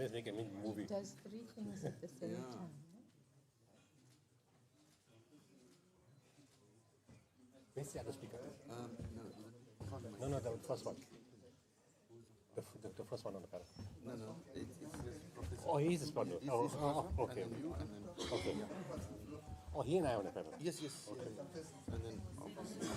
let's make a movie. Does three things at the same time. Where's the other speaker? No, No, the first one. The first one on the panel. no, it's just Oh, he's the sponsor. Okay. and then you, and then Okay. Oh, he and I on the panel. yes, okay. And then obviously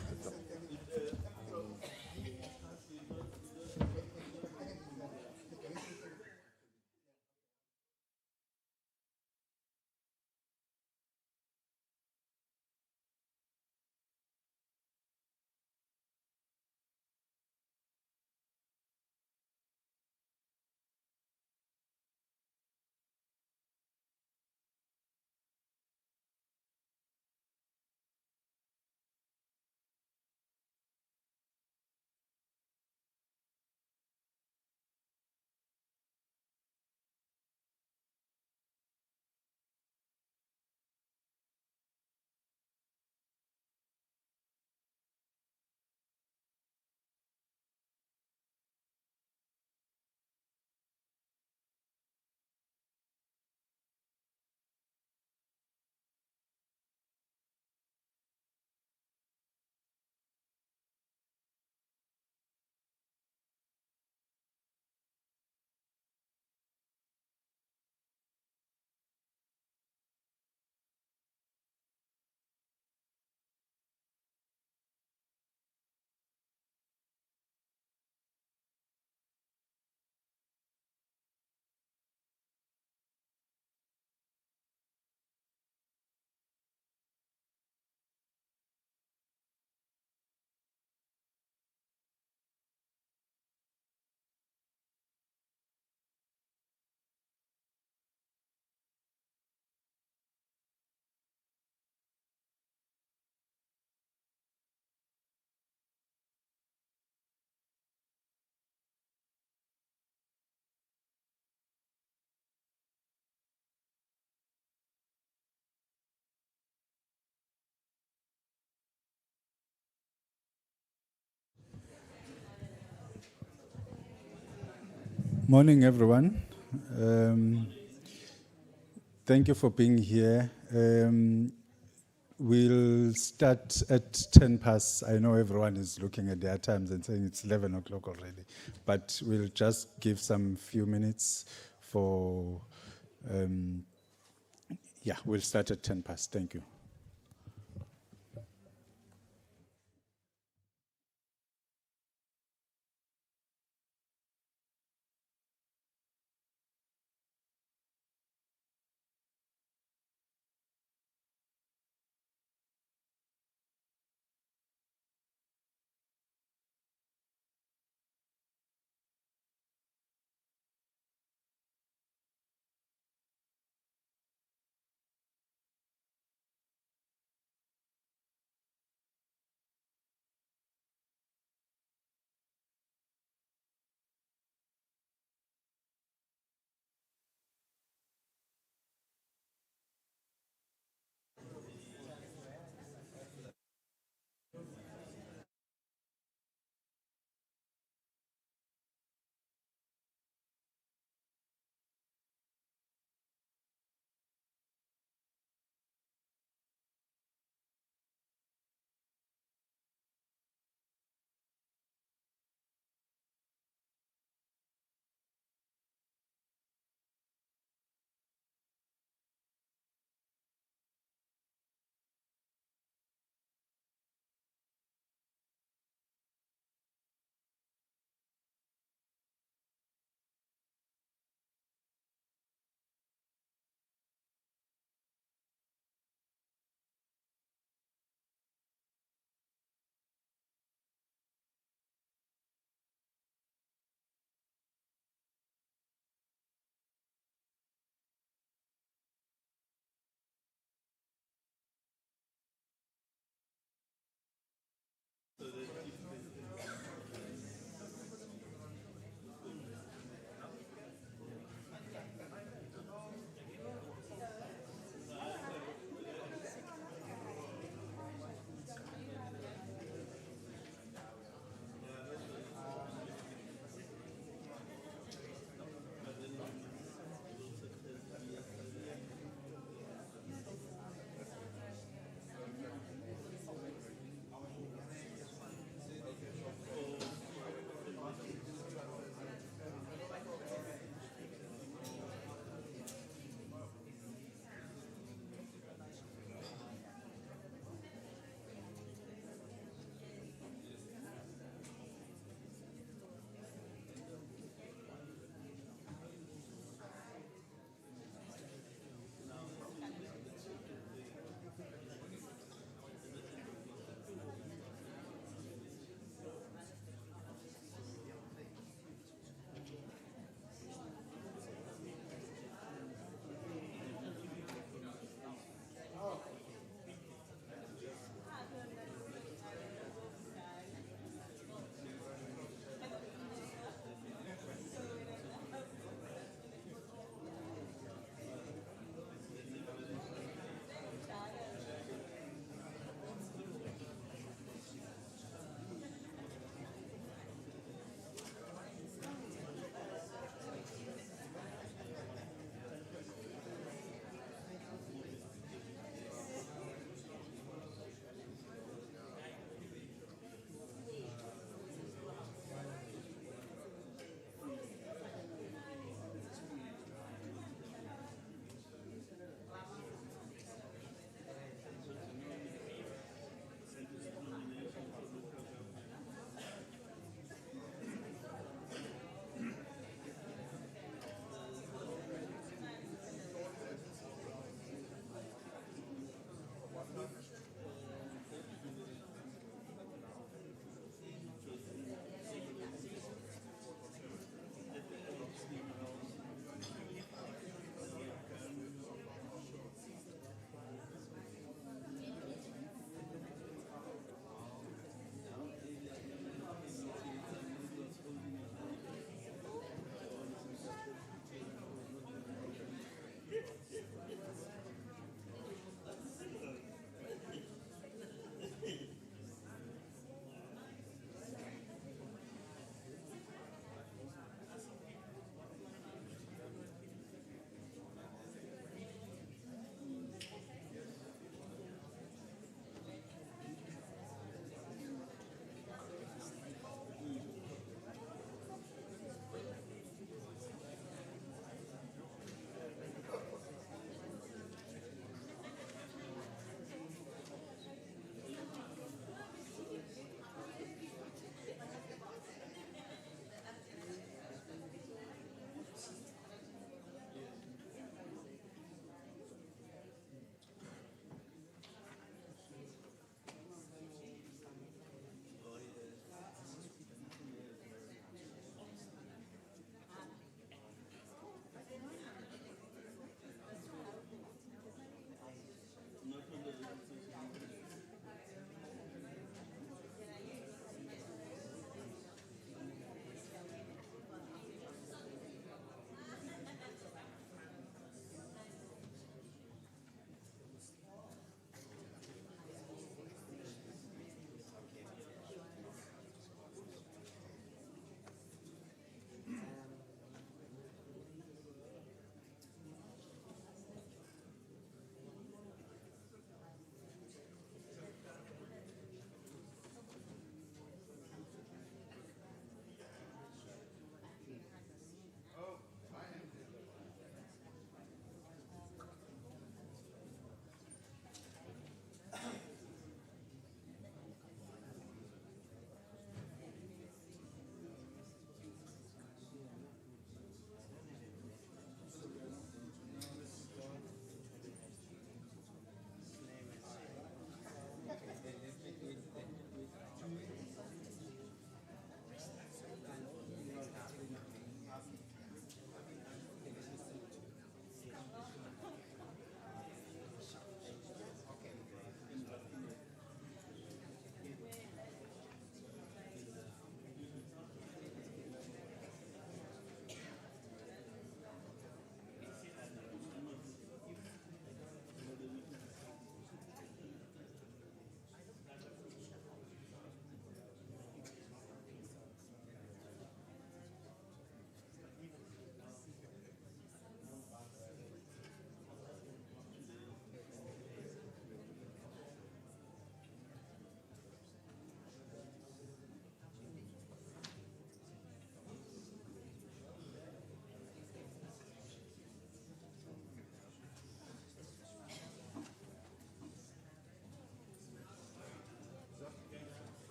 Morning, everyone. Thank you for being here. We'll start at 10 past. I know everyone is looking at their times and saying it's 11 o'clock already, but we'll just give some few minutes for, we'll start at 10 past. Thank you.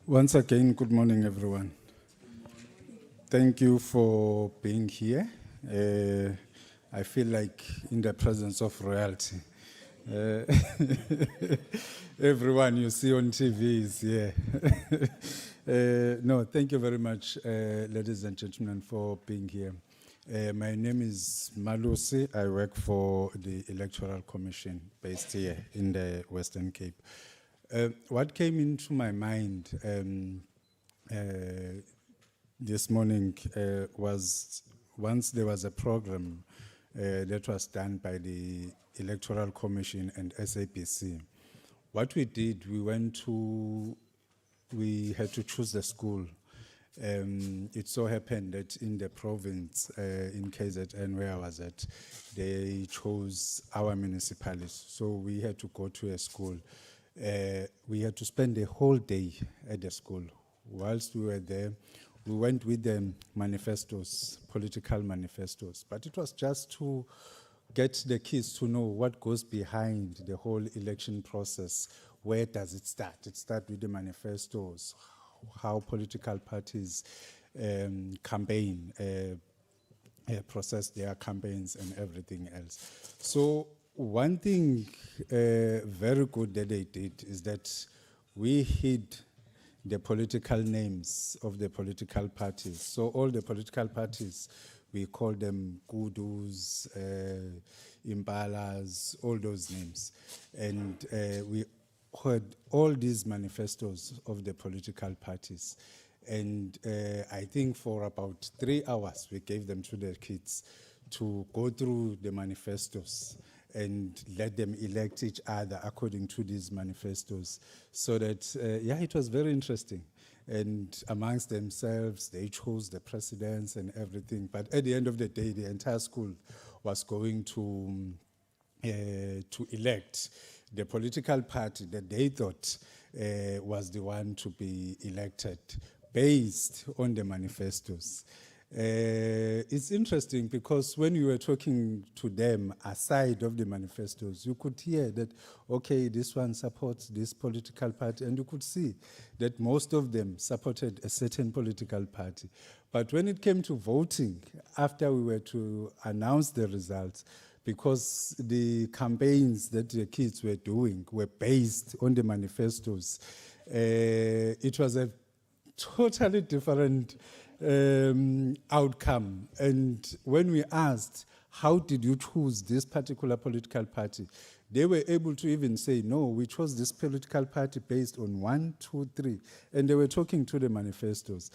Once again, good morning, everyone. Thank you for being here. I feel like in the presence of royalty. Everyone you see on TV is here. No, thank you very much, ladies and gentlemen, for being here. My name is Malusi. I work for the Electoral Commission based here in the Western Cape. What came into my mind this morning was once there was a program that was done by the Electoral Commission and SABC. What we did, we had to choose a school. It so happened that in the province, in KZN where I was at, they chose our municipalities. So we had to go to a school. We had to spend a whole day at the school. Whilst we were there, we went with the manifestos, political manifestos, but it was just to get the kids to know what goes behind the whole election process. Where does it start? It starts with the manifestos, how political parties campaign, process their campaigns and everything else. So one thing very good that they did is that we hid the political names of the political parties. So all the political parties, we call them Kudus, Impalas, all those names. And we heard all these manifestos of the political parties. And I think for about 3 hours, we gave them to the kids to go through the manifestos and let them elect each other according to these manifestos. So that, it was very interesting. And amongst themselves, they chose the presidents and everything. But at the end of the day, the entire school was going to elect the political party that they thought was the one to be elected based on the manifestos. It's interesting because when you were talking to them aside of the manifestos, you could hear that, okay, this one supports this political party, and you could see that most of them supported a certain political party. But when it came to voting, after we were to announce the results, because the campaigns that the kids were doing were based on the manifestos, it was a totally different outcome. And when we asked, how did you choose this particular political party? They were able to even say, no, we chose this political party based on 1, 2, 3. And they were talking to the manifestos.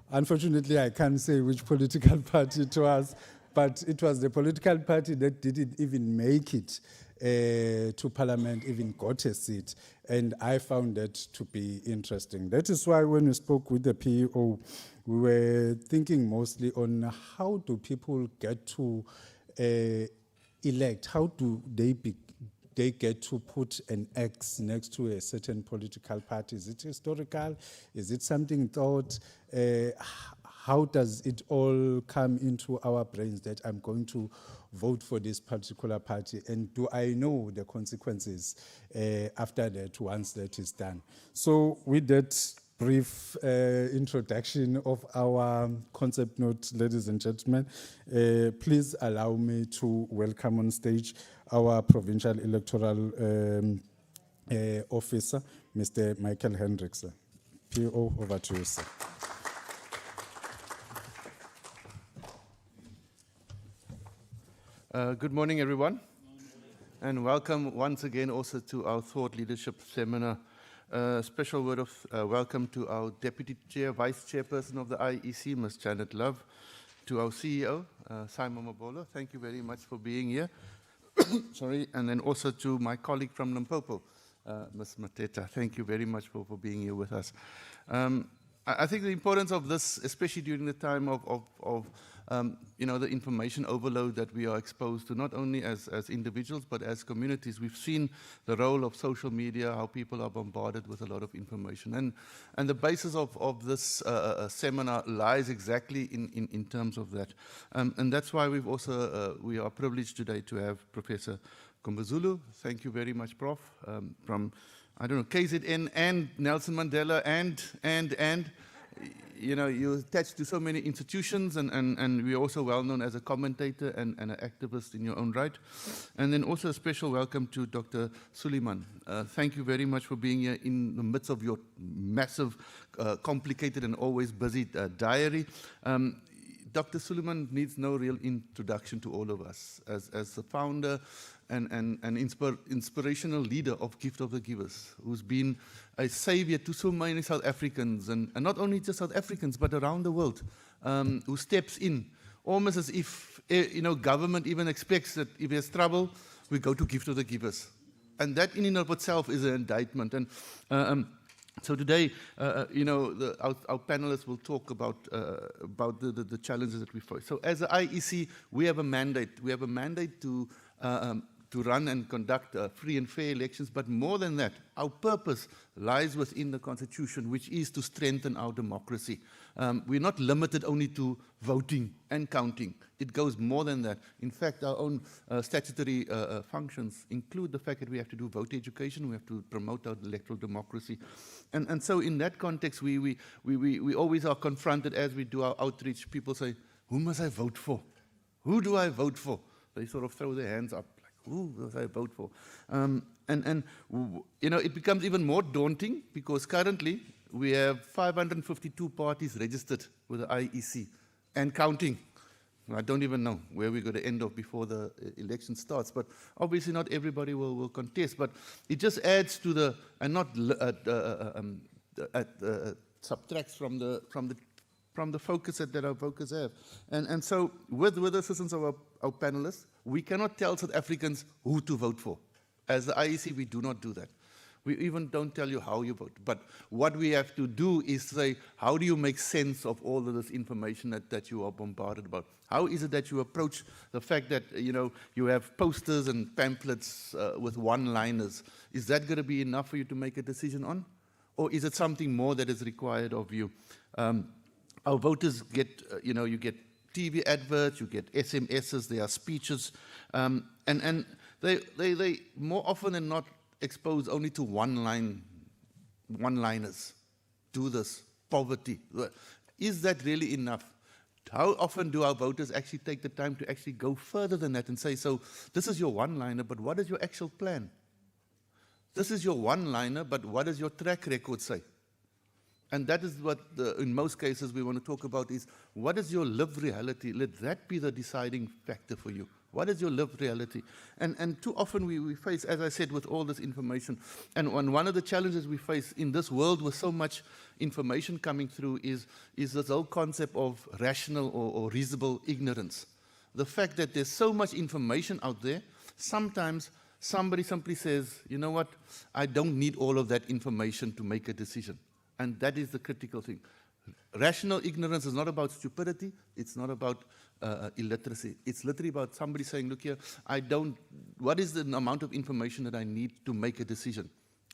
Unfortunately, I can't say which political party it was, but it was the political party that didn't even make it to parliament, even got a seat. And I found that to be interesting. That is why when we spoke with the PEO, we were thinking mostly on how do people get to elect? How do they get to put an X next to a certain political party? Is it historical? Is it something thought? How does it all come into our brains that I'm going to vote for this particular party? And do I know the consequences after that, once that is done? So with that brief introduction of our concept note, ladies and gentlemen, please allow me to welcome on stage our Provincial Electoral Officer, Mr. Michael Hendricks. PO, over to you, sir. Good morning, everyone, and welcome once again also to our Thought Leadership Seminar. Special word of welcome to our Deputy Chair, Vice Chairperson of the IEC, Ms. Janet Love, to our CEO, Simon Mabolo. Thank you very much for being here. Sorry, and then also to my colleague from Limpopo, Ms. Mateta. Thank you very much for being here with us. I think the importance of this, especially during the time of the information overload that we are exposed to, not only as individuals, but as communities. We've seen the role of social media, how people are bombarded with a lot of information. And the basis of this seminar lies exactly in terms of that. And that's why we've also, we are privileged today to have Professor Kumbuzulu. Thank you very much, Prof, from I don't know, KZN and Nelson Mandela and, you know, you're attached to so many institutions, and we're also well known as a commentator and an activist in your own right. And then also a special welcome to Dr. Suleiman. Thank you very much for being here in the midst of your massive, complicated and always busy diary. Dr. Suleiman needs no real introduction to all of us as the founder and inspirational leader of Gift of the Givers, who's been a savior to so many South Africans, and not only just South Africans, but around the world, who steps in, almost as if, you know, government even expects that if there's trouble, we go to Gift of the Givers. And that in and of itself is an indictment. And so today, you know, our panelists will talk about the challenges that we face. So as an IEC, we have a mandate. We have a mandate to run and conduct free and fair elections, but more than that, our purpose lies within the Constitution, which is to strengthen our democracy. We're not limited only to voting and counting. It goes more than that. In fact, our own statutory functions include the fact that we have to do voter education, we have to promote our electoral democracy. And so in that context, we always are confronted as we do our outreach. People say, who must I vote for? Who do I vote for? They sort of throw their hands up. Who does I vote for? You know, it becomes even more daunting because currently we have 552 parties registered with the IEC and counting. I don't even know where we're going to end up before the election starts, but obviously not everybody will contest. But it just adds to the, and not subtracts from the focus that our voters have. And so with the assistance of our panelists, we cannot tell South Africans who to vote for. As the IEC, we do not do that. We even don't tell you how you vote. But what we have to do is say, how do you make sense of all of this information that you are bombarded about? How is it that you approach the fact that, you know, you have posters and pamphlets with one-liners? Is that going to be enough for you to make a decision on? Or is it something more that is required of you? Our voters get, you know, you get TV adverts, you get SMSs, there are speeches, and they more often than not expose only to one-liners. Do this, poverty. Is that really enough? How often do our voters actually take the time to actually go further than that and say, so this is your one-liner, but what is your actual plan? This is your one-liner, but what does your track record say? And that is what, in most cases, we want to talk about is, what is your lived reality? Let that be the deciding factor for you. What is your lived reality? And too often we face, as I said, with all this information, and one of the challenges we face in this world with so much information coming through is this whole concept of rational or reasonable ignorance. The fact that there's so much information out there, sometimes somebody simply says, you know what, I don't need all of that information to make a decision. And that is the critical thing. Rational ignorance is not about stupidity. It's not about illiteracy. It's literally about somebody saying, look here, what is the amount of information that I need to make a decision?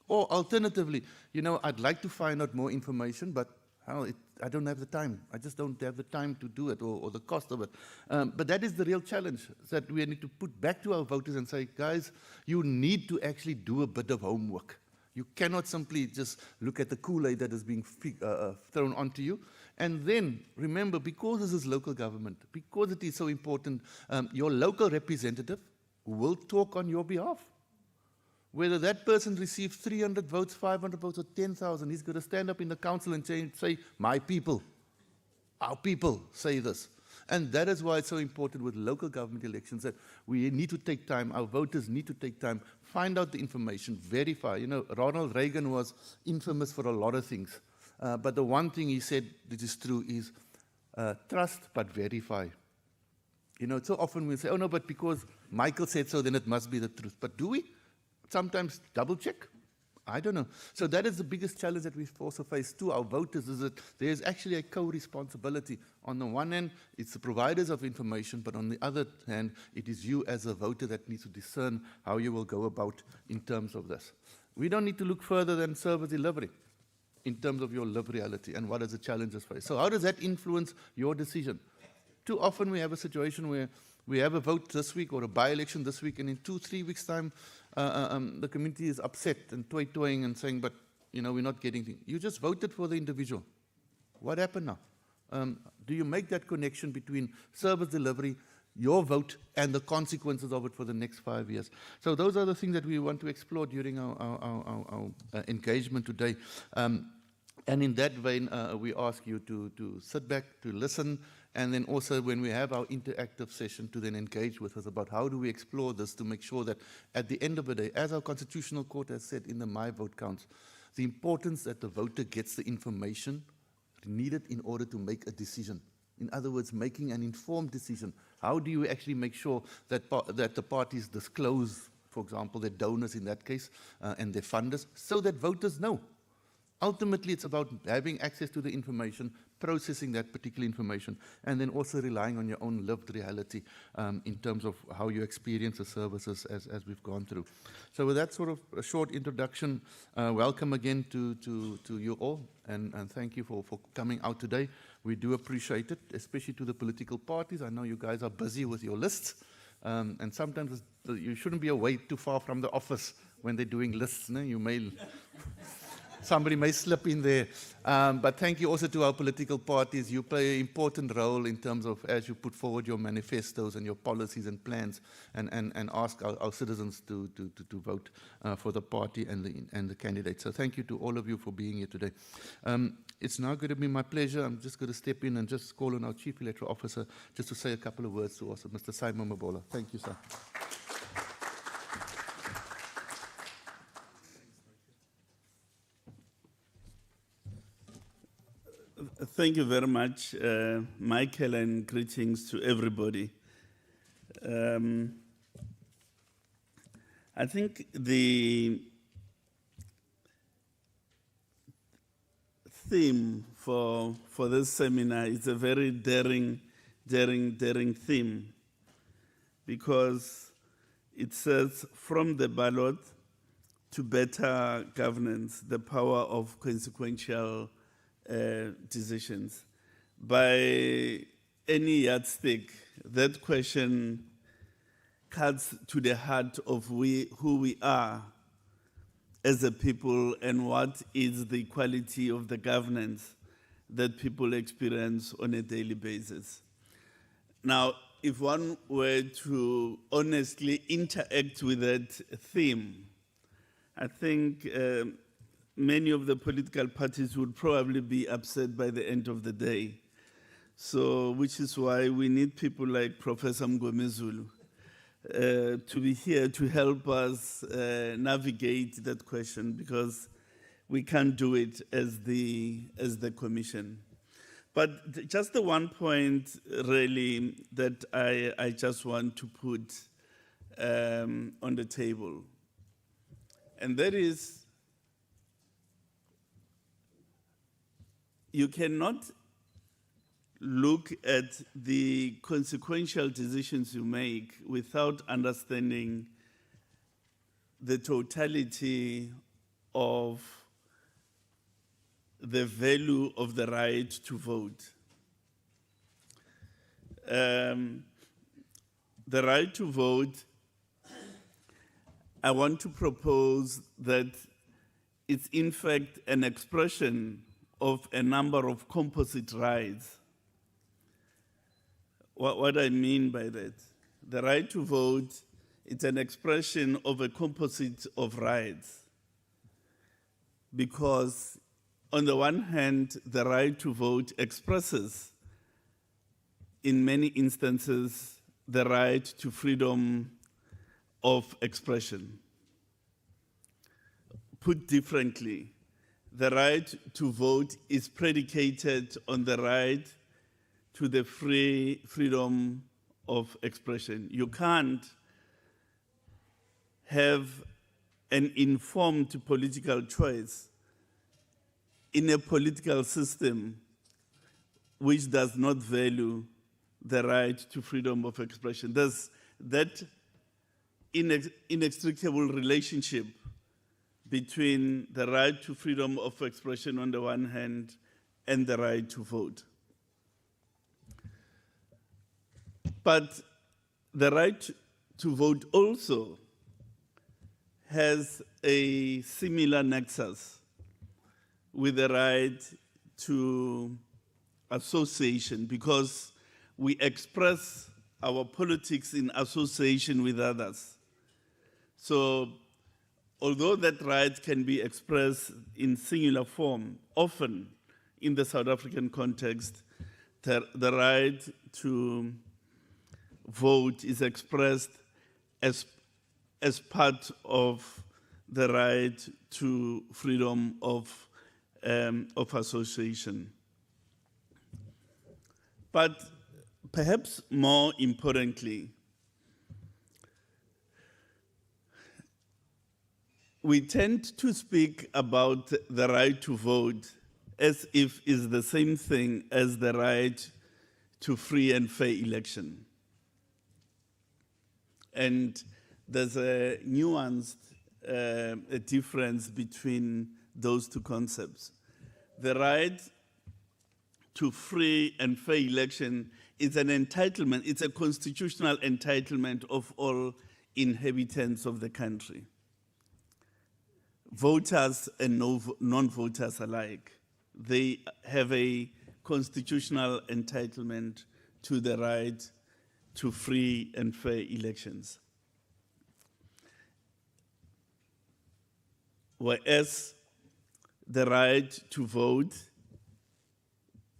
Or alternatively, you know, I'd like to find out more information, but I don't have the time. I just don't have the time to do it, or the cost of it. But that is the real challenge that we need to put back to our voters and say, guys, you need to actually do a bit of homework. You cannot simply just look at the Kool-Aid that is being thrown onto you. And then, remember, because this is local government, because it is so important, your local representative will talk on your behalf. Whether that person receives 300 votes, 500 votes, or 10,000, he's going to stand up in the council and say, my people, our people say this. And that is why it's so important with local government elections that we need to take time, our voters need to take time, find out the information, verify. You know, Ronald Reagan was infamous for a lot of things. But the one thing he said that is true is trust but verify. You know, so often we say, oh no, but because Michael said so, then it must be the truth. But do we sometimes double check? I don't know. So that is the biggest challenge that we also face to our voters, is that there's actually a co-responsibility. On the one hand, it's the providers of information, but on the other hand, it is you as a voter that needs to discern how you will go about in terms of this. We don't need to look further than service delivery in terms of your lived reality and what are the challenges face. So how does that influence your decision? Too often we have a situation where we have a vote this week or a by-election this week, and in 2-3 weeks' time, the community is upset and toying and saying, but we're not getting things. You just voted for the individual. What happened now? Do you make that connection between service delivery, your vote, and the consequences of it for the next 5 years? So those are the things that we want to explore during our engagement today. And in that vein, we ask you to sit back, to listen, and then also when we have our interactive session to then engage with us about how do we explore this to make sure that at the end of the day, as our Constitutional Court has said in the My Vote Counts, the importance that the voter gets the information needed in order to make a decision. In other words, making an informed decision. How do you actually make sure that the parties disclose, for example, their donors in that case, and their funders, so that voters know? Ultimately, it's about having access to the information, processing that particular information, and then also relying on your own lived reality in terms of how you experience the services as we've gone through. So with that sort of a short introduction, welcome again to you all, and thank you for coming out today. We do appreciate it, especially to the political parties. I know you guys are busy with your lists, and sometimes you shouldn't be away too far from the office when they're doing lists. No? You may... Somebody may slip in there. But thank you also to our political parties. You play an important role in terms of as you put forward your manifestos and your policies and plans and ask our citizens to vote for the party and the candidate. So thank you to all of you for being here today. It's now going to be my pleasure. I'm just going to step in and just call on our Chief Electoral Officer just to say a couple of words to us, Mr. Simon Mabola. Thank you, sir. Thank you very much, Michael, and greetings to everybody. I think the theme for this seminar is a very daring theme, because it says, from the ballot to better governance, the power of consequential decisions. By any yardstick, that question cuts to the heart of who we are as a people and what is the quality of the governance that people experience on a daily basis. Now, if one were to honestly interact with that theme, I think many of the political parties would probably be upset by the end of the day. So, which is why we need people like Professor Mgomezulu to be here to help us navigate that question, because we can't do it as the commission. But just the one point really that I just want to put on the table, and that is, you cannot look at the consequential decisions you make without understanding the totality of the value of the right to vote. The right to vote, I want to propose that it's in fact an expression of a number of composite rights. What I mean by that, the right to vote, it's an expression of a composite of rights. Because on the one hand, the right to vote expresses, in many instances, the right to freedom of expression. Put differently, the right to vote is predicated on the right to the freedom of expression. You can't have an informed political choice in a political system which does not value the right to freedom of expression. There's that inextricable relationship between the right to freedom of expression on the one hand and the right to vote. But the right to vote also has a similar nexus with the right to association, because we express our politics in association with others. So, although that right can be expressed in singular form, often in the South African context, the right to vote is expressed as part of the right to freedom of association. But perhaps more importantly, we tend to speak about the right to vote as if it's the same thing as the right to free and fair election. And there's a nuanced a difference between those two concepts. The right to free and fair election is an entitlement, it's a constitutional entitlement of all inhabitants of the country, voters and non-voters alike. They have a constitutional entitlement to the right to free and fair elections. Whereas the right to vote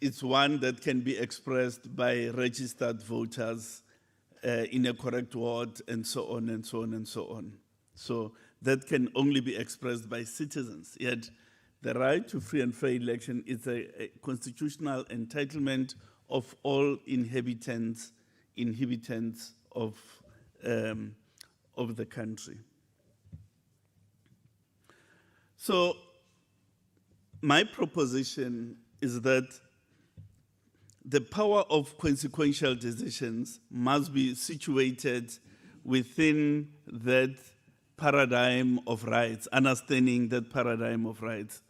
is one that can be expressed by registered voters in a correct ward, and so on and so on and so on. So that can only be expressed by citizens. Yet the right to free and fair election is a constitutional entitlement of all inhabitants of the country. So my proposition is that the power of consequential decisions must be situated within that paradigm of rights, understanding that paradigm of rights,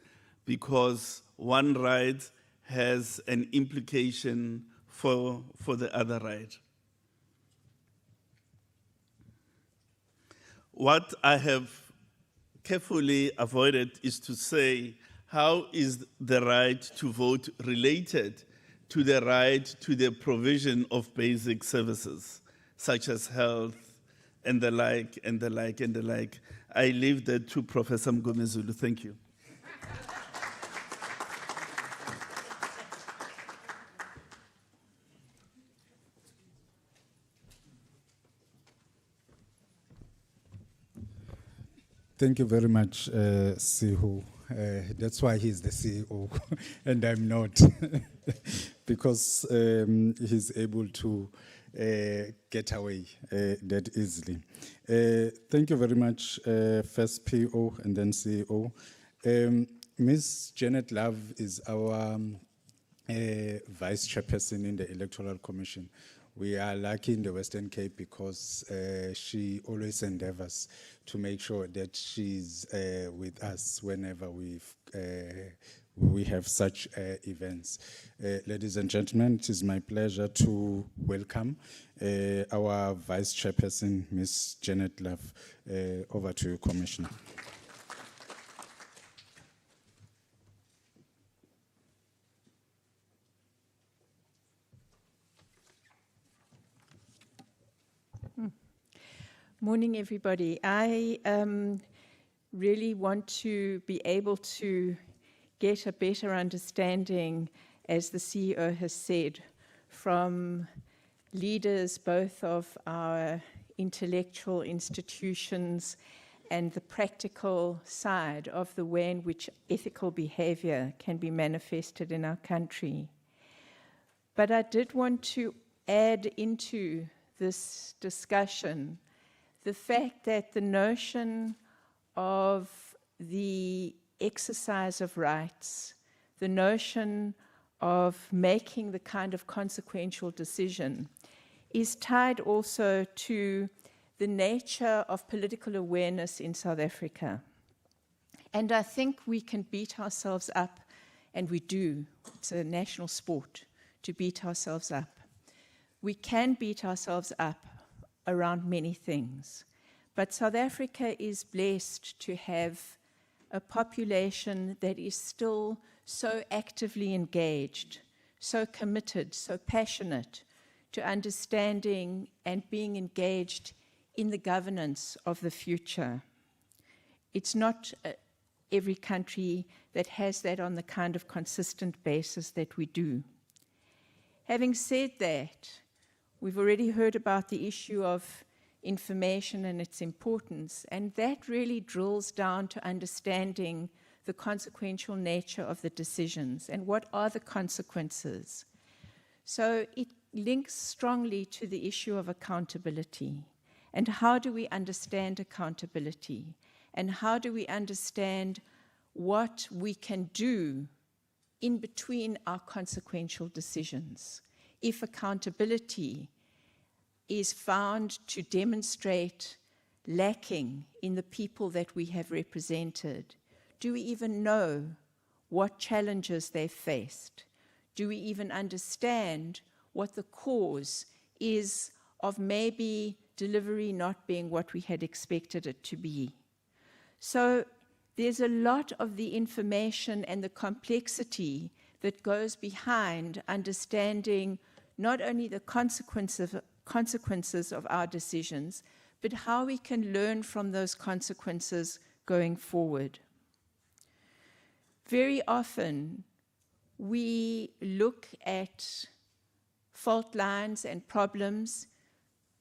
because one right has an implication for the other right. What I have carefully avoided is to say, how is the right to vote related to the right to the provision of basic services, such as health, and the like, and the like, and the like. I leave that to Professor Mgomezulu. Thank you. Thank you very much, Sihu. That's why he's the CEO and I'm not, because he's able to get away that easily. Thank you very much, first PO and then CEO. Ms. Janet Love is our vice chairperson in the Electoral Commission. We are lucky in the Western Cape because she always endeavors to make sure that she's with us whenever we have such events. Ladies and gentlemen, it is my pleasure to welcome our Vice Chairperson, Ms. Janet Love. Over to you, Commissioner. Morning, everybody. I really want to be able to get a better understanding, as the CEO has said, from leaders both of our intellectual institutions and the practical side of the way in which ethical behavior can be manifested in our country. But I did want to add into this discussion the fact that the notion of the exercise of rights, the notion of making the kind of consequential decision, is tied also to the nature of political awareness in South Africa. And I think we can beat ourselves up, and we do. It's a national sport to beat ourselves up. We can beat ourselves up around many things. But South Africa is blessed to have a population that is still so actively engaged, so committed, so passionate to understanding and being engaged in the governance of the future. It's not every country that has that on the kind of consistent basis that we do. Having said that, we've already heard about the issue of information and its importance, and that really drills down to understanding the consequential nature of the decisions and what are the consequences. So it links strongly to the issue of accountability. And how do we understand accountability? And how do we understand what we can do in between our consequential decisions? If accountability is found to demonstrate lacking in the people that we have represented, do we even know what challenges they've faced? Do we even understand what the cause is of maybe delivery not being what we had expected it to be? So there's a lot of the information and the complexity that goes behind understanding not only the consequences of our decisions, but how we can learn from those consequences going forward. Very often, we look at fault lines and problems,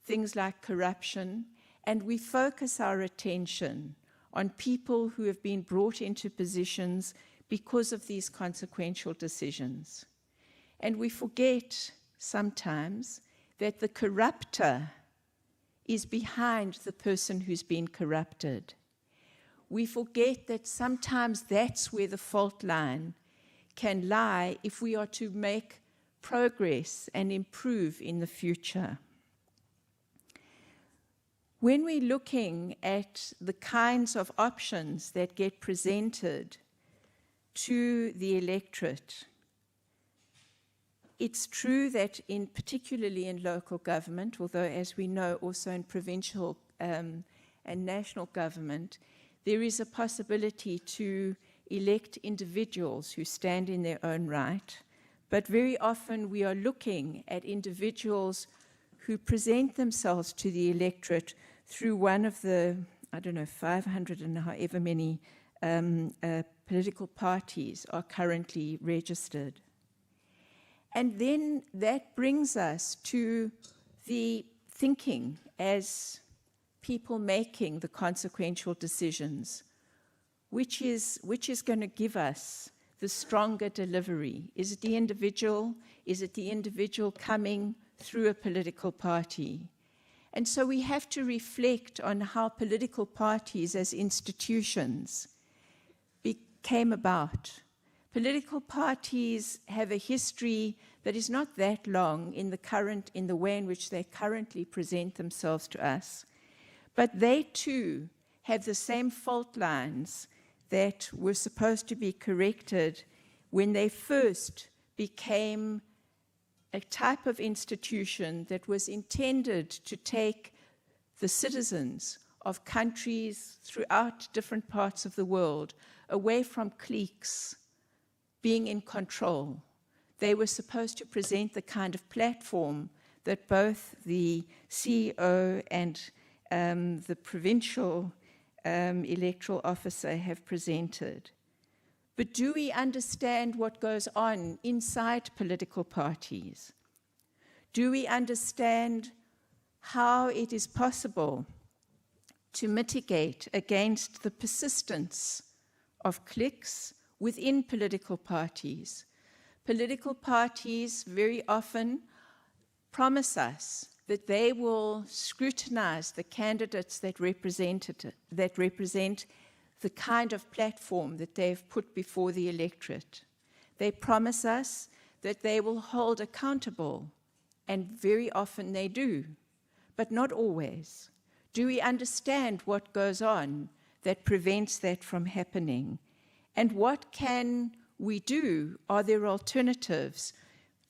things like corruption, and we focus our attention on people who have been brought into positions because of these consequential decisions. And we forget sometimes that the corrupter is behind the person who's been corrupted. We forget that sometimes that's where the fault line can lie if we are to make progress and improve in the future. When we're looking at the kinds of options that get presented to the electorate, it's true that particularly in local government, although as we know also in provincial and national government, there is a possibility to elect individuals who stand in their own right. But very often we are looking at individuals who present themselves to the electorate through one of the, 500 and however many political parties are currently registered. And then that brings us to the thinking as people making the consequential decisions. Which is going to give us the stronger delivery? Is it the individual? Is it the individual coming through a political party? And so we have to reflect on how political parties as institutions came about. Political parties have a history that is not that long in the way in which they currently present themselves to us. But they too have the same fault lines that were supposed to be corrected when they first became a type of institution that was intended to take the citizens of countries throughout different parts of the world away from cliques being in control. They were supposed to present the kind of platform that both the CEO and the provincial electoral officer have presented. But do we understand what goes on inside political parties? Do we understand how it is possible to mitigate against the persistence of cliques within political parties? Political parties very often promise us that they will scrutinize the candidates that represent the kind of platform that they've put before the electorate. They promise us that they will hold accountable, and very often they do, but not always. Do we understand what goes on that prevents that from happening? And what can we do? Are there alternatives?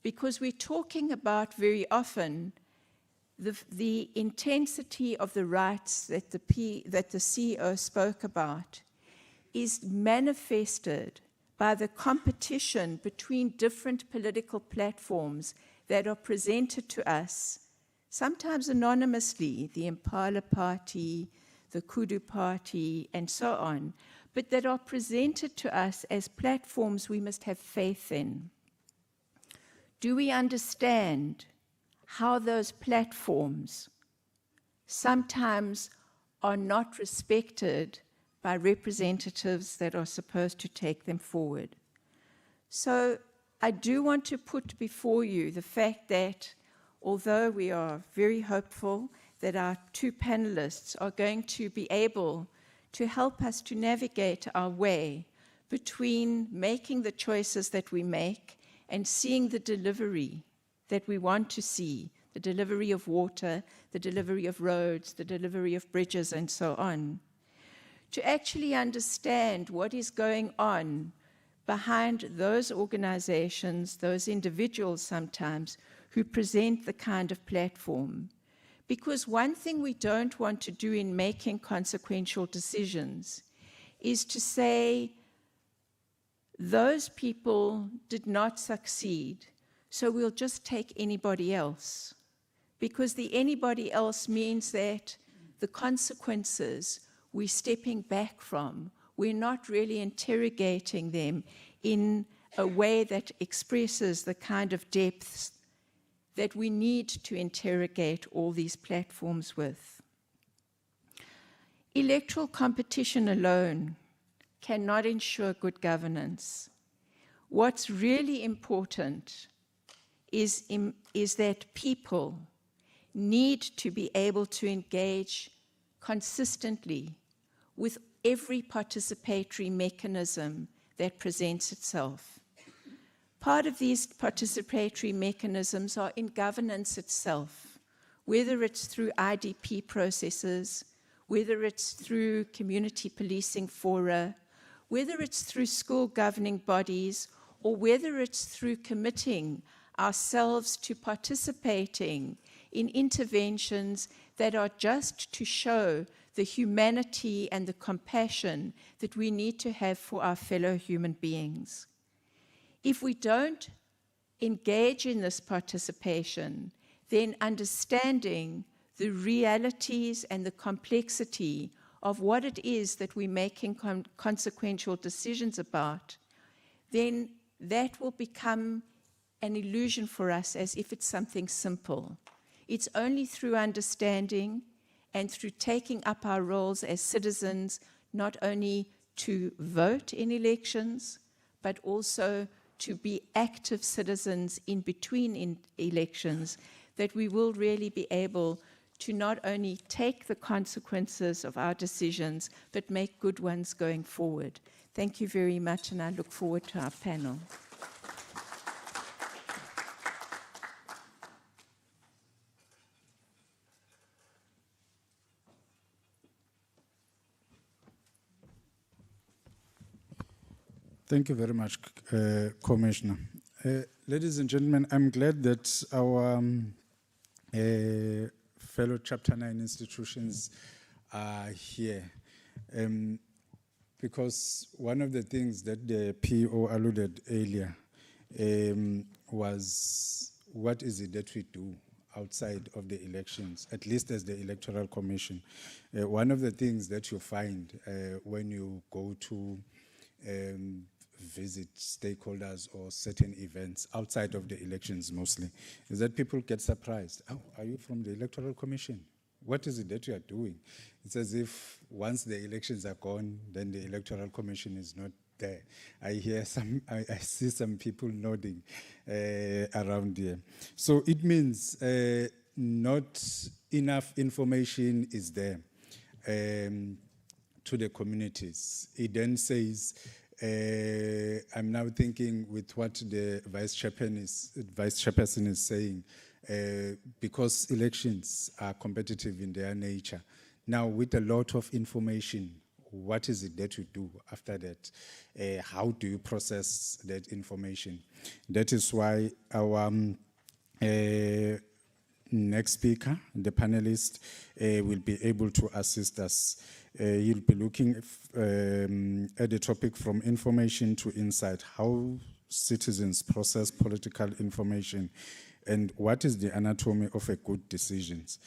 Because we're talking about very often the intensity of the rights that the CEO spoke about is manifested by the competition between different political platforms that are presented to us, sometimes anonymously, the Impala Party, the Kudu Party, and so on, but that are presented to us as platforms we must have faith in. Do we understand how those platforms sometimes are not respected by representatives that are supposed to take them forward? So I do want to put before you the fact that although we are very hopeful that our two panelists are going to be able to help us to navigate our way between making the choices that we make and seeing the delivery that we want to see, the delivery of water, the delivery of roads, the delivery of bridges, and so on, to actually understand what is going on behind those organizations, those individuals sometimes, who present the kind of platform. Because one thing we don't want to do in making consequential decisions is to say, those people did not succeed, so we'll just take anybody else. Because the anybody else means that the consequences we're stepping back from, we're not really interrogating them in a way that expresses the kind of depths that we need to interrogate all these platforms with. Electoral competition alone cannot ensure good governance. What's really important is that people need to be able to engage consistently with every participatory mechanism that presents itself. Part of these participatory mechanisms are in governance itself, whether it's through IDP processes, whether it's through community policing fora, whether it's through school governing bodies, or whether it's through committing ourselves to participating in interventions that are just to show the humanity and the compassion that we need to have for our fellow human beings. If we don't engage in this participation, then understanding the realities and the complexity of what it is that we're making consequential decisions about, then that will become an illusion for us, as if it's something simple. It's only through understanding and through taking up our roles as citizens, not only to vote in elections, but also to be active citizens in between elections, that we will really be able to not only take the consequences of our decisions, but make good ones going forward. Thank you very much, and I look forward to our panel. Thank you very much, Commissioner. Ladies and gentlemen, I'm glad that our fellow Chapter 9 institutions are here. Because one of the things that the PO alluded earlier was, what is it that we do outside of the elections, at least as the Electoral Commission? One of the things that you find when you go to visit stakeholders or certain events outside of the elections mostly, is that people get surprised. Oh, are you from the Electoral Commission? What is it that you are doing? It's as if once the elections are gone, then the Electoral Commission is not there. I see some people nodding around here. So it means not enough information is there to the communities. It then says, I'm now thinking with what the vice chairperson is saying, because elections are competitive in their nature. Now, with a lot of information, what is it that you do after that? How do you process that information? That is why our next speaker, the panelist, will be able to assist us. He'll be looking at the topic from information to insight, how citizens process political information, and what is the anatomy of a good decisions.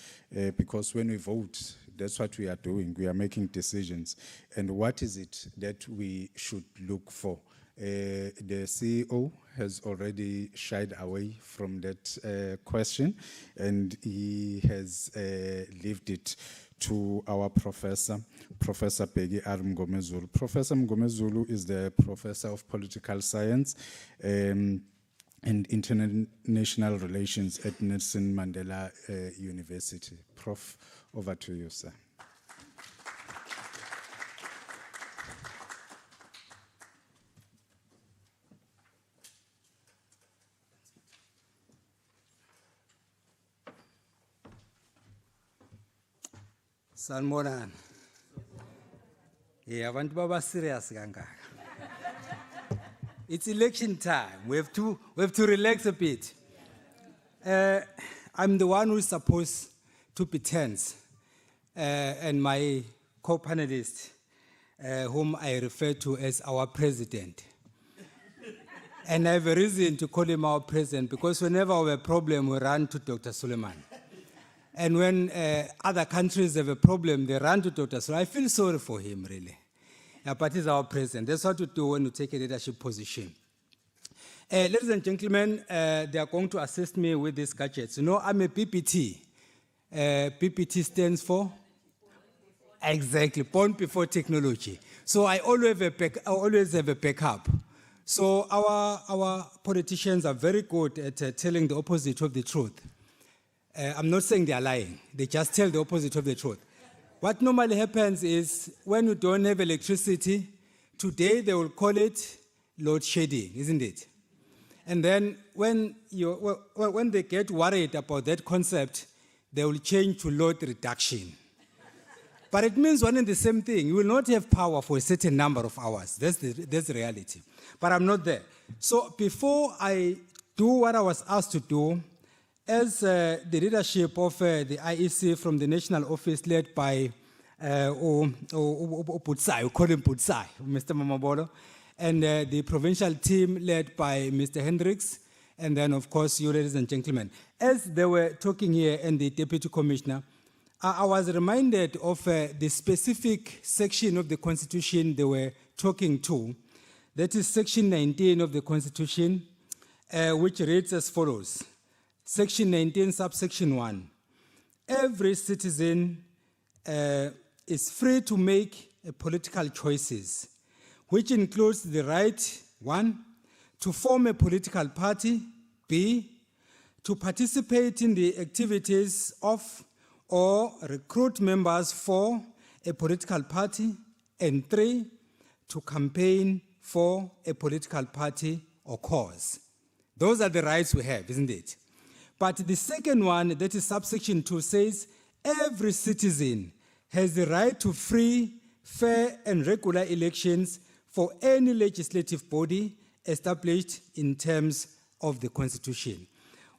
Because when we vote, that's what we are doing. We are making decisions. And what is it that we should look for? The CEO has already shied away from that question, and he has left it to our professor, Professor Peggy R. Mngomezulu. Professor Mngomezulu is the Professor of Political Science and International Relations at Nelson Mandela University. Prof, over to you, sir. Sanmonan. Yeah, abantu baba serious kangaka. It's election time. We have to relax a bit. I'm the one who is supposed to be tense, and my co-panelist, whom I refer to as our president. And I have a reason to call him our president, because whenever we have a problem, we run to Dr. Suleiman. And when other countries have a problem, they run to Dr. Suleiman. I feel sorry for him, really. But he's our president. That's what we do when we take a leadership position. Ladies and gentlemen, they are going to assist me with these gadgets. You know, I'm a PPT. PPT stands for? Exactly, Born Before Technology. So I always have a backup. So our politicians are very good at telling the opposite of the truth. I'm not saying they are lying. They just tell the opposite of the truth. What normally happens is when you don't have electricity, today they will call it load shedding, isn't it? And then when they get worried about that concept, they will change to load reduction. But it means one and the same thing. You will not have power for a certain number of hours. That's the reality. But I'm not there. So before I do what I was asked to do, as the leadership of the IEC from the national office led by Putsai, we call him Putsai, Mr. Mamabolo, and the provincial team led by Mr. Hendricks, and then, of course, you ladies and gentlemen. As they were talking here and the Deputy Commissioner, I was reminded of the specific section of the Constitution they were talking to. That is Section 19 of the Constitution, which reads as follows. Section 19, subsection 1. Every citizen is free to make political choices, which includes the right, 1, to form a political party, B, to participate in the activities of or recruit members for a political party, and 3, to campaign for a political party or cause. Those are the rights we have, isn't it? But the second one, that is subsection 2, says every citizen has the right to free, fair, and regular elections for any legislative body established in terms of the Constitution.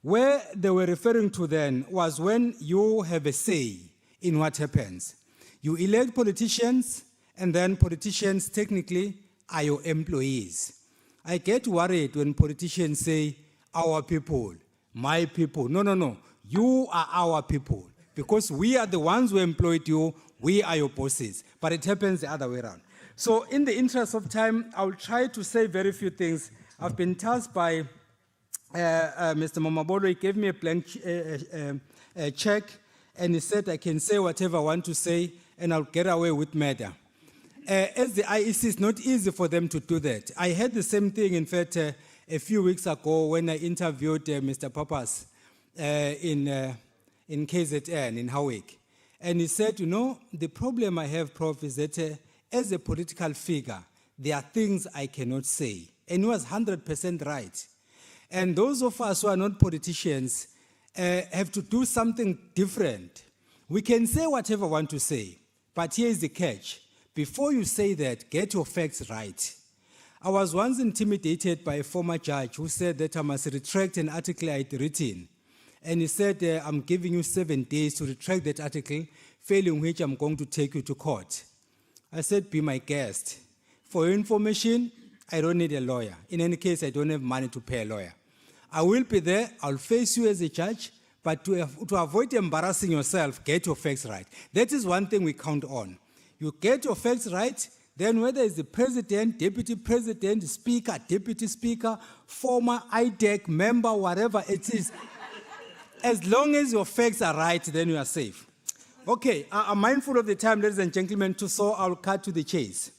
Where they were referring to then was when you have a say in what happens. You elect politicians, and then politicians technically are your employees. I get worried when politicians say, our people, my people. No. You are our people. Because we are the ones who employed you, we are your bosses. But it happens the other way around. So in the interest of time, I will try to say very few things. I've been tasked by Mr. Mamabolo. He gave me a blank check, and he said I can say whatever I want to say, and I'll get away with murder. As the IEC, it's not easy for them to do that. I had the same thing, in fact, a few weeks ago when I interviewed Mr. Papas in KZN, in Howick. And he said, you know, the problem I have, Prof, is that as a political figure, there are things I cannot say. And he was 100% right. And those of us who are not politicians have to do something different. We can say whatever we want to say, but here is the catch. Before you say that, get your facts right. I was once intimidated by a former judge who said that I must retract an article I had written And he said, I'm giving you 7 days to retract that article, failing which I'm going to take you to court. I said, be my guest. For your information, I don't need a lawyer. In any case, I don't have money to pay a lawyer. I will be there, I'll face you as a judge, but to avoid embarrassing yourself, get your facts right. That is one thing we count on. You get your facts right, then whether it's the president, deputy president, speaker, deputy speaker, former IDEC member, whatever it is, as long as your facts are right, then you are safe. Okay, I'm mindful of the time, ladies and gentlemen, so I'll cut to the chase.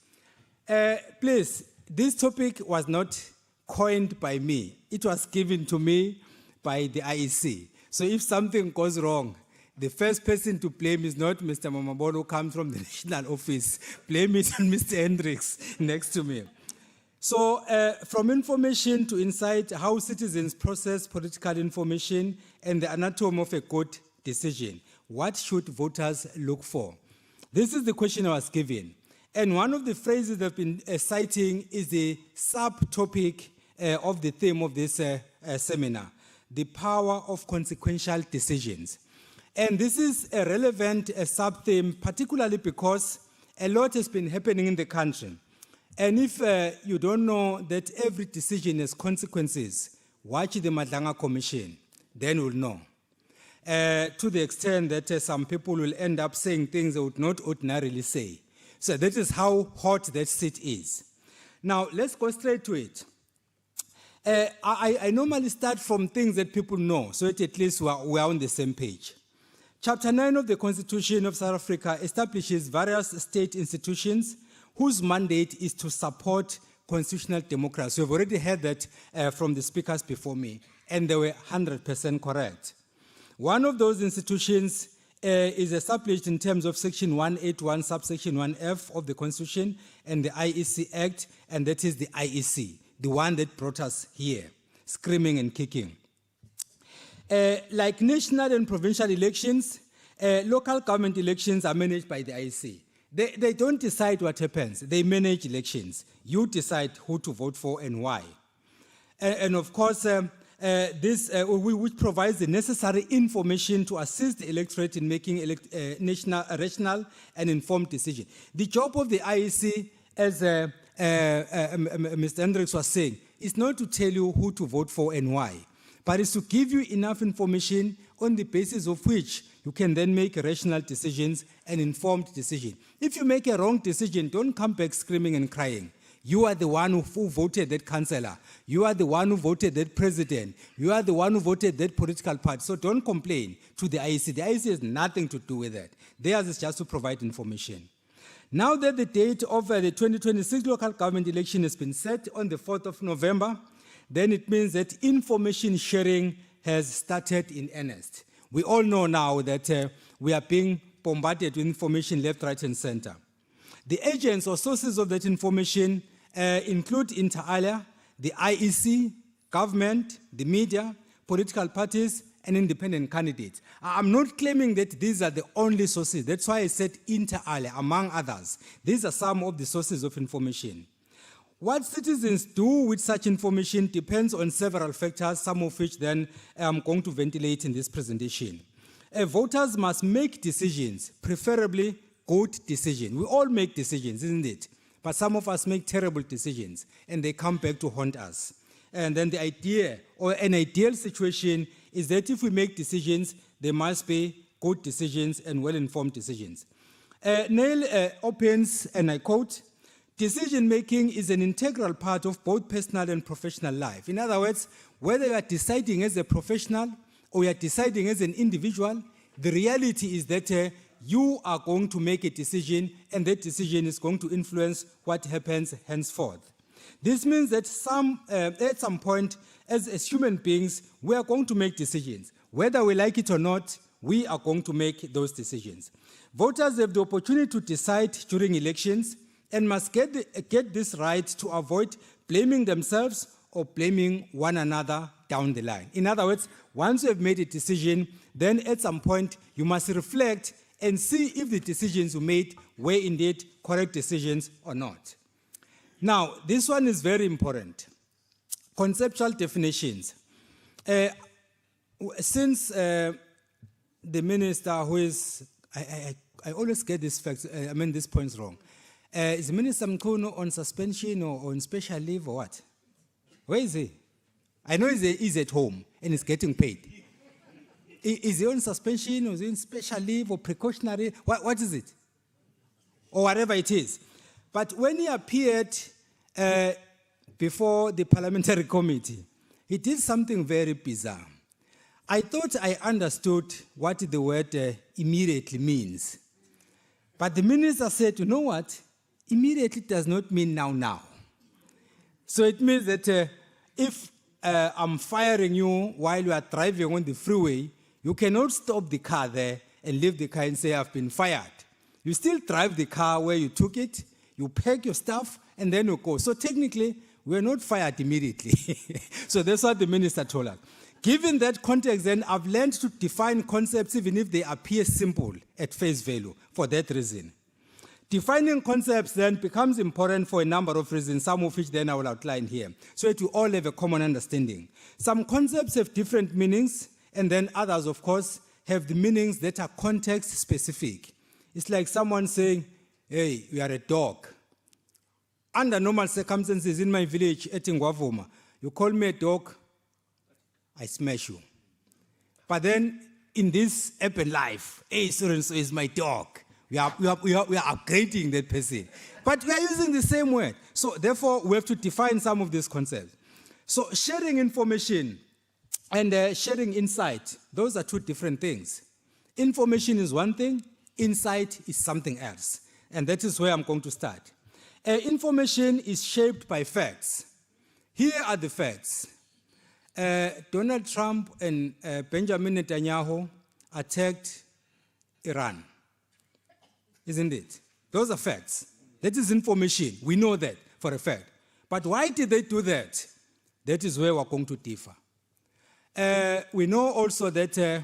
Please, this topic was not coined by me. It was given to me by the IEC. So if something goes wrong, the first person to blame is not Mr. Mamabolo, who comes from the national office. Blame it on Mr. Hendricks next to me. So from information to insight, how citizens process political information and the anatomy of a good decision. What should voters look for? This is the question I was given. And one of the phrases they've been citing is the subtopic of the theme of this seminar, the power of consequential decisions. And this is a relevant sub-theme, particularly because a lot has been happening in the country. And if you don't know that every decision has consequences, watch the Madlanga Commission, then you'll know. To the extent that some people will end up saying things they would not ordinarily say. So that is how hot that seat is. Now, let's go straight to it. I normally start from things that people know, so that at least we're on the same page. Chapter 9 of the Constitution of South Africa establishes various state institutions whose mandate is to support constitutional democracy. We've already heard that from the speakers before me, and they were 100% correct. One of those institutions is established in terms of Section 181, subsection 1F of the Constitution and the IEC Act, and that is the IEC, the one that brought us here, screaming and kicking. Like national and provincial elections, local government elections are managed by the IEC. They don't decide what happens. They manage elections. You decide who to vote for and why. And of course, which provides the necessary information to assist the electorate in making rational and informed decisions. The job of the IEC, as Mr. Hendricks was saying, is not to tell you who to vote for and why, but is to give you enough information on the basis of which you can then make rational decisions and informed decisions. If you make a wrong decision, don't come back screaming and crying. You are the one who voted that councillor. You are the one who voted that president. You are the one who voted that political party. So don't complain to the IEC. The IEC has nothing to do with that. Theirs is just to provide information. Now that the date of the 2026 local government election has been set on the 4th of November, then it means that information sharing has started in earnest. We all know now that we are being bombarded with information left, right, and center. The agents or sources of that information include inter alia, the IEC, government, the media, political parties, and independent candidates. I'm not claiming that these are the only sources. That's why I said inter alia, among others. These are some of the sources of information. What citizens do with such information depends on several factors, some of which then I'm going to ventilate in this presentation. Voters must make decisions, preferably good decisions. We all make decisions, isn't it? But some of us make terrible decisions, and they come back to haunt us. And then the idea, or an ideal situation, is that if we make decisions, they must be good decisions and well-informed decisions. Neil opens, and I quote, "Decision-making is an integral part of both personal and professional life." In other words, whether you are deciding as a professional or you are deciding as an individual, the reality is that you are going to make a decision, and that decision is going to influence what happens henceforth. This means that at some point, as human beings, we are going to make decisions. Whether we like it or not, we are going to make those decisions. Voters have the opportunity to decide during elections and must get this right to avoid blaming themselves or blaming one another down the line. In other words, once you have made a decision, then at some point you must reflect and see if the decisions you made were indeed correct decisions or not. Now, this one is very important. Conceptual definitions. since the minister who is, I always get these facts, these points wrong. Is Minister Mkuno on suspension or on special leave or what? Where is he? I know he's at home and he's getting paid. Is he on suspension or is he on special leave or precautionary? What is it? Or whatever it is. But when he appeared before the parliamentary committee, he did something very bizarre. I thought I understood what the word immediately means. But the minister said, you know what? Immediately does not mean now. So it means that if I'm firing you while you are driving on the freeway, you cannot stop the car there and leave the car and say, I've been fired. You still drive the car where you took it, you pack your stuff, and then you go. So technically, we're not fired immediately. So that's what the minister told us. Given that context, then I've learned to define concepts even if they appear simple at face value for that reason. Defining concepts then becomes important for a number of reasons, some of which then I will outline here, so that we all have a common understanding. Some concepts have different meanings, and then others, of course, have the meanings that are context-specific. It's like someone saying, hey, you are a dog. Under normal circumstances in my village, at Ngwavuma, you call me a dog, I smash you. But then, in this urban life, hey, so-and-so is my dog. We are upgrading that person. But we are using the same word. So therefore, we have to define some of these concepts. So sharing information and sharing insight, those are two different things. Information is one thing, insight is something else. And that is where I'm going to start. Information is shaped by facts. Here are the facts. Donald Trump and Benjamin Netanyahu attacked Iran. Isn't it? Those are facts. That is information. We know that for a fact. But why did they do that? That is where we're going to differ. We know also that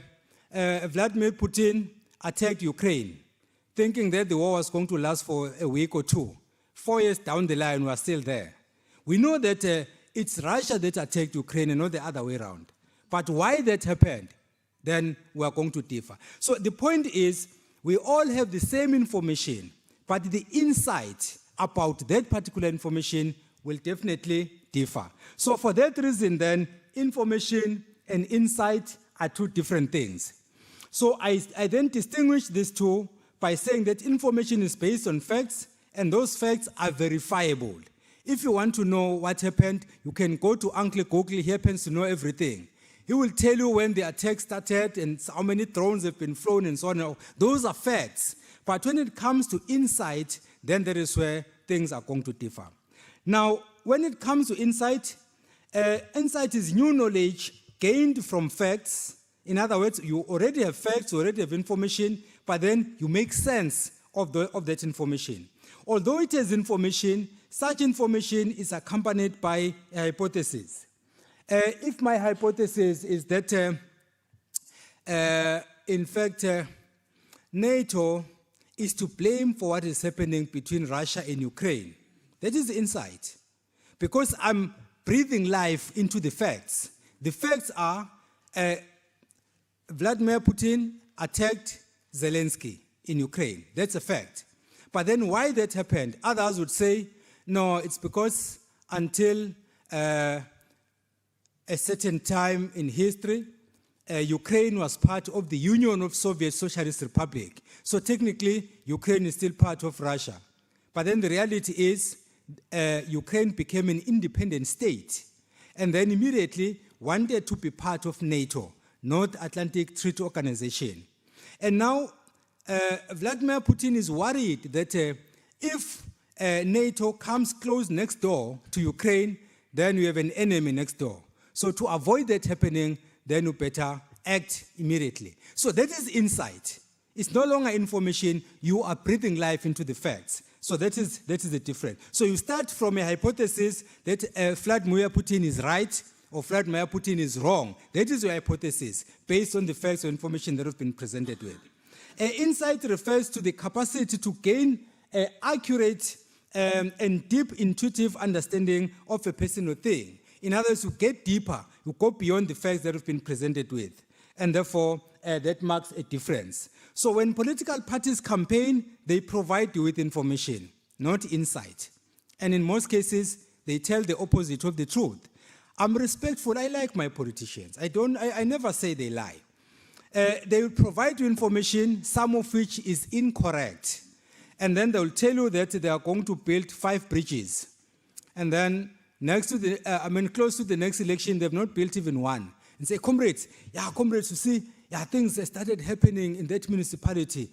Vladimir Putin attacked Ukraine, thinking that the war was going to last for a week or two. 4 years down the line, we are still there. We know that it's Russia that attacked Ukraine and not the other way around. But why that happened, then we are going to differ. So the point is, we all have the same information, but the insight about that particular information will definitely differ. So for that reason, then, information and insight are two different things. So I then distinguish these two by saying that information is based on facts, and those facts are verifiable. If you want to know what happened, you can go to Uncle Google. He happens to know everything. He will tell you when the attack started and how many drones have been flown and so on. Those are facts. But when it comes to insight, then there is where things are going to differ. Now, when it comes to insight, insight is new knowledge gained from facts. In other words, you already have facts, you already have information, but then you make sense of that information. Although it is information, such information is accompanied by a hypothesis. If my hypothesis is that, in fact, NATO is to blame for what is happening between Russia and Ukraine, that is the insight. Because I'm breathing life into the facts. The facts are Vladimir Putin attacked Zelensky in Ukraine. That's a fact. But then why that happened? Others would say, no, it's because until a certain time in history, Ukraine was part of the Union of Soviet Socialist Republic. So technically, Ukraine is still part of Russia. But then the reality is, Ukraine became an independent state, and then immediately wanted to be part of NATO, North Atlantic Treaty Organization. And now, Vladimir Putin is worried that if NATO comes close next door to Ukraine, then we have an enemy next door. So to avoid that happening, then you better act immediately. So that is insight. It's no longer information. You are breathing life into the facts. So that is the difference. So you start from a hypothesis that Vladimir Putin is right or Vladimir Putin is wrong. That is your hypothesis based on the facts or information that have been presented with. Insight refers to the capacity to gain accurate and deep intuitive understanding of a person or thing. In other words, you get deeper, you go beyond the facts that have been presented with. and therefore that marks a difference. So when political parties campaign, they provide you with information, not insight. And in most cases, they tell the opposite of the truth. I'm respectful, I like my politicians. I never say they lie. They will provide you information, some of which is incorrect. And then they will tell you that they are going to build 5 bridges. And then close to the next election, they've not built even one. And say, comrades, you see, things started happening in that municipality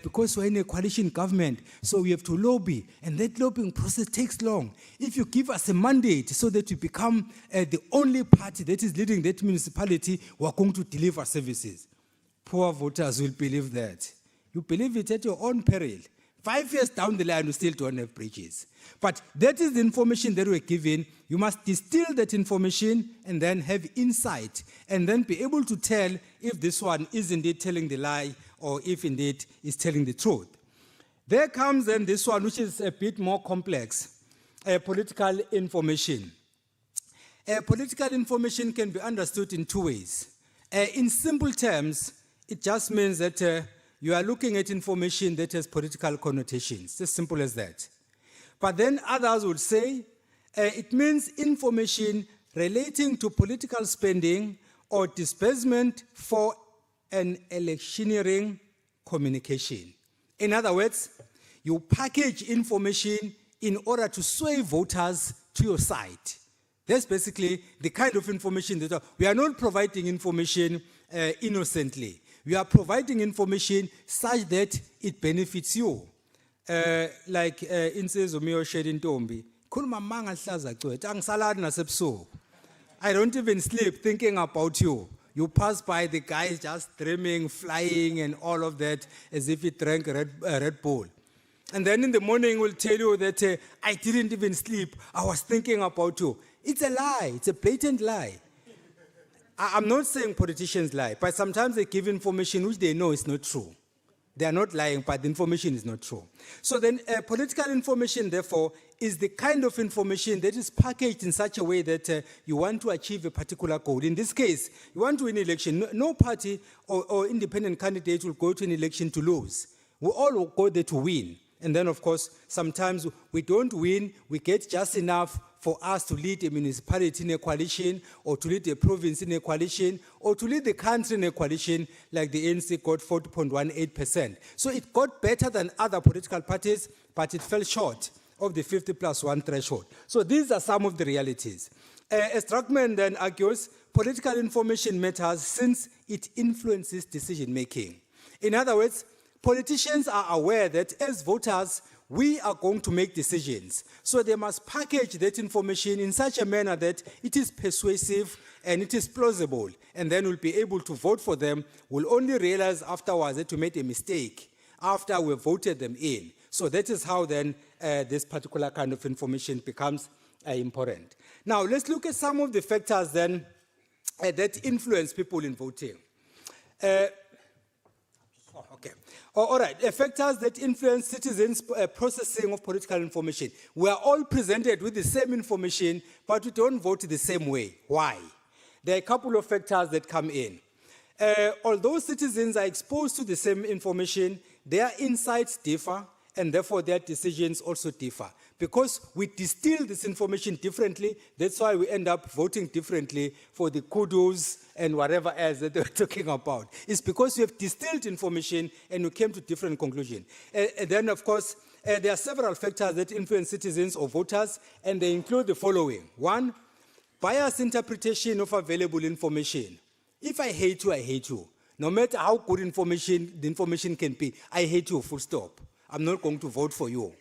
because we're in a coalition government, so we have to lobby, and that lobbying process takes long. If you give us a mandate so that we become the only party that is leading that municipality, we're going to deliver services. Poor voters will believe that. You believe it at your own peril. 5 years down the line, you still don't have bridges. But that is the information that we're given. You must distill that information and then have insight and then be able to tell if this one is indeed telling the lie or if indeed is telling the truth. There comes then this one, which is a bit more complex, political information. Political information can be understood in 2 ways. In simple terms, it just means that you are looking at information that has political connotations, as simple as that. But then others would say it means information relating to political spending or disbursement for an electioneering communication. In other words, you package information in order to sway voters to your side. That's basically the kind of information that we are not providing information innocently. We are providing information such that it benefits you. Like in Sezomiyo Shedin Tombi, I don't even sleep thinking about you. You pass by the guys just dreaming, flying, and all of that as if he drank Red Bull. And then in the morning we'll tell you that I didn't even sleep. I was thinking about you. It's a lie. It's a blatant lie. I'm not saying politicians lie, but sometimes they give information which they know is not true. They are not lying, but the information is not true. So then political information, therefore, is the kind of information that is packaged in such a way that you want to achieve a particular goal. In this case, you want to win an election. No party or independent candidate will go to an election to lose. We all will go there to win. And then, of course, sometimes we don't win, we get just enough for us to lead a municipality in a coalition, or to lead a province in a coalition, or to lead the country in a coalition, like the ANC got 40.18%. So it got better than other political parties, but it fell short of the 50+1 threshold. So these are some of the realities. As Druckmann then argues, political information matters since it influences decision-making. In other words, politicians are aware that as voters, we are going to make decisions. So they must package that information in such a manner that it is persuasive and it is plausible. And then we'll be able to vote for them. We'll only realize afterwards that we made a mistake after we voted them in. So that is how then this particular kind of information becomes important. Now, let's look at some of the factors then that influence people in voting. All right, factors that influence citizens' processing of political information. We are all presented with the same information, but we don't vote the same way. Why? There are a couple of factors that come in. Although citizens are exposed to the same information, their insights differ, and therefore their decisions also differ. Because we distill this information differently, that's why we end up voting differently for the kudos and whatever else that they're talking about. It's because we have distilled information and we came to different conclusions. And then, of course, there are several factors that influence citizens or voters, and they include the following. 1, biased interpretation of available information. If I hate you, I hate you. No matter how good the information can be, I hate you, full stop. I'm not going to vote for you.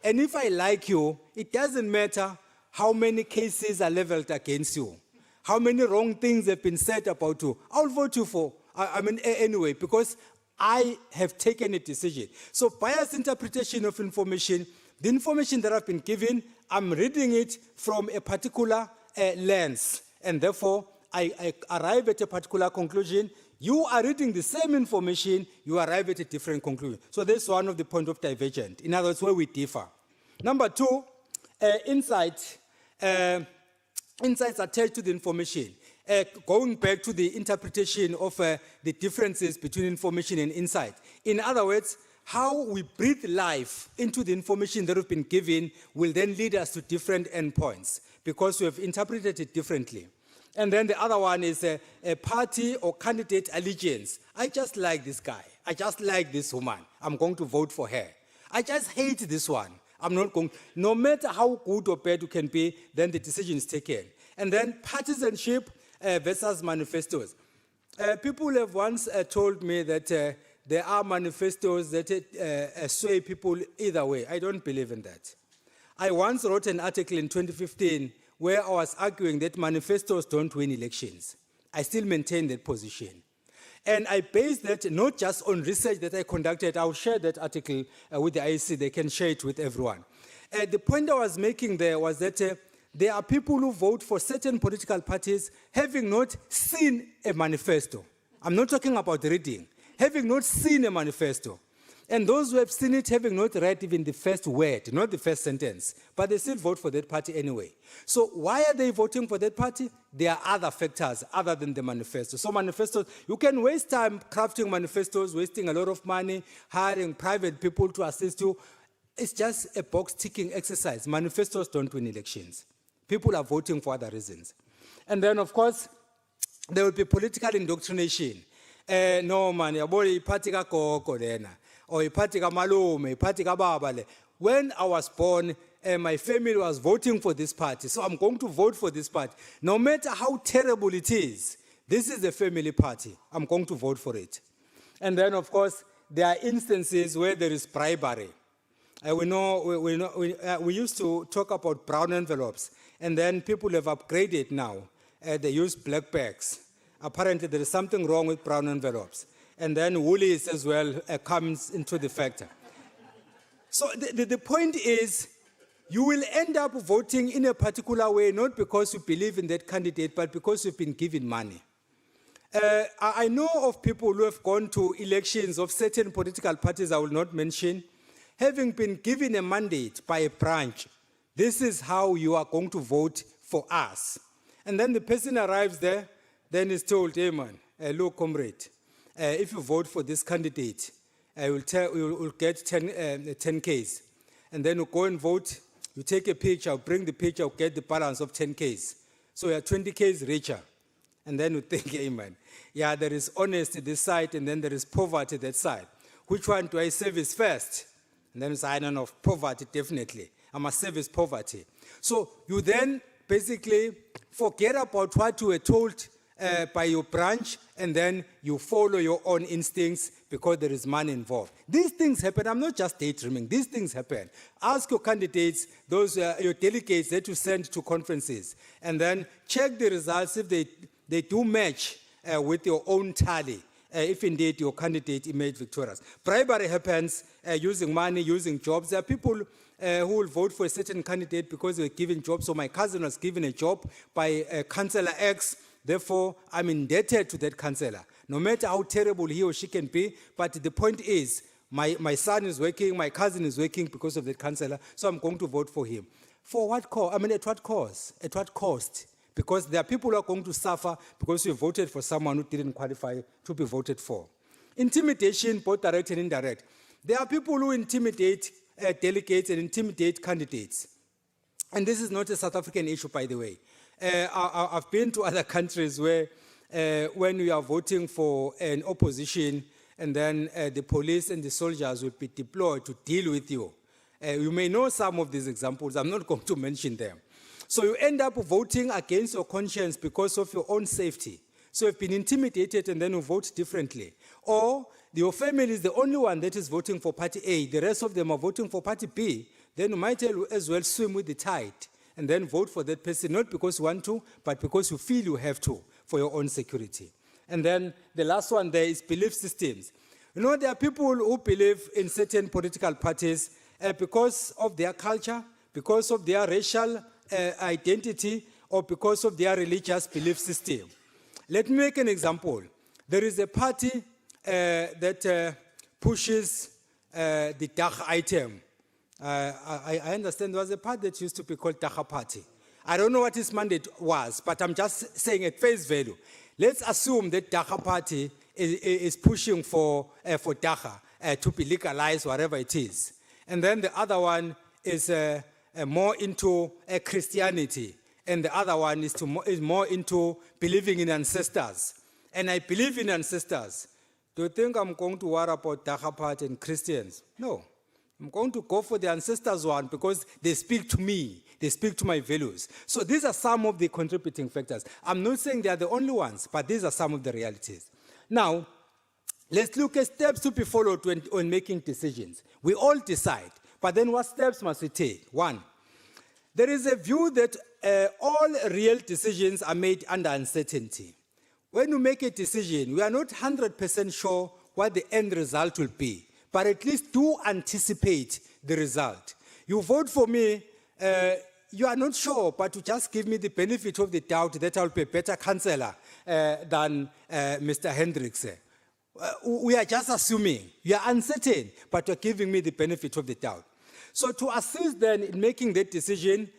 And if I like you, it doesn't matter how many cases are leveled against you, how many wrong things have been said about you. I'll vote you for, anyway, because I have taken a decision. So biased interpretation of information, the information that I've been given, I'm reading it from a particular lens, and therefore I arrive at a particular conclusion. You are reading the same information, you arrive at a different conclusion. So that's one of the points of divergent. In other words, where we differ. Number 2, insights attached to the information. going back to the interpretation of the differences between information and insight. In other words, how we breathe life into the information that we've been given will then lead us to different endpoints because we have interpreted it differently. And then the other one is a party or candidate allegiance. I just like this guy. I just like this woman. I'm going to vote for her. I just hate this one. I'm not going. No matter how good or bad you can be, then the decision is taken. And then partisanship versus manifestos. People have once told me that there are manifestos that sway people either way. I don't believe in that. I once wrote an article in 2015 where I was arguing that manifestos don't win elections. I still maintain that position. And I based that not just on research that I conducted. I'll share that article with the IEC. They can share it with everyone. The point I was making there was that there are people who vote for certain political parties having not seen a manifesto. I'm not talking about reading. Having not seen a manifesto. And those who have seen it having not read even the first word, not the first sentence, but they still vote for that party anyway. So why are they voting for that party? There are other factors other than the manifesto. So manifestos, you can waste time crafting manifestos, wasting a lot of money, hiring private people to assist you. It's just a box-ticking exercise. Manifestos don't win elections. People are voting for other reasons. And then, of course, there will be political indoctrination. No, man, yabona iphathi kagogo lena. Or iphathi kamalume, iphathi kababa le. When I was born, my family was voting for this party, so I'm going to vote for this party. No matter how terrible it is, this is a family party. I'm going to vote for it. And then, of course, there are instances where there is bribery. We used to talk about brown envelopes, and then people have upgraded now. They use black bags. Apparently, there is something wrong with brown envelopes. And then woolies as well comes into the factor. So the point is, you will end up voting in a particular way, not because you believe in that candidate, but because you've been given money. I know of people who have gone to elections of certain political parties I will not mention, having been given a mandate by a branch. This is how you are going to vote for us. And then the person arrives there, then is told, hey man, look comrade, if you vote for this candidate, you'll get 10 Ks. And then you go and vote, you take a picture, I'll bring the picture, I'll get the balance of 10 Ks. So you're 20 Ks richer. And then you think, hey man, yeah, there is honesty this side, and then there is poverty that side. Which one do I service first? And then you say, I don't know, poverty, definitely. I must service poverty. So you then basically forget about what you were told by your branch, and then you follow your own instincts because there is money involved. These things happen. I'm not just daydreaming. These things happen. Ask your candidates, your delegates that you send to conferences, and then check the results if they do match with your own tally, if indeed your candidate emerged victorious. Bribery happens using money, using jobs. There are people who will vote for a certain candidate because they were given jobs. So my cousin was given a job by Councillor X. Therefore, I'm indebted to that councillor, no matter how terrible he or she can be. But the point is, my son is working, my cousin is working because of that councillor, so I'm going to vote for him. For what cause? I mean, at what cause? At what cost? Because there are people who are going to suffer because you voted for someone who didn't qualify to be voted for. Intimidation, both direct and indirect. There are people who intimidate delegates and intimidate candidates. And this is not a South African issue, by the way. I've been to other countries where when we are voting for an opposition, and then the police and the soldiers will be deployed to deal with you. You may know some of these examples. I'm not going to mention them. So you end up voting against your conscience because of your own safety. So you've been intimidated and then you vote differently. Or your family is the only one that is voting for party A. The rest of them are voting for party B. Then you might as well swim with the tide and then vote for that person, not because you want to, but because you feel you have to for your own security. And then the last one there is belief systems. You know, there are people who believe in certain political parties because of their culture, because of their racial identity, or because of their religious belief system. Let me make an example. There is a party that pushes the Dach item. I understand there was a party that used to be called Dach Party. I don't know what his mandate was, but I'm just saying at face value. Let's assume that Dagga party is pushing for Dagga to be legalized, whatever it is. And then the other one is more into Christianity. And the other one is more into believing in ancestors. And I believe in ancestors. Do you think I'm going to worry about Dagga party and Christians? No. I'm going to go for the ancestors one because they speak to me. They speak to my values. So these are some of the contributing factors. I'm not saying they are the only ones, but these are some of the realities. Now, let's look at steps to be followed when making decisions. We all decide, but then what steps must we take? One, there is a view that all real decisions are made under uncertainty. When you make a decision, we are not 100% sure what the end result will be, but at least do anticipate the result. You vote for me, you are not sure, but you just give me the benefit of the doubt that I'll be a better councillor than Mr. Hendricks. We are just assuming. You are uncertain, but you're giving me the benefit of the doubt. So to assist then in making that decision,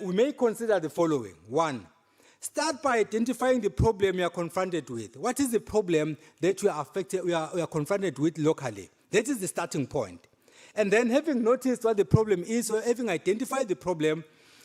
we may consider the following. One, start by identifying the problem you are confronted with. What is the problem that we are confronted with locally? That is the starting point. And then having noticed what the problem is, or having identified the problem,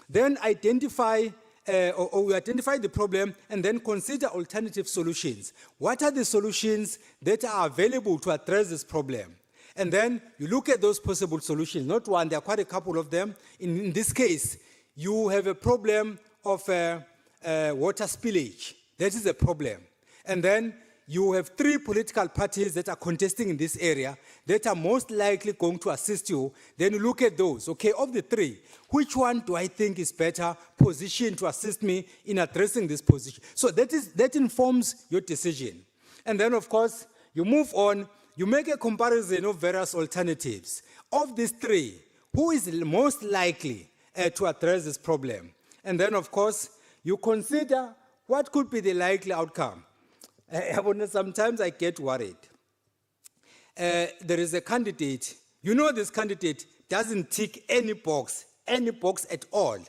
then identify the problem and then consider alternative solutions. What are the solutions that are available to address this problem? And then you look at those possible solutions, not one, there are quite a couple of them. In this case, you have a problem of water spillage. That is a problem. And then you have 3 political parties that are contesting in this area that are most likely going to assist you. Then you look at those. Okay, of the 3, which one do I think is better positioned to assist me in addressing this position? So that informs your decision. And then, of course, you move on. You make a comparison of various alternatives. Of these 3, who is most likely to address this problem? And then, of course, you consider what could be the likely outcome. Sometimes I get worried. There is a candidate, you know this candidate doesn't tick any box at all.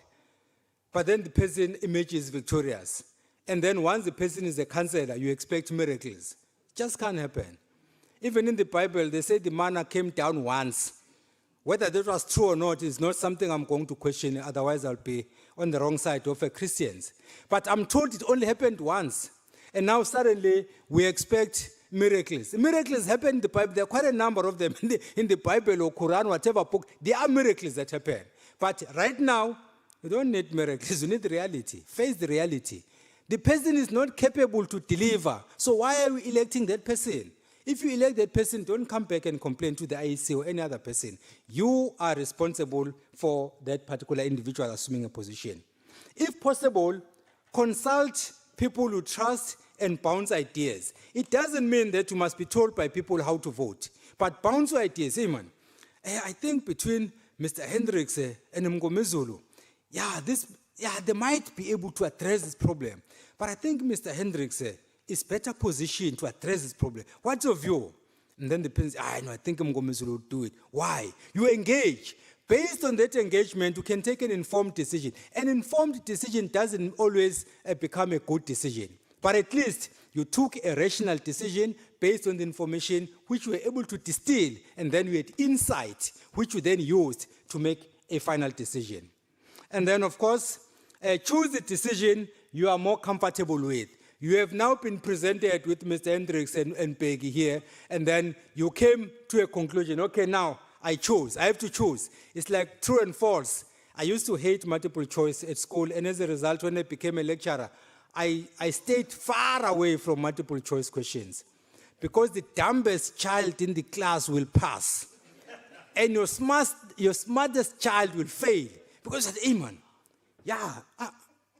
But then the person emerges victorious. And then once the person is a councillor, you expect miracles. Just can't happen. Even in the Bible, they say the manna came down once. Whether that was true or not is not something I'm going to question, otherwise I'll be on the wrong side of Christians. But I'm told it only happened once. And now suddenly we expect miracles. Miracles happen in the Bible. There are quite a number of them in the Bible or Quran, whatever book. There are miracles that happen. But right now, you don't need miracles. You need reality. Face the reality. The person is not capable to deliver. So why are we electing that person? If you elect that person, don't come back and complain to the IEC or any other person. You are responsible for that particular individual assuming a position. If possible, consult people who trust and bounce ideas. It doesn't mean that you must be told by people how to vote, but bounce ideas. Hey man, I think between Mr. Hendricks and Mngomezulu, they might be able to address this problem. But I think Mr. Hendricks is better positioned to address this problem. What's your view? And then the person says, I think Mngomezulu will do it. Why? You engage. Based on that engagement, you can take an informed decision. An informed decision doesn't always become a good decision. But at least you took a rational decision based on the information which you were able to distill, and then you had insight, which you then used to make a final decision. And then, of course, choose the decision you are more comfortable with. You have now been presented with Mr. Hendricks and Peggy here, and then you came to a conclusion. Okay, now I chose. I have to choose. It's like true and false. I used to hate multiple choice at school, and as a result, when I became a lecturer, I stayed far away from multiple choice questions because the dumbest child in the class will pass, and your smartest child will fail because, hey man,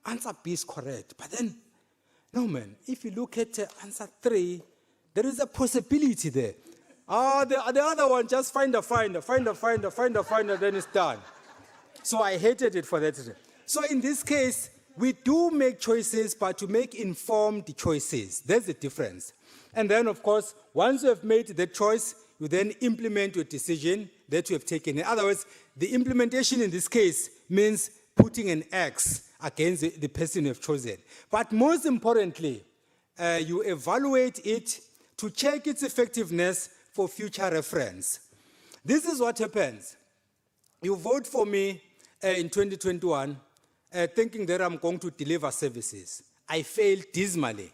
answer B is correct, but then, no man, if you look at answer 3, there is a possibility there. The other one, just find a finder, then it's done. So I hated it for that reason. So in this case, we do make choices, but to make informed choices. That's the difference. And then, of course, once you have made the choice, you then implement your decision that you have taken. In other words, the implementation in this case means putting an X against the person you have chosen. But most importantly, you evaluate it to check its effectiveness for future reference. This is what happens. You vote for me in 2021 thinking that I'm going to deliver services. I failed dismally.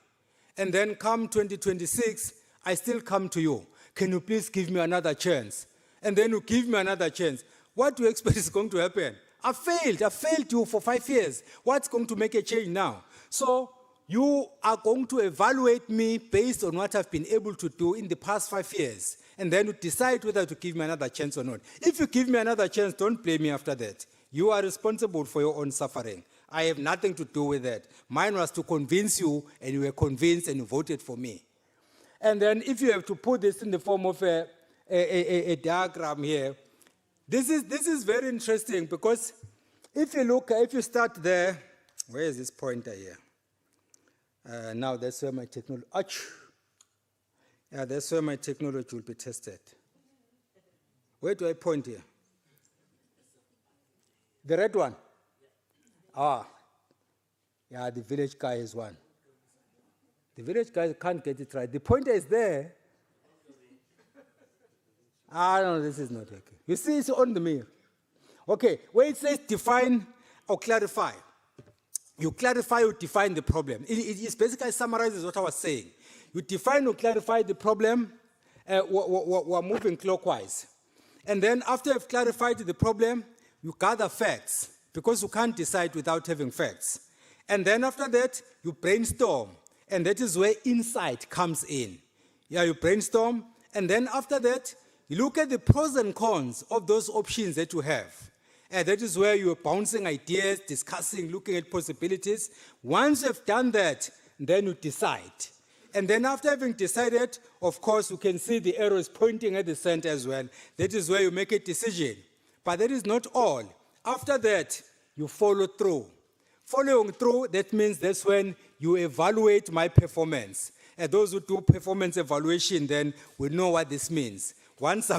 And then come 2026, I still come to you. Can you please give me another chance? And then you give me another chance. What do you expect is going to happen? I failed you for 5 years. What's going to make a change now? So you are going to evaluate me based on what I've been able to do in the past 5 years, and then you decide whether to give me another chance or not. If you give me another chance, don't blame me after that. You are responsible for your own suffering. I have nothing to do with that. Mine was to convince you, and you were convinced, and you voted for me. And then if you have to put this in the form of a diagram here, this is very interesting, because if you start there, where is this pointer here? Now that's where my technology, that's where my technology will be tested. Where do I point here? The red one? Yeah, the village guy is one. The village guy can't get it right. The pointer is there. No, this is not working. You see, it's on the mirror. Okay, where it says define or clarify. You clarify or define the problem. It basically summarizes what I was saying. You define or clarify the problem, we're moving clockwise. And then after you've clarified the problem, you gather facts, because you can't decide without having facts. And then after that, you brainstorm, and that is where insight comes in. Yeah, you brainstorm, and then after that, you look at the pros and cons of those options that you have. And that is where you're bouncing ideas, discussing, looking at possibilities. Once you've done that, then you decide. And then after having decided, of course, you can see the arrows pointing at the center as well. That is where you make a decision. But that is not all. After that, you follow through. Following through, that means that's when you evaluate my performance. And those who do performance evaluation then will know what this means. Once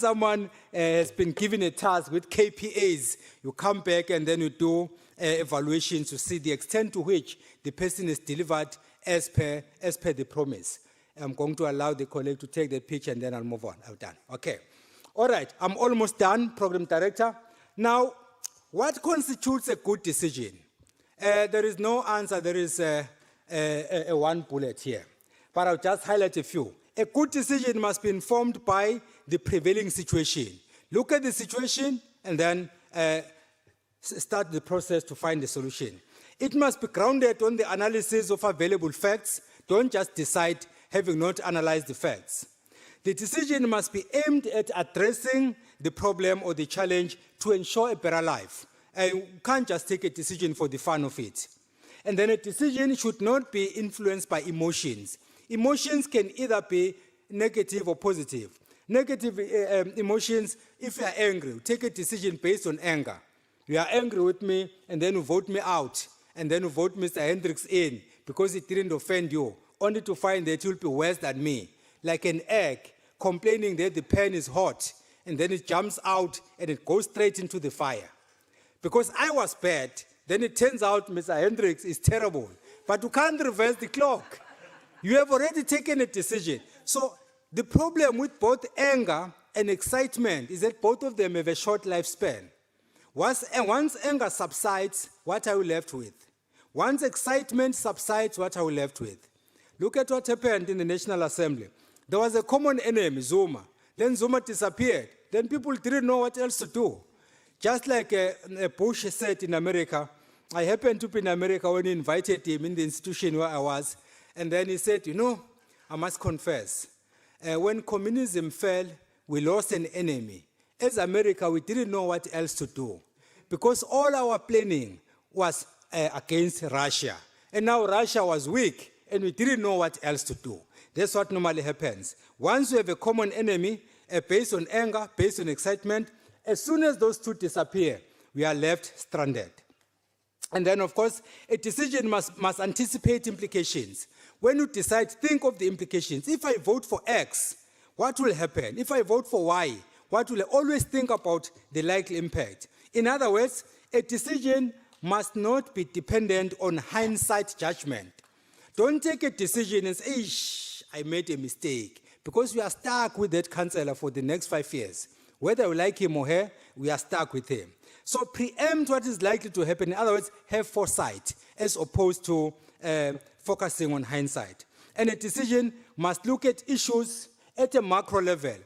someone has been given a task with KPIs, you come back and then you do evaluations to see the extent to which the person is delivered as per the promise. I'm going to allow the colleague to take the pitch and then I'll move on. I'm done. Okay. All right. I'm almost done, Program Director. Now, what constitutes a good decision? There is no answer. There is a one bullet here. But I'll just highlight a few. A good decision must be informed by the prevailing situation. Look at the situation and then start the process to find the solution. It must be grounded on the analysis of available facts. Don't just decide having not analyzed the facts. The decision must be aimed at addressing the problem or the challenge to ensure a better life. You can't just take a decision for the fun of it. And then a decision should not be influenced by emotions. Emotions can either be negative or positive. Negative emotions, if you are angry, you take a decision based on anger. You are angry with me, and then you vote me out, and then you vote Mr. Hendricks in because he didn't offend you, only to find that you'll be worse than me. Like an egg complaining that the pan is hot, and then it jumps out and it goes straight into the fire. Because I was bad, then it turns out Mr. Hendricks is terrible. But you can't reverse the clock. You have already taken a decision. So the problem with both anger and excitement is that both of them have a short lifespan. Once anger subsides, what are we left with? Once excitement subsides, what are we left with? Look at what happened in the National Assembly. There was a common enemy, Zuma. Then Zuma disappeared. Then people didn't know what else to do. Just like Bush said in America, I happened to be in America when he invited him in the institution where I was. And then he said, you know, I must confess, when communism fell, we lost an enemy. As America, we didn't know what else to do, because all our planning was against Russia. And now Russia was weak, and we didn't know what else to do. That's what normally happens. Once you have a common enemy, based on anger, based on excitement, as soon as those two disappear, we are left stranded. And then, of course, a decision must anticipate implications. When you decide, think of the implications. If I vote for X, what will happen? If I vote for Y, what will I always think about the likely impact? In other words, a decision must not be dependent on hindsight judgment. Don't take a decision and say, "Ish, I made a mistake," because we are stuck with that councillor for the next 5 years. Whether we like him or her, we are stuck with him. So preempt what is likely to happen. In other words, have foresight as opposed to focusing on hindsight. And a decision must look at issues at a macro level.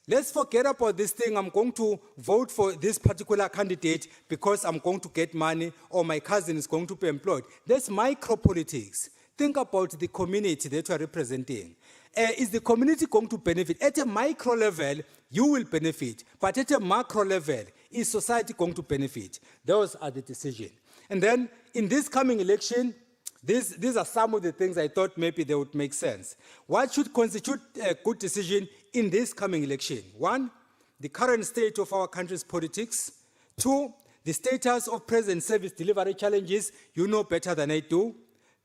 Let's forget about this thing, I'm going to vote for this particular candidate because I'm going to get money or my cousin is going to be employed. That's micro politics. Think about the community that you are representing. Is the community going to benefit? At a micro level, you will benefit. But at a macro level, is society going to benefit? Those are the decisions. And then in this coming election, these are some of the things I thought maybe they would make sense. What should constitute a good decision in this coming election? 1, the current state of our country's politics. 2, the status of present service delivery challenges. You know better than I do.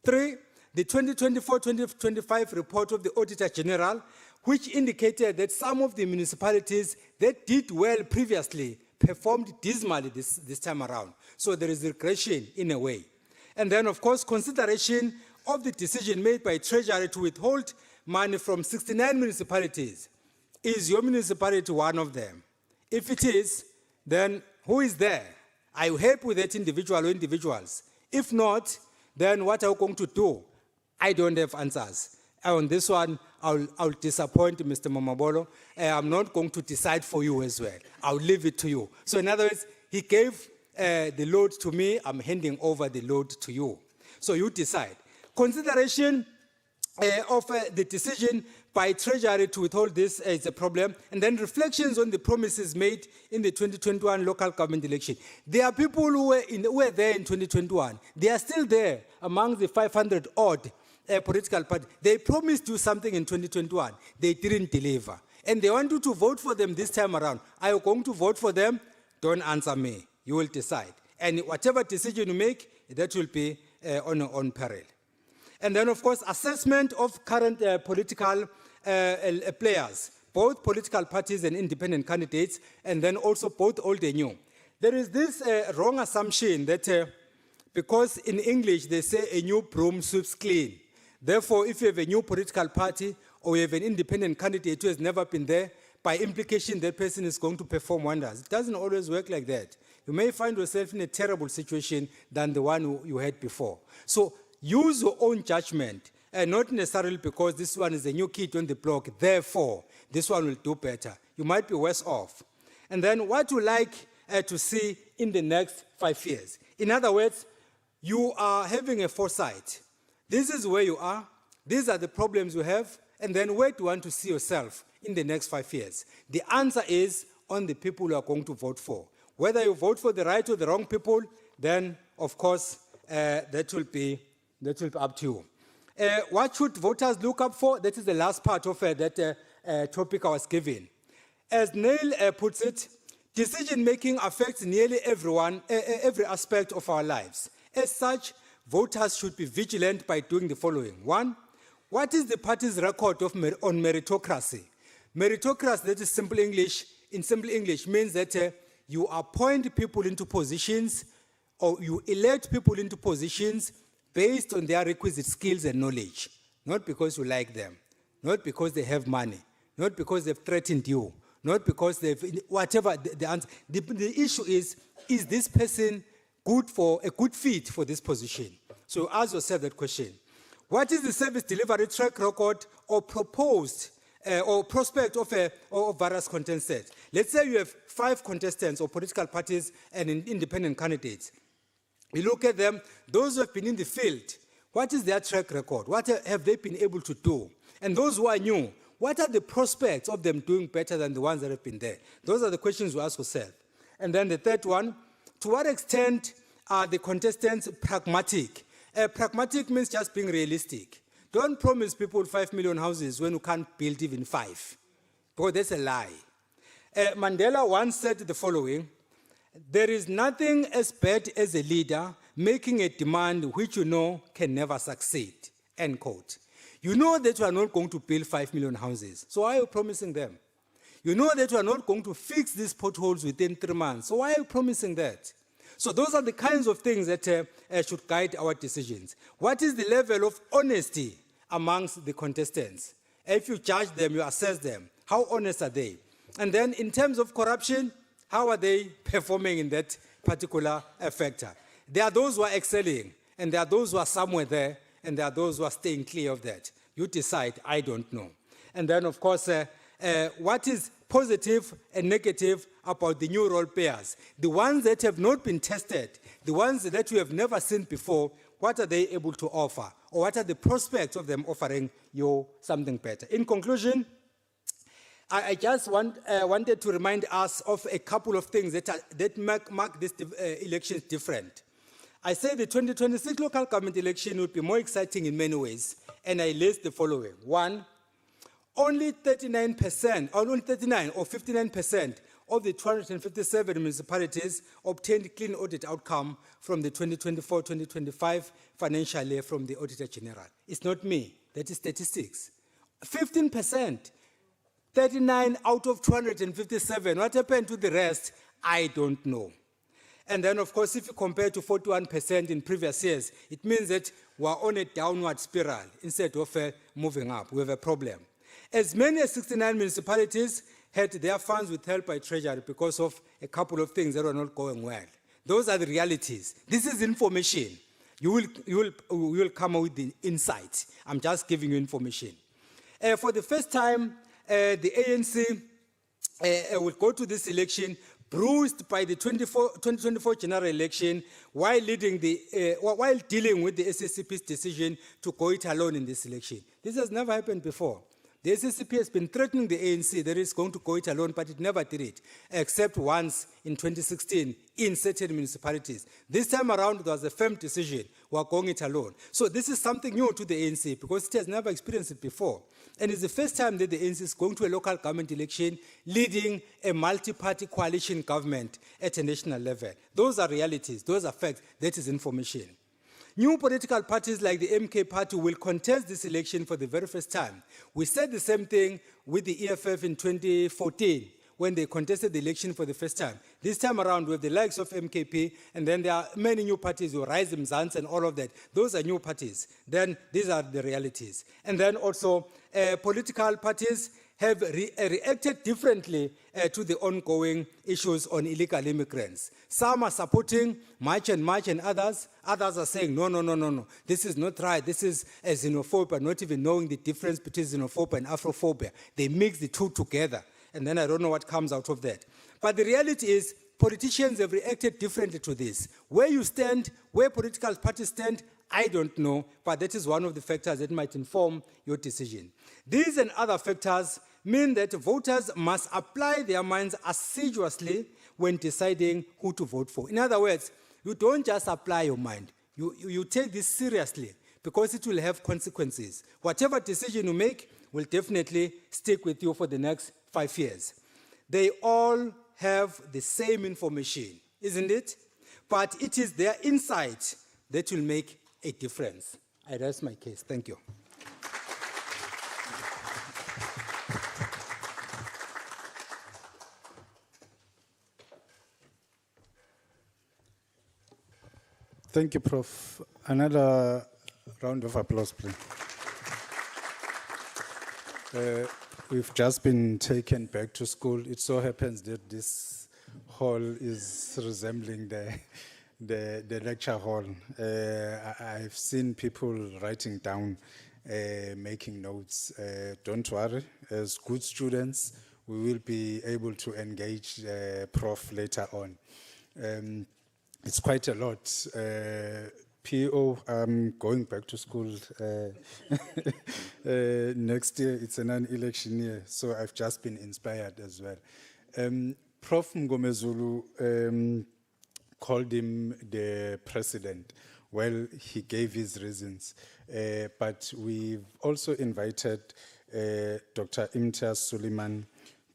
3, the 2024-2025 report of the Auditor General, which indicated that some of the municipalities that did well previously performed dismally this time around. So there is regression in a way. And then, of course, consideration of the decision made by Treasury to withhold money from 69 municipalities. Is your municipality one of them? If it is, then who is there? Are you happy with that individual or individuals? If not, then what are you going to do? I don't have answers. On this one, I'll disappoint Mr. Mamabolo. I'm not going to decide for you as well. I'll leave it to you. So in other words, he gave the load to me, I'm handing over the load to you. So you decide. Consideration of the decision by Treasury to withhold this is a problem, and then reflections on the promises made in the 2021 local government election. There are people who were there in 2021. They are still there among the 500 odd political parties. They promised you something in 2021. They didn't deliver. And they want you to vote for them this time around. Are you going to vote for them? Don't answer me. You will decide. And whatever decision you make, that will be on peril. And then, of course, assessment of current political players, both political parties and independent candidates, and then also both old and new. There is this wrong assumption that because in English they say a new broom sweeps clean. Therefore, if you have a new political party or you have an independent candidate who has never been there, by implication that person is going to perform wonders. It doesn't always work like that. You may find yourself in a terrible situation than the one you had before. So use your own judgment, and not necessarily because this one is a new kid on the block, therefore this one will do better. You might be worse off. And then what you like to see in the next 5 years. In other words, you are having a foresight. This is where you are. These are the problems you have. And then where do you want to see yourself in the next 5 years? The answer is on the people you are going to vote for. Whether you vote for the right or the wrong people, then, of course, that will be up to you. What should voters look up for? That is the last part of that topic I was given. As Neil puts it, decision-making affects nearly everyone, every aspect of our lives. As such, voters should be vigilant by doing the following. 1, what is the party's record on meritocracy? Meritocracy, that is simple English, in simple English, means that you appoint people into positions or you elect people into positions based on their requisite skills and knowledge, not because you like them, not because they have money, not because they've threatened you, not because they've, whatever the answer. The issue is this person good for a good fit for this position? So ask yourself that question. What is the service delivery track record or proposed or prospect of various contestants? Let's say you have 5 contestants or political parties and independent candidates. You look at them, those who have been in the field, what is their track record? What have they been able to do? And those who are new, what are the prospects of them doing better than the ones that have been there? Those are the questions you ask yourself. And then the third one, to what extent are the contestants pragmatic? Pragmatic means just being realistic. Don't promise people 5 million houses when you can't build even 5, because that's a lie. Mandela once said the following: there is nothing as bad as a leader making a demand which you know can never succeed, end quote. You know that you are not going to build 5 million houses, so why are you promising them? You know that you are not going to fix these potholes within 3 months, so why are you promising that? So those are the kinds of things that should guide our decisions. What is the level of honesty amongst the contestants? If you judge them, you assess them. How honest are they? And then in terms of corruption, how are they performing in that particular factor? There are those who are excelling, and there are those who are somewhere there, and there are those who are staying clear of that. You decide, I don't know. And then, of course, what is positive and negative about the new role players? The ones that have not been tested, the ones that you have never seen before, what are they able to offer? Or what are the prospects of them offering you something better? In conclusion, I just wanted to remind us of a couple of things that mark these elections different. I say the 2026 local government election would be more exciting in many ways, and I list the following. One, only 39%, or only 39 or 59% of the 257 municipalities obtained clean audit outcome from the 2024-2025 financial year from the Auditor General. It's not me, that is statistics. 15%, 39 out of 257. What happened to the rest? I don't know. And then, of course, if you compare to 41% in previous years, it means that we're on a downward spiral instead of moving up. We have a problem. As many as 69 municipalities had their funds withheld by Treasury because of a couple of things that were not going well. Those are the realities. This is information. You will come up with the insight. I'm just giving you information. For the first time, the ANC will go to this election bruised by the 2024 general election while dealing with the SSCP's decision to go it alone in this election. This has never happened before. The SSCP has been threatening the ANC that it's going to go it alone, but it never did it, except once in 2016 in certain municipalities. This time around, there was a firm decision, we're going it alone. So this is something new to the ANC because it has never experienced it before. And it's the first time that the ANC is going to a local government election leading a multi-party coalition government at a national level. Those are realities, those are facts, that is information. New political parties like the MK party will contest this election for the very first time. We said the same thing with the EFF in 2014 when they contested the election for the first time. This time around, we have the likes of MKP, and then there are many new parties, Rise Mzansi and all of that. Those are new parties. Then these are the realities. And then also, political parties have reacted differently to the ongoing issues on illegal immigrants. Some are supporting march and others are saying, no, this is not right, this is a xenophobia, not even knowing the difference between xenophobia and Afrophobia. They mix the two together, and then I don't know what comes out of that. But the reality is, politicians have reacted differently to this. Where you stand, where political parties stand, I don't know, but that is one of the factors that might inform your decision. These and other factors mean that voters must apply their minds assiduously when deciding who to vote for. In other words, you don't just apply your mind. You take this seriously because it will have consequences. Whatever decision you make will definitely stick with you for the next 5 years. They all have the same information, isn't it? But it is their insight that will make a difference. I rest my case. Thank you. Thank you, Prof. Another round of applause, please. We've just been taken back to school. It so happens that this hall is resembling the lecture hall. I've seen people writing down, making notes. Don't worry, as good students, we will be able to engage Prof later on. It's quite a lot. PO, I'm going back to school next year. It's a non-election year, so I've just been inspired as well. Prof Mngomezulu called him the president. Well, he gave his reasons, but we've also invited Dr. Imtiaz Suleiman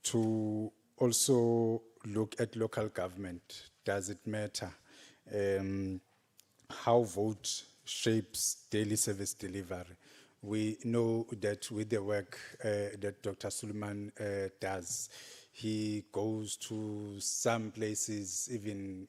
to also look at local government. Does it matter? How vote shapes daily service delivery. We know that with the work that Dr. Suleiman does, he goes to some places, even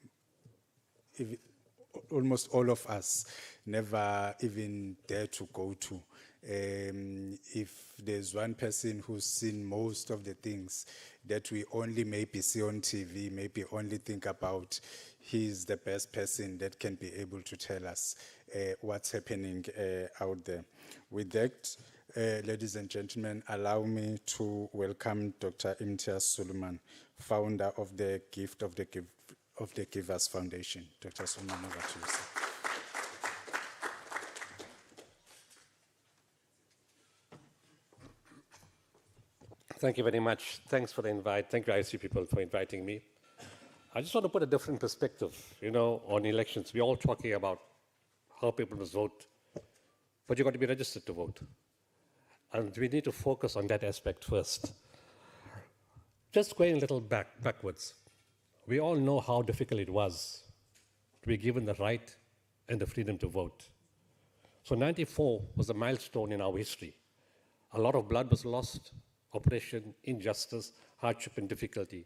almost all of us never even dare to go to. If there's one person who's seen most of the things that we only maybe see on TV, maybe only think about, he's the best person that can be able to tell us what's happening out there. With that, ladies and gentlemen, allow me to welcome Dr. Imtiaz Suleiman, founder of the Gift of the Givers Foundation. Dr. Suleiman, over to you, sir. Thank you very much. Thanks for the invite. Thank you, IEC people, for inviting me. I just want to put a different perspective, on elections. We're all talking about how people must vote, but you've got to be registered to vote. And we need to focus on that aspect first. Just going a little backwards, we all know how difficult it was to be given the right and the freedom to vote. So 94 was a milestone in our history. A lot of blood was lost, oppression, injustice, hardship, and difficulty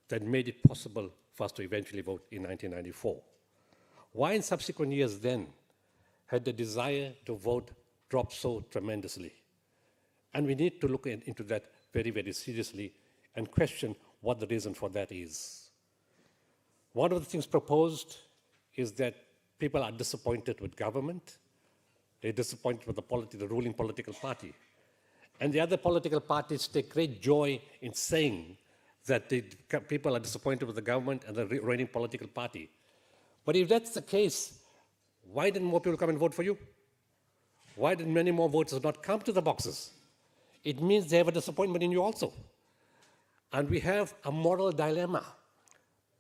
that made it possible for us to eventually vote in 1994. Why in subsequent years then had the desire to vote dropped so tremendously? And we need to look into that very, very seriously and question what the reason for that is. One of the things proposed is that people are disappointed with government. They're disappointed with the ruling political party. And the other political parties take great joy in saying that people are disappointed with the government and the reigning political party. But if that's the case, why didn't more people come and vote for you? Why did many more voters not come to the boxes? It means they have a disappointment in you also. And we have a moral dilemma.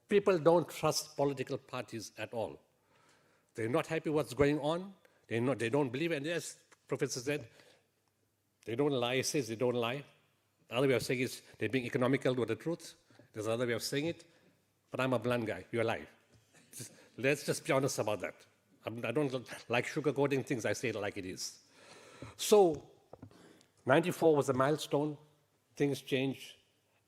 People don't trust political parties at all. They're not happy with what's going on. They don't believe, and as Professor said, they don't lie. He says they don't lie. Another way of saying it is they're being economical with the truth. There's another way of saying it, but I'm a blunt guy. You're lying. Let's just be honest about that. I don't like sugarcoating things. I say it like it is. So 94 was a milestone. Things changed,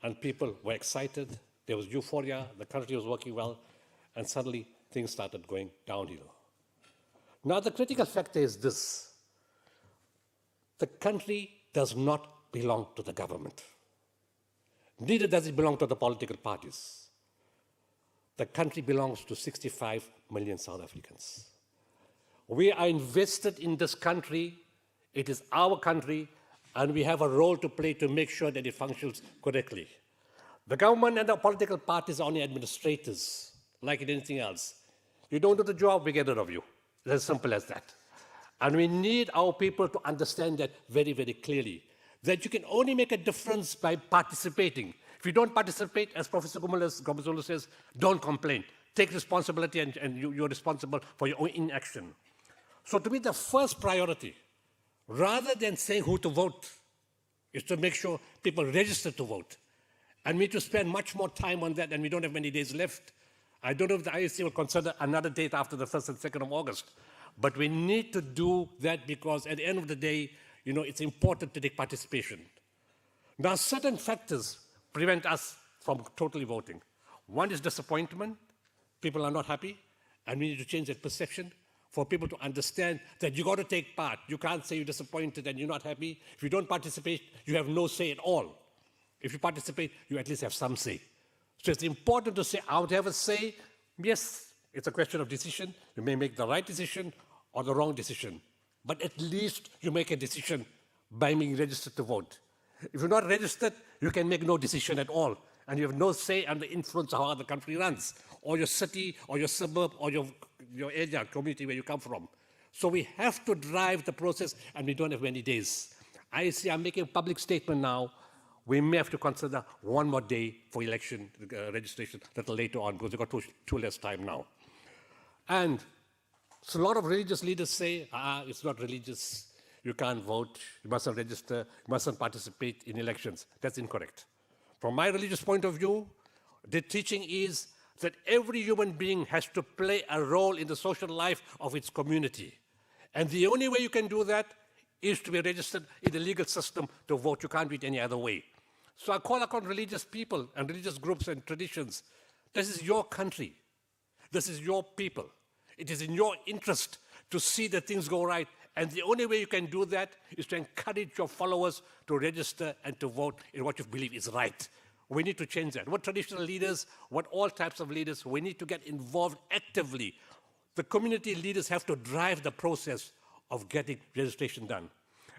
and people were excited. There was euphoria. The country was working well, and suddenly things started going downhill. Now, the critical factor is this. The country does not belong to the government. Neither does it belong to the political parties. The country belongs to 65 million South Africans. We are invested in this country. It is our country, and we have a role to play to make sure that it functions correctly. The government and the political parties are only administrators, like in anything else. You don't do the job, we get rid of you. It's as simple as that. And we need our people to understand that very, very clearly, that you can only make a difference by participating. If you don't participate, as Professor Gomezulu says, don't complain. Take responsibility, and you're responsible for your own inaction. So to me, the first priority, rather than saying who to vote, is to make sure people register to vote. And we need to spend much more time on that, and we don't have many days left. I don't know if the IEC will consider another date after the 1st and 2nd of August. But we need to do that because at the end of the day, it's important to take participation. Now, certain factors prevent us from totally voting. One is disappointment. People are not happy, and we need to change that perception for people to understand that you got to take part. You can't say you're disappointed and you're not happy. If you don't participate, you have no say at all. If you participate, you at least have some say. So it's important to say, I would have a say. Yes, it's a question of decision. You may make the right decision or the wrong decision. But at least you make a decision by being registered to vote. If you're not registered, you can make no decision at all. And you have no say on the influence of how the country runs, or your city, or your suburb, or your area, community where you come from. So we have to drive the process, and we don't have many days. I see I'm making a public statement now. We may have to consider one more day for election registration a little later on, because we've got too less time now. And so a lot of religious leaders say, it's not religious, you can't vote, you mustn't register, you mustn't participate in elections. That's incorrect. From my religious point of view, the teaching is that every human being has to play a role in the social life of its community. And the only way you can do that is to be registered in the legal system to vote. You can't do it any other way. So I call upon religious people and religious groups and traditions. This is your country. This is your people. It is in your interest to see that things go right. And the only way you can do that is to encourage your followers to register and to vote in what you believe is right. We need to change that. What traditional leaders, what all types of leaders, we need to get involved actively. The community leaders have to drive the process of getting registration done.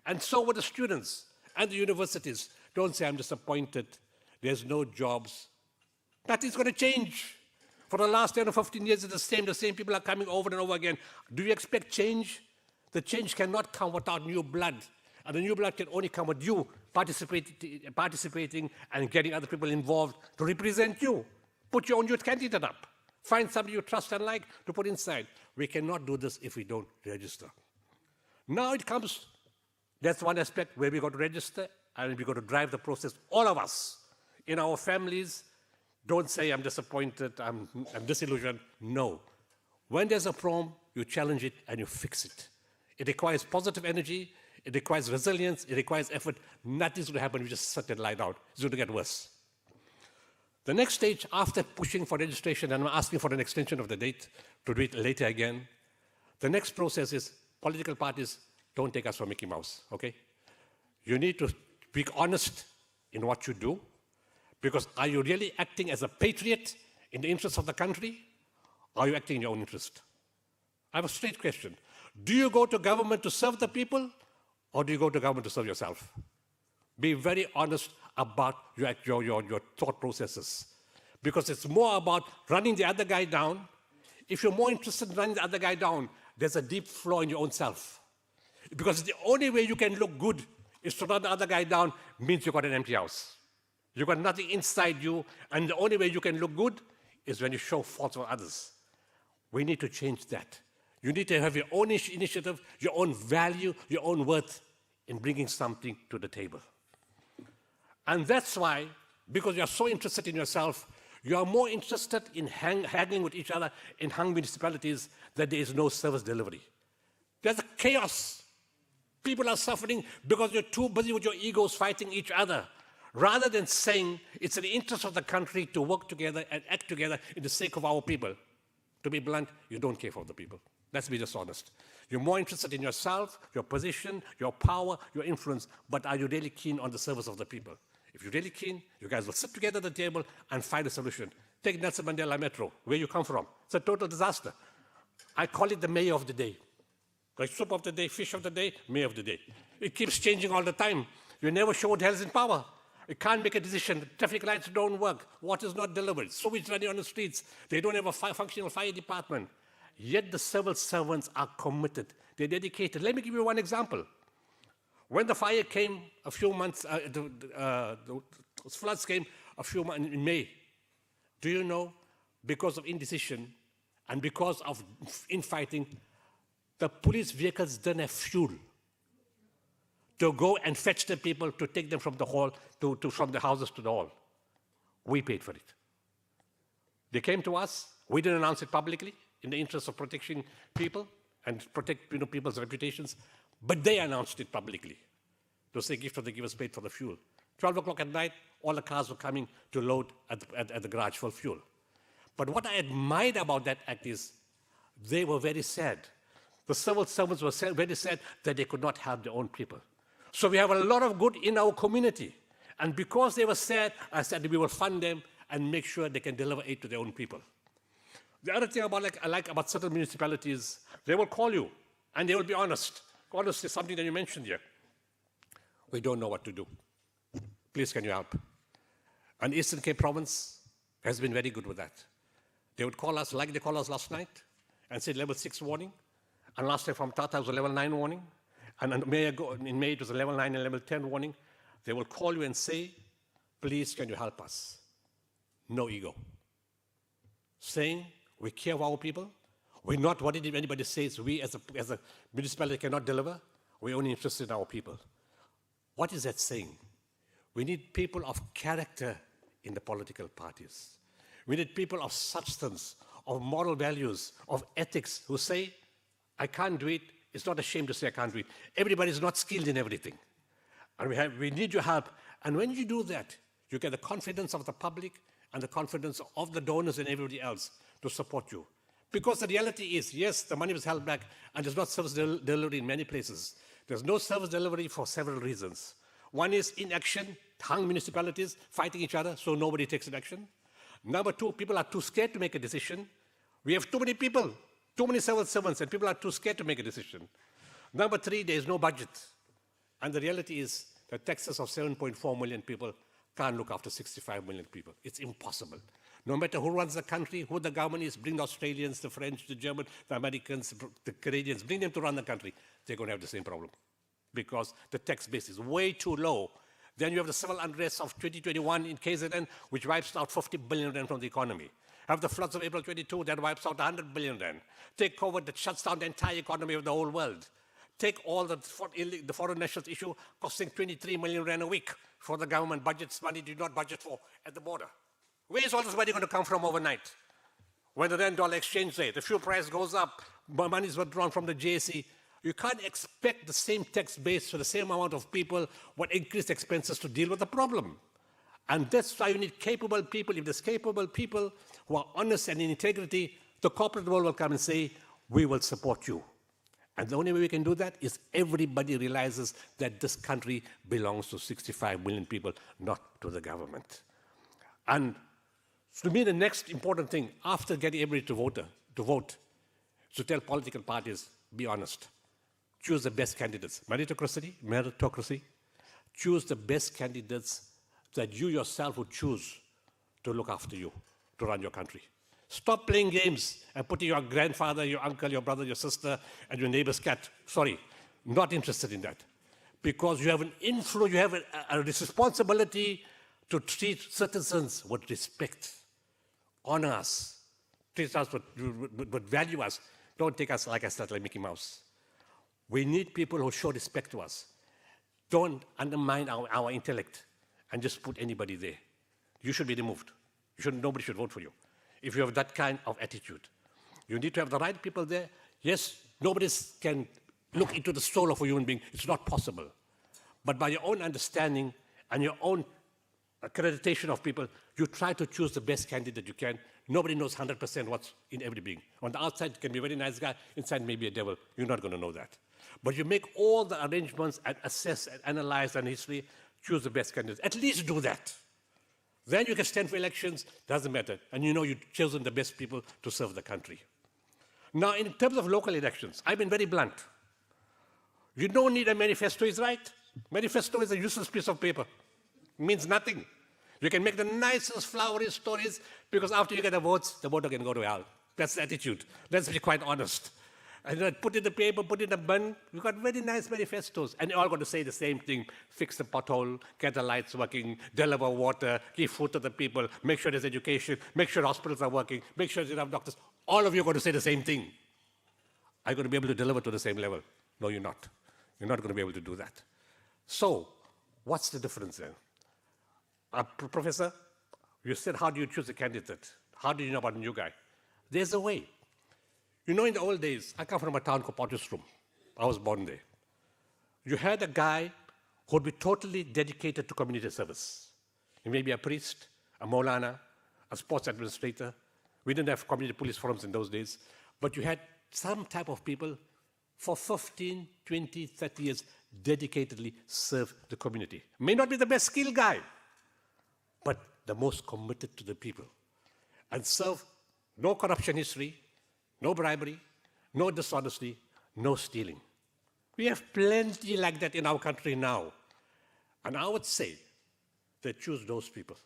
And so with the students and the universities, don't say, I'm disappointed, there's no jobs. Nothing's going to change. For the last 10 or 15 years, it's the same people are coming over and over again. Do you expect change? The change cannot come without new blood. And the new blood can only come with you participating and getting other people involved to represent you. Put your own youth candidate up. Find somebody you trust and like to put inside. We cannot do this if we don't register. Now it comes, that's one aspect where we got to register and we got to drive the process, all of us, in our families. Don't say, I'm disappointed, I'm disillusioned. No. When there's a problem, you challenge it and you fix it. It requires positive energy, it requires resilience, it requires effort. Nothing's going to happen, you just sit and lie down. It's going to get worse. The next stage, after pushing for registration, and I'm asking for an extension of the date to do it later again, the next process is political parties don't take us for Mickey Mouse, okay? You need to be honest in what you do, because are you really acting as a patriot in the interest of the country, or are you acting in your own interest? I have a straight question. Do you go to government to serve the people, or do you go to government to serve yourself? Be very honest about your thought processes, because it's more about running the other guy down. If you're more interested in running the other guy down, there's a deep flaw in your own self. Because the only way you can look good is to run the other guy down, means you've got an empty house. You've got nothing inside you, and the only way you can look good is when you show faults on others. We need to change that. You need to have your own initiative, your own value, your own worth in bringing something to the table. And that's why, because you're so interested in yourself, you are more interested in haggling with each other in hung municipalities that there is no service delivery. There's a chaos. People are suffering because you're too busy with your egos fighting each other, rather than saying it's in the interest of the country to work together and act together in the sake of our people. To be blunt, you don't care for the people. Let's be just honest. You're more interested in yourself, your position, your power, your influence, but are you really keen on the service of the people? If you're really keen, you guys will sit together at the table and find a solution. Take Nelson Mandela Metro, where you come from. It's a total disaster. I call it the mayor of the day. Like soup of the day, fish of the day, mayor of the day. It keeps changing all the time. You're never sure what hell's in power. It can't make a decision. Traffic lights don't work. Water's not delivered. Sewage running on the streets. They don't have a functional fire department. Yet the civil servants are committed. They're dedicated. Let me give you one example. When the fire came a few months, the floods came a few months in May, do you know, because of indecision and because of infighting, the police vehicles didn't have fuel to go and fetch the people to take them from the hall, from the houses to the hall. We paid for it. They came to us. We didn't announce it publicly in the interest of protecting people and protect people's reputations, but they announced it publicly to say gift of the givers paid for the fuel. 12 o'clock at night, all the cars were coming to load at the garage for fuel. But what I admired about that act is they were very sad. The civil servants were very sad that they could not help their own people. So we have a lot of good in our community. And because they were sad, I said we will fund them and make sure they can deliver aid to their own people. The other thing I like about certain municipalities, they will call you and they will be honest. Honest is something that you mentioned here. We don't know what to do. Please, can you help? And Eastern Cape Province has been very good with that. They would call us, like they called us last night, and said level 6 warning. And last time from Tata it was a level 9 warning. And in May it was a level 9 and level 10 warning. They will call you and say, please, can you help us? No ego. Saying, we care of our people. We're not worried if anybody says we as a municipality cannot deliver. We're only interested in our people. What is that saying? We need people of character in the political parties. We need people of substance, of moral values, of ethics who say, I can't do it. It's not a shame to say I can't do it. Everybody is not skilled in everything. And we need your help. And when you do that, you get the confidence of the public and the confidence of the donors and everybody else to support you. Because the reality is, yes, the money was held back and there's not service delivery in many places. There's no service delivery for several reasons. One is inaction, hung municipalities fighting each other, so nobody takes an action. Number two, people are too scared to make a decision. We have too many people, too many civil servants, and people are too scared to make a decision. Number three, there is no budget. And the reality is that Texas of 7.4 million people can't look after 65 million people. It's impossible. No matter who runs the country, who the government is, bring the Australians, the French, the German, the Americans, the Canadians, bring them to run the country, they're going to have the same problem because the tax base is way too low. Then you have the civil unrest of 2021 in KZN, which wipes out 50 billion rand from the economy. Have the floods of April 22, that wipes out 100 billion rand. Take COVID, that shuts down the entire economy of the whole world. Take all the foreign nationals issue costing 23 million rand a week for the government budgets, money did not budget for at the border. Where is all this money going to come from overnight? When the rand-dollar exchange rate, the fuel price goes up, money is withdrawn from the JSE, you can't expect the same tax base for the same amount of people with increased expenses to deal with the problem. And that's why you need capable people. If there's capable people who are honest and in integrity, the corporate world will come and say, we will support you. And the only way we can do that is everybody realizes that this country belongs to 65 million people, not to the government. And to me, the next important thing, after getting everybody to vote, is to tell political parties, be honest. Choose the best candidates. Meritocracy. Choose the best candidates that you yourself would choose to look after you, to run your country. Stop playing games and putting your grandfather, your uncle, your brother, your sister, and your neighbor's cat. Sorry, not interested in that. Because you have an influence, you have a responsibility to treat citizens with respect, honor us, treat us with value us. Don't take us, like I said, like Mickey Mouse. We need people who show respect to us. Don't undermine our intellect and just put anybody there. You should be removed. Nobody should vote for you if you have that kind of attitude. You need to have the right people there. Yes, nobody can look into the soul of a human being. It's not possible. But by your own understanding and your own accreditation of people, you try to choose the best candidate you can. Nobody knows 100% what's in every being. On the outside, it can be a very nice guy. Inside, maybe a devil. You're not going to know that. But you make all the arrangements and assess and analyze and history, choose the best candidate. At least do that. Then you can stand for elections, doesn't matter. And you know you've chosen the best people to serve the country. Now, in terms of local elections, I've been very blunt. You don't need a manifesto, is right? Manifesto is a useless piece of paper. It means nothing. You can make the nicest flowery stories because after you get the votes, the voter can go to hell. That's the attitude. Let's be quite honest. And then put in the paper, put in the bun. You've got very nice manifestos. And you're all going to say the same thing. Fix the pothole, get the lights working, deliver water, give food to the people, make sure there's education, make sure hospitals are working, make sure there's enough doctors. All of you are going to say the same thing. Are you going to be able to deliver to the same level? No, you're not. You're not going to be able to do that. So, what's the difference then? Professor, you said, how do you choose a candidate? How do you know about a new guy? There's a way. You know, in the old days, I come from a town called Potchefstroom. I was born there. You had a guy who would be totally dedicated to community service. He may be a priest, a Maulana, a sports administrator. We didn't have community police forums in those days. But you had some type of people for 15, 20, 30 years dedicatedly serve the community. May not be the best skilled guy, but the most committed to the people. And serve no corruption history, no bribery, no dishonesty, no stealing. We have plenty like that in our country now. And I would say that choose those people.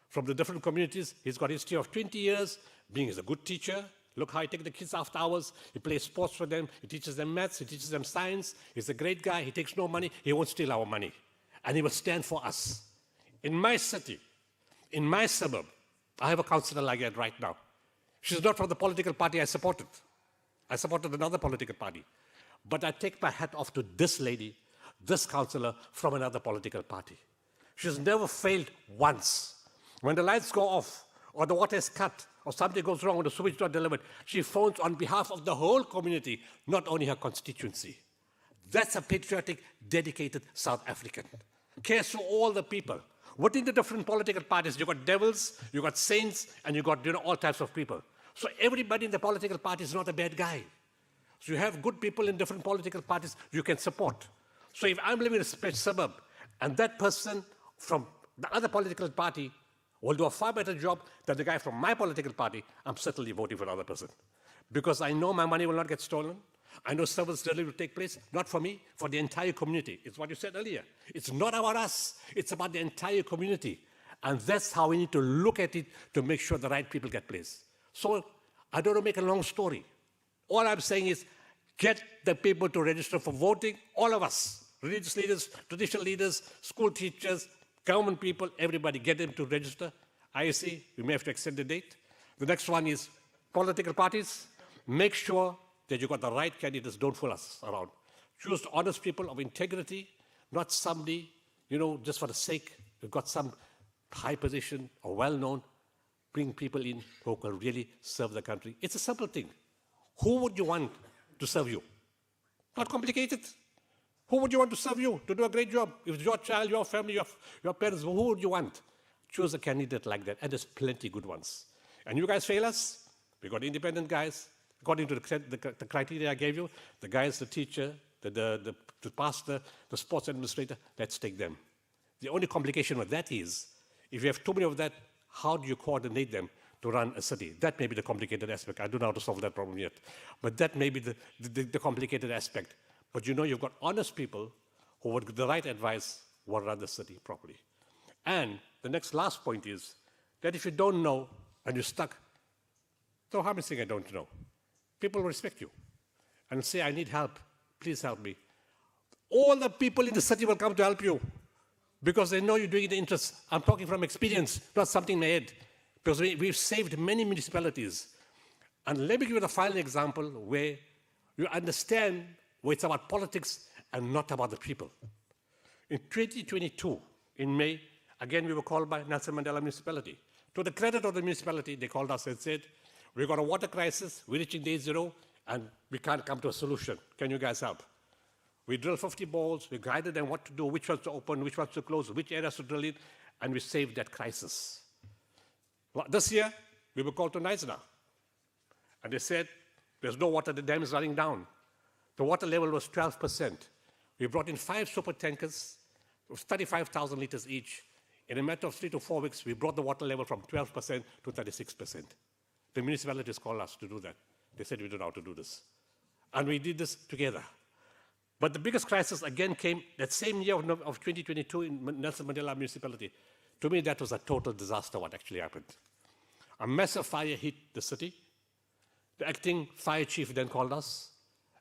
From the different communities, he's got a history of 20 years, being a good teacher. Look how he takes the kids after hours. He plays sports for them. He teaches them maths. He teaches them science. He's a great guy. He takes no money. He won't steal our money. And he will stand for us. In my city, in my suburb, I have a councillor like that right now. She's not from the political party I supported. I supported another political party. But I take my hat off to this lady, this councillor from another political party. She's never failed once. When the lights go off, or the water is cut, or something goes wrong, or the sewage is not delivered, she phones on behalf of the whole community, not only her constituency. That's a patriotic, dedicated South African. Cares for all the people. Within the different political parties, you've got devils, you've got saints, and you've got all types of people. So everybody in the political party is not a bad guy. So you have good people in different political parties you can support. So if I'm living in a special suburb and that person from the other political party will do a far better job than the guy from my political party, I'm certainly voting for the other person. Because I know my money will not get stolen. I know service delivery will take place, not for me, for the entire community. It's what you said earlier. It's not about us. It's about the entire community. And that's how we need to look at it to make sure the right people get placed. So I don't want to make a long story. All I'm saying is get the people to register for voting, all of us, religious leaders, traditional leaders, school teachers, government people, everybody, get them to register. IEC, we may have to extend the date. The next one is political parties. Make sure that you got the right candidates, don't fool us around. Choose honest people of integrity, not somebody, just for the sake, you've got some high position or well-known, bring people in who can really serve the country. It's a simple thing. Who would you want to serve you? Not complicated. Who would you want to serve you, to do a great job? If it's your child, your family, your parents, who would you want? Choose a candidate like that, and there's plenty good ones. And you guys fail us, we got independent guys, according to the criteria I gave you, the guys, the teacher, the pastor, the sports administrator, let's take them. The only complication with that is, if you have too many of that, how do you coordinate them to run a city? That may be the complicated aspect. I don't know how to solve that problem yet. But that may be the complicated aspect. But you've got honest people who would give the right advice will run the city properly. And the last point is that if you don't know and you're stuck, no harm in saying I don't know. People will respect you and say, I need help. Please help me. All the people in the city will come to help you because they know you're doing it in interest. I'm talking from experience, not something in my head. Because we've saved many municipalities. And let me give you the final example where you understand where it's about politics and not about the people. In 2022, in May, again, we were called by Nelson Mandela Municipality. To the credit of the municipality, they called us and said, we've got a water crisis, we're reaching day zero, and we can't come to a solution. Can you guys help? We drilled 50 balls, we guided them what to do, which ones to open, which ones to close, which areas to drill in, and we saved that crisis. This year, we were called to Nizna, and they said, there's no water, the dam is running down. The water level was 12%. We brought in 5 super tankers, it was 35,000 liters each. In a matter of 3 to 4 weeks, we brought the water level from 12% to 36%. The municipalities called us to do that. They said, we don't know how to do this. And we did this together. But the biggest crisis again came that same year of 2022 in Nelson Mandela Municipality. To me, that was a total disaster what actually happened. A massive fire hit the city. The acting fire chief then called us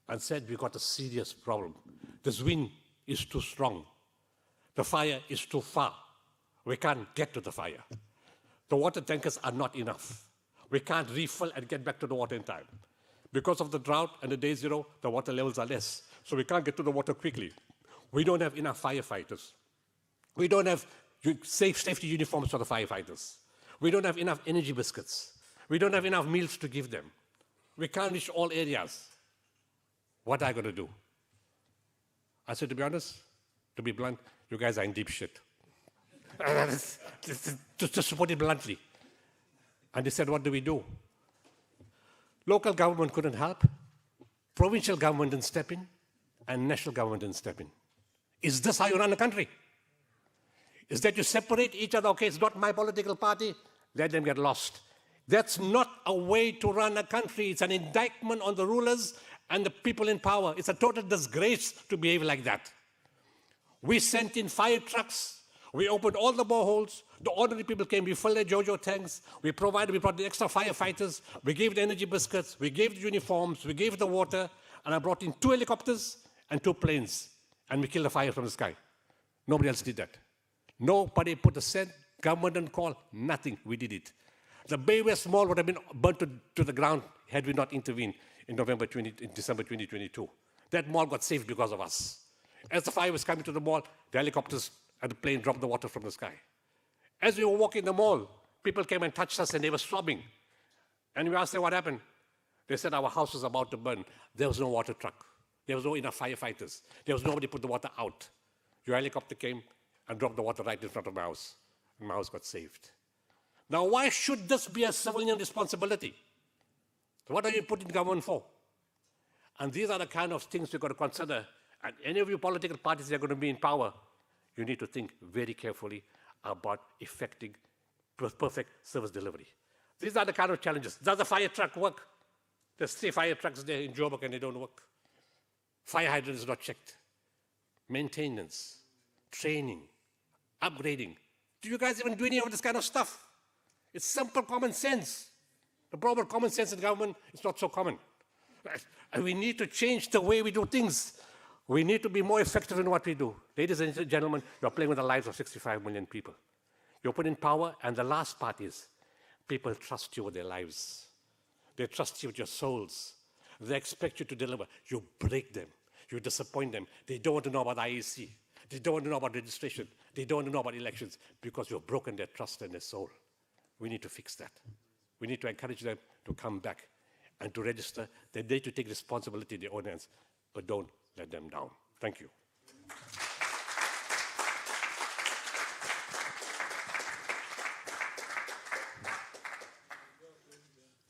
and said, we've got a serious problem. This wind is too strong. The fire is too far. We can't get to the fire. The water tankers are not enough. We can't refill and get back to the water in time. Because of the drought and the day zero, the water levels are less. So we can't get to the water quickly. We don't have enough firefighters. We don't have safety uniforms for the firefighters. We don't have enough energy biscuits. We don't have enough meals to give them. We can't reach all areas. What are you going to do? I said, to be honest, to be blunt, you guys are in deep shit. Just to put it bluntly. And they said, what do we do? Local government couldn't help. Provincial government didn't step in. And national government didn't step in. Is this how you run a country? Is that you separate each other? Okay, it's not my political party. Let them get lost. That's not a way to run a country. It's an indictment on the rulers and the people in power. It's a total disgrace to behave like that. We sent in fire trucks. We opened all the boreholes. The ordinary people came. We filled their JoJo tanks. We brought the extra firefighters. We gave the energy biscuits. We gave the uniforms. We gave the water. And I brought in 2 helicopters and 2 planes. And we killed the fire from the sky. Nobody else did that. Nobody put a cent. Government didn't call. Nothing. We did it. The Bay West Mall would have been burnt to the ground had we not intervened in December 2022. That mall got saved because of us. As the fire was coming to the mall, the helicopters and the plane dropped the water from the sky. As we were walking the mall, people came and touched us and they were sobbing. And we asked them what happened. They said our house was about to burn. There was no water truck. There was no enough firefighters. There was nobody to put the water out. Your helicopter came and dropped the water right in front of my house. And my house got saved. Now, why should this be a civilian responsibility? So what are you put in government for? And these are the kind of things you've got to consider. And any of you political parties that are going to be in power, you need to think very carefully about effecting perfect service delivery. These are the kind of challenges. Does the fire truck work? There's 3 fire trucks there in Joburg and they don't work. Fire hydrant is not checked. Maintenance, training, upgrading. Do you guys even do any of this kind of stuff? It's simple common sense. The problem with common sense in government is not so common. And we need to change the way we do things. We need to be more effective in what we do. Ladies and gentlemen, you're playing with the lives of 65 million people. You're put in power, and the last part is people trust you with their lives. They trust you with your souls. They expect you to deliver. You break them. You disappoint them. They don't want to know about IEC. They don't want to know about registration. They don't want to know about elections because you've broken their trust and their soul. We need to fix that. We need to encourage them to come back and to register. They need to take responsibility in their own hands, but don't let them down. Thank you.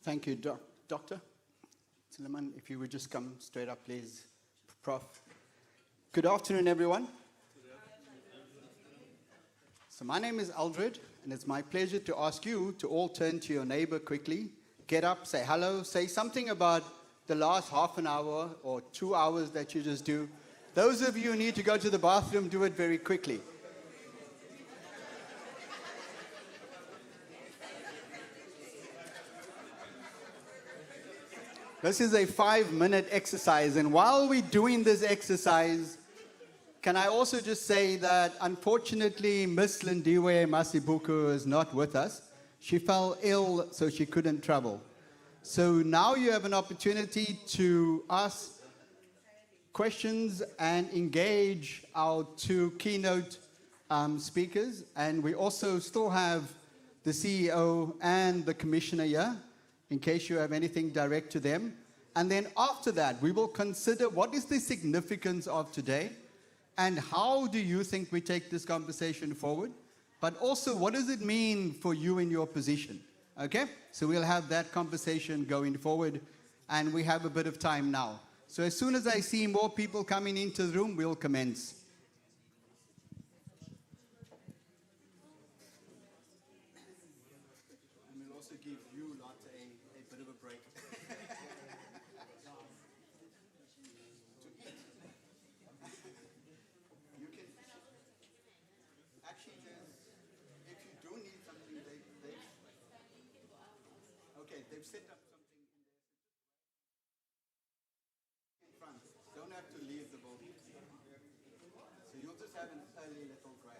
Thank you, Doctor. Suleiman, if you would just come straight up, please. Prof. Good afternoon, everyone. So my name is Aldred, and it's my pleasure to ask you to all turn to your neighbor quickly, get up, say hello, say something about the last half an hour or 2 hours that you just do. Those of you who need to go to the bathroom, do it very quickly. This is a 5-minute exercise, and while we're doing this exercise, can I also just say that unfortunately Miss Lindiwe Masibuku is not with us. She fell ill, so she couldn't travel. So now you have an opportunity to ask questions and engage our 2 keynote speakers, and we also still have the CEO and the Commissioner here, in case you have anything direct to them. And then after that, we will consider what is the significance of today and how do you think we take this conversation forward, but also what does it mean for you in your position, okay? So we'll have that conversation going forward, and we have a bit of time now. So as soon as I see more people coming into the room, we'll commence. Give you lot a bit of a break. You can actually, if you do need something, they've set up something in front. Don't have to leave the building. So you'll just have an early little grab.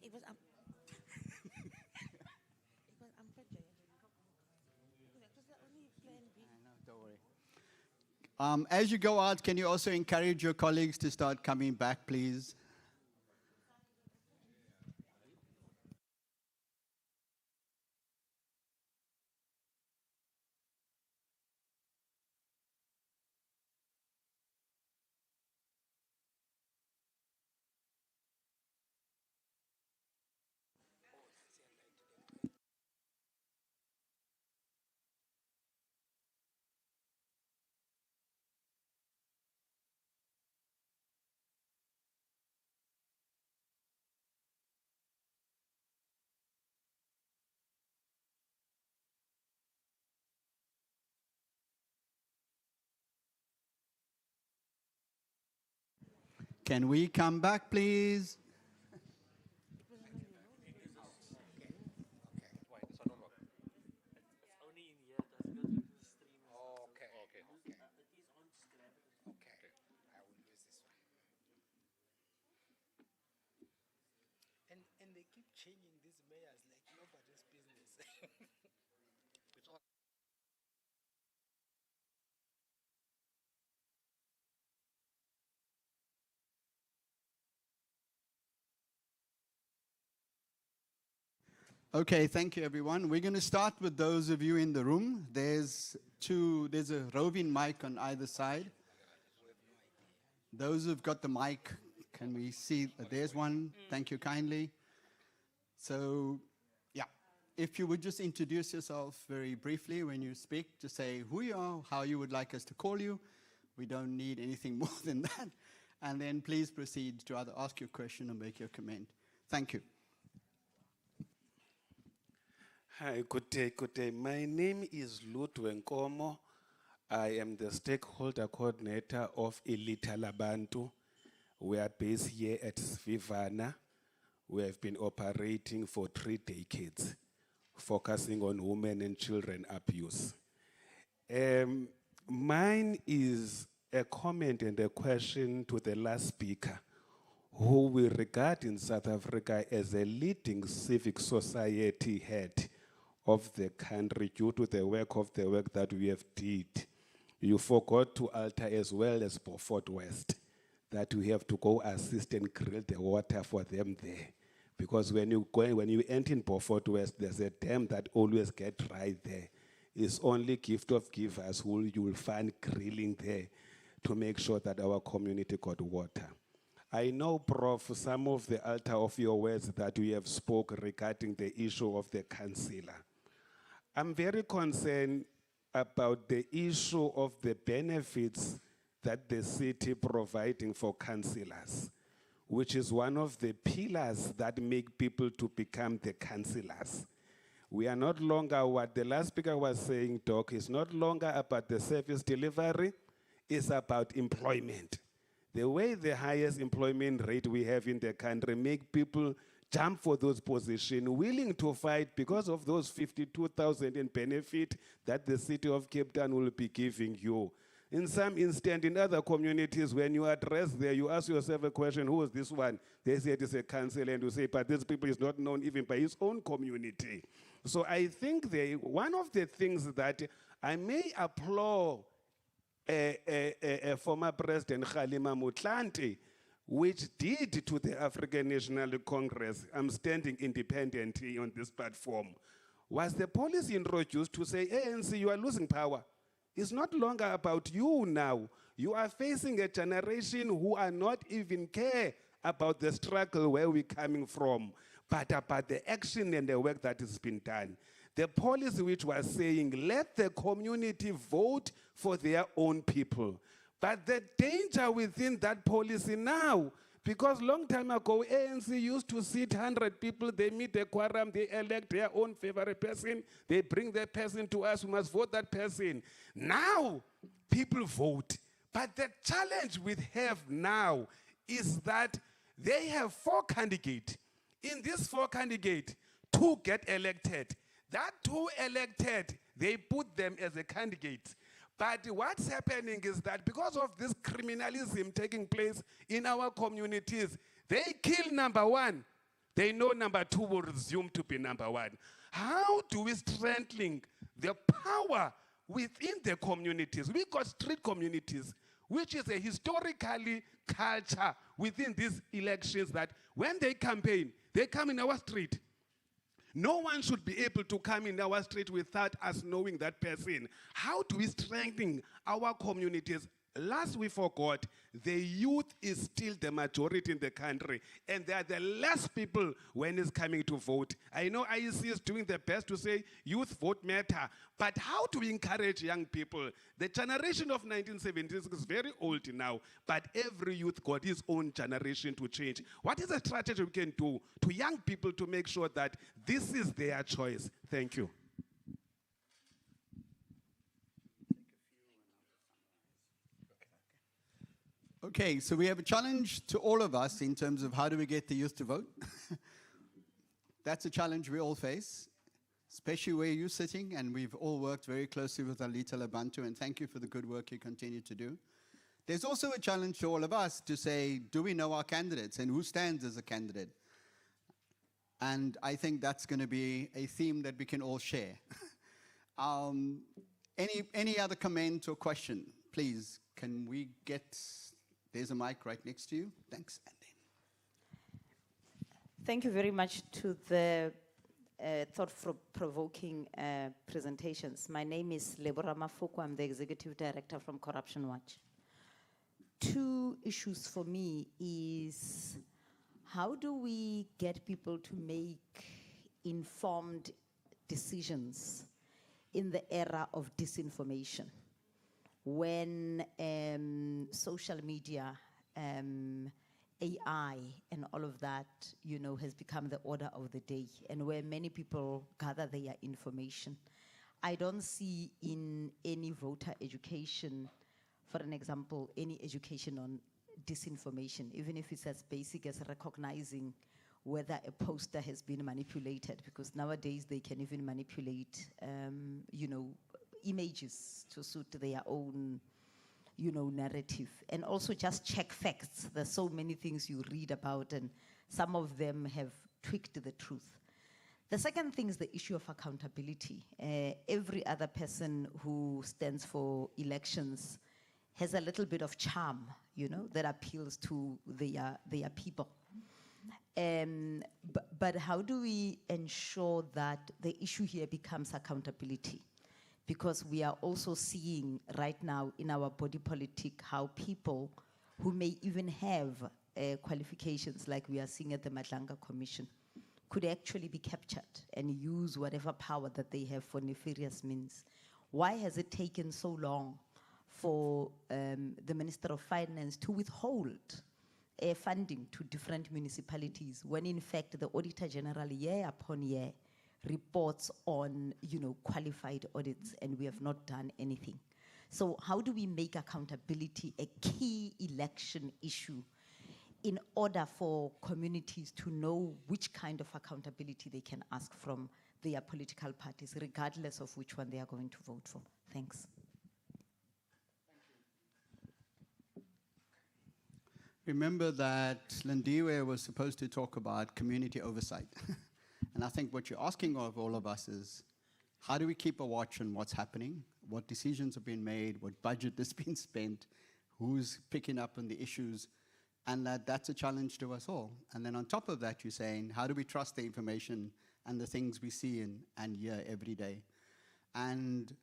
It was it was unpack. That was the only plan B. Don't worry. As you go out, can you also encourage your colleagues to start coming back, please? Can we come back, please? And they keep changing these mayors like nobody's business. Okay, thank you, everyone. We're going to start with those of you in the room. There's a roving mic on either side. Those who've got the mic, can we see? There's one. Thank you kindly. So, yeah, if you would just introduce yourself very briefly when you speak, just say who you are, how you would like us to call you. We don't need anything more than that. And then please proceed to either ask your question or make your comment. Thank you. Hi, good day, good day. My name is Lwandle. I am the stakeholder coordinator of Electoral Commission. We are based here at Svivana. We have been operating for 3 decades, focusing on women and children abuse. Mine is a comment and a question to the last speaker, who we regard in South Africa as a leading civic society head of the country due to the work that we have did. You forgot to alter as well as Beaufort West, that we have to go assist and grill the water for them there. Because when you enter in Beaufort West, there's a dam that always gets dry there. It's only gift of givers who you will find grilling there to make sure that our community got water. I know, Prof, some of the altar of your words that we have spoke regarding the issue of the councillor. I'm very concerned about the issue of the benefits that the city providing for councillors, which is one of the pillars that make people to become the councillors. We are not longer, what the last speaker was saying, Doc, is not longer about the service delivery, it's about employment. The way the highest employment rate we have in the country make people jump for those positions, willing to fight because of those 52,000 in benefit that the city of Cape Town will be giving you. In some instance, in other communities, when you address there, you ask yourself a question, who is this one? They say it is a council, and you say, but this people is not known even by his own community. So I think one of the things that I may applaud former President Kgalema Motlanthe, which did to the African National Congress, I'm standing independently on this platform, was the policy introduced to say, ANC, you are losing power. It's not longer about you now. You are facing a generation who are not even care about the struggle where we're coming from, but about the action and the work that has been done. The policy which was saying, let the community vote for their own people. But the danger within that policy now, because long time ago, ANC used to sit 100 people, they meet a quorum, they elect their own favorite person, they bring the person to us, we must vote that person. Now, people vote. But the challenge we have now is that they have 4 candidates. In these 4 candidates, 2 get elected. That 2 elected, they put them as a candidate. But what's happening is that because of this criminalism taking place in our communities, they kill number 1. They know number 2 will resume to be number 1. How do we strengthen the power within the communities? We got street communities, which is a historically culture within these elections that when they campaign, they come in our street. No one should be able to come in our street without us knowing that person. How do we strengthen our communities? Last we forgot, the youth is still the majority in the country, and they are the less people when it's coming to vote. I know IEC is doing their best to say youth vote matter, but how do we encourage young people? The generation of 1970s is very old now, but every youth got his own generation to change. What is a strategy we can do to young people to make sure that this is their choice? Thank you. Okay, so we have a challenge to all of us in terms of how do we get the youth to vote. That's a challenge we all face, especially where you're sitting, and we've all worked very closely with Alita Labantu, and thank you for the good work you continue to do. There's also a challenge to all of us to say, do we know our candidates and who stands as a candidate? And I think that's going to be a theme that we can all share. Any other comment or question? Please, can we get, there's a mic right next to you. Thanks, Andy. Thank you very much to the thought-provoking presentations. My name is Lebora Mafuku. I'm the Executive Director from Corruption Watch. Two issues for me is how do we get people to make informed decisions in the era of disinformation when social media, AI and all of that, you know, has become the order of the day, and where many people gather their information. I don't see in any voter education, for an example, any education on disinformation, even if it's as basic as recognizing whether a poster has been manipulated, because nowadays they can even manipulate, you know, images to suit their own, you know, narrative. And also just check facts. There's so many things you read about, and some of them have tweaked the truth. The second thing is the issue of accountability. Every other person who stands for elections has a little bit of charm, you know, that appeals to their people. But how do we ensure that the issue here becomes accountability? Because we are also seeing right now in our body politic how people who may even have qualifications like we are seeing at the Madlanga Commission could actually be captured and use whatever power that they have for nefarious means. Why has it taken so long for the Minister of Finance to withhold funding to different municipalities when in fact the Auditor General year upon year reports on, you know, qualified audits, and we have not done anything? So how do we make accountability a key election issue in order for communities to know which kind of accountability they can ask from their political parties, regardless of which one they are going to vote for? Thanks. Remember that Lindiwe was supposed to talk about community oversight. And I think what you're asking of all of us is, how do we keep a watch on what's happening, what decisions have been made, what budget has been spent, who's picking up on the issues, and that's a challenge to us all. And then on top of that, you're saying, how do we trust the information and the things we see and hear every day? And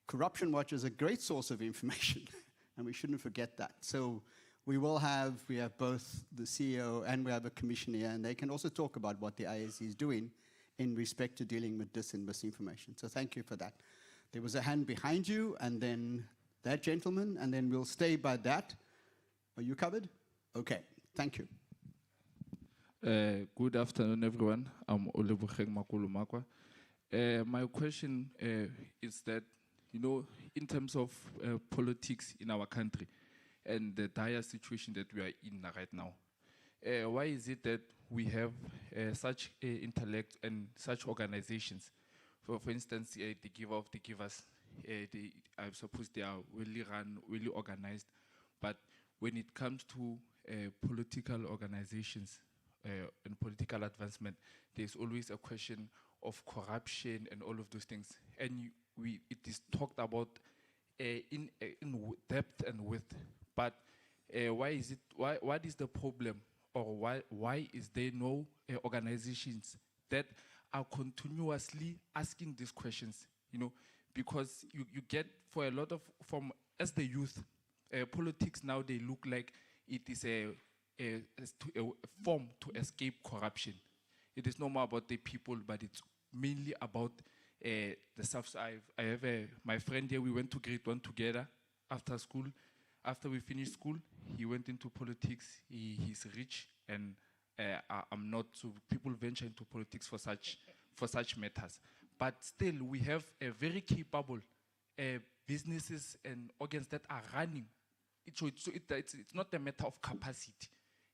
Corruption Watch is a great source of information, and we shouldn't forget that. So we have both the CEO and we have a commissioner here, and they can also talk about what the IEC is doing in respect to dealing with dis and misinformation. So thank you for that. There was a hand behind you, and then that gentleman, and then we'll stay by that. Are you covered? Okay, thank you. Good afternoon, everyone. I'm Olebukheng Makulumakwa. My question is that, you know, in terms of politics in our country and the dire situation that we are in right now, why is it that we have such intellect and such organizations? For instance, the givers, I suppose they are well run, well organized, but when it comes to political organizations and political advancement, there's always a question of corruption and all of those things. And it is talked about in depth and width. But what is the problem, or why is there no organizations that are continuously asking these questions? You know, because you get for a lot of, as the youth, politics now, they look like it is a form to escape corruption. It is no more about the people, but it's mainly about the stuff. So I have my friend here, we went to grade 1 together after school. After we finished school, he went into politics. He's rich, and I'm not. So people venture into politics for such matters. But still, we have a very capable businesses and organs that are running it's not a matter of capacity.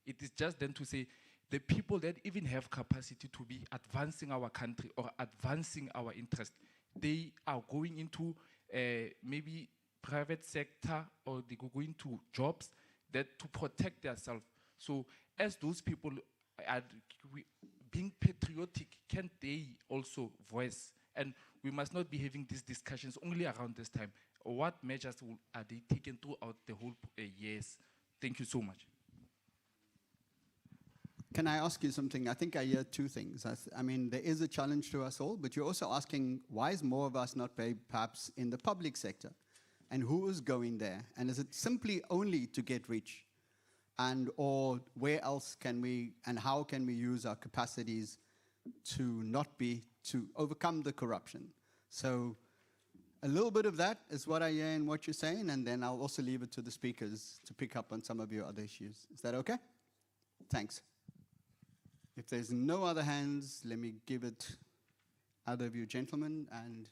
It is just then to say the people that even have capacity to be advancing our country or advancing our interest, they are going into maybe private sector, or they go into jobs that to protect themselves. So as those people are being patriotic, can they also voice? And we must not be having these discussions only around this time. What measures are they taken throughout the whole years? Thank you so much. Can I ask you something? I think I hear two things. I mean, there is a challenge to us all, but you're also asking, why is more of us not perhaps in the public sector? And who is going there? And is it simply only to get rich? And or where else can we, and how can we use our capacities to overcome the corruption? So a little bit of that is what I hear in what you're saying, and then I'll also leave it to the speakers to pick up on some of your other issues. Is that okay? Thanks. If there's no other hands, let me give it either of you gentlemen and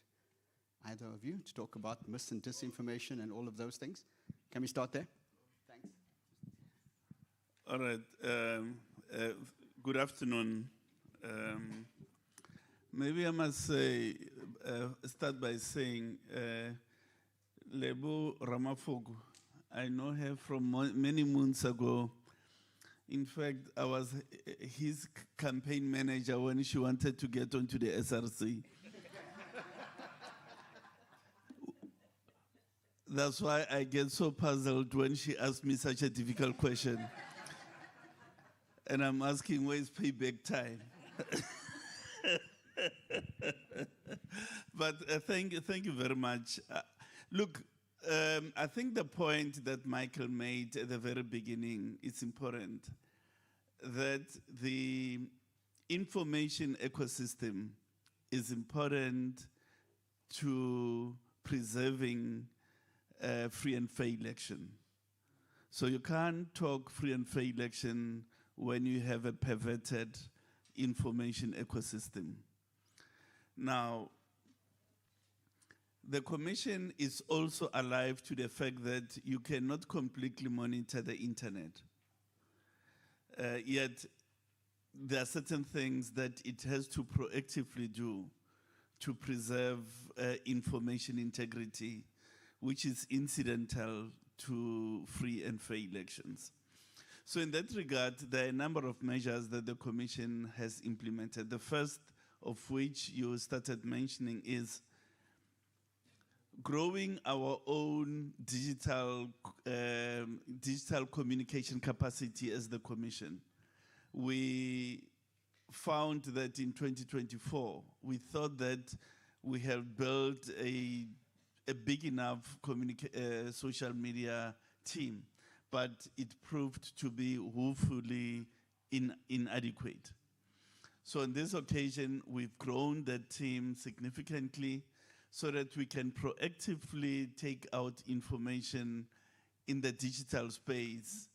either of you to talk about mis and disinformation and all of those things. Can we start there? Thanks. All right. Good afternoon. Maybe I must say, start by saying, Lebo Ramafogu, I know her from many months ago. In fact, I was his campaign manager when she wanted to get onto the SRC. That's why I get so puzzled when she asks me such a difficult question. And I'm asking, where's payback time? But thank you very much. Look, I think the point that Michael made at the very beginning is important, that the information ecosystem is important to preserving free and fair election. So you can't talk free and fair election when you have a perverted information ecosystem. Now, the Commission is also alive to the fact that you cannot completely monitor the internet. Yet, there are certain things that it has to proactively do to preserve information integrity, which is incidental to free and fair elections. So in that regard, there are a number of measures that the Commission has implemented. The first of which you started mentioning is growing our own digital communication capacity as the Commission. We found that in 2024, we thought that we have built a big enough social media team, but it proved to be woefully inadequate. So on this occasion, we've grown that team significantly so that we can proactively take out information in the digital space,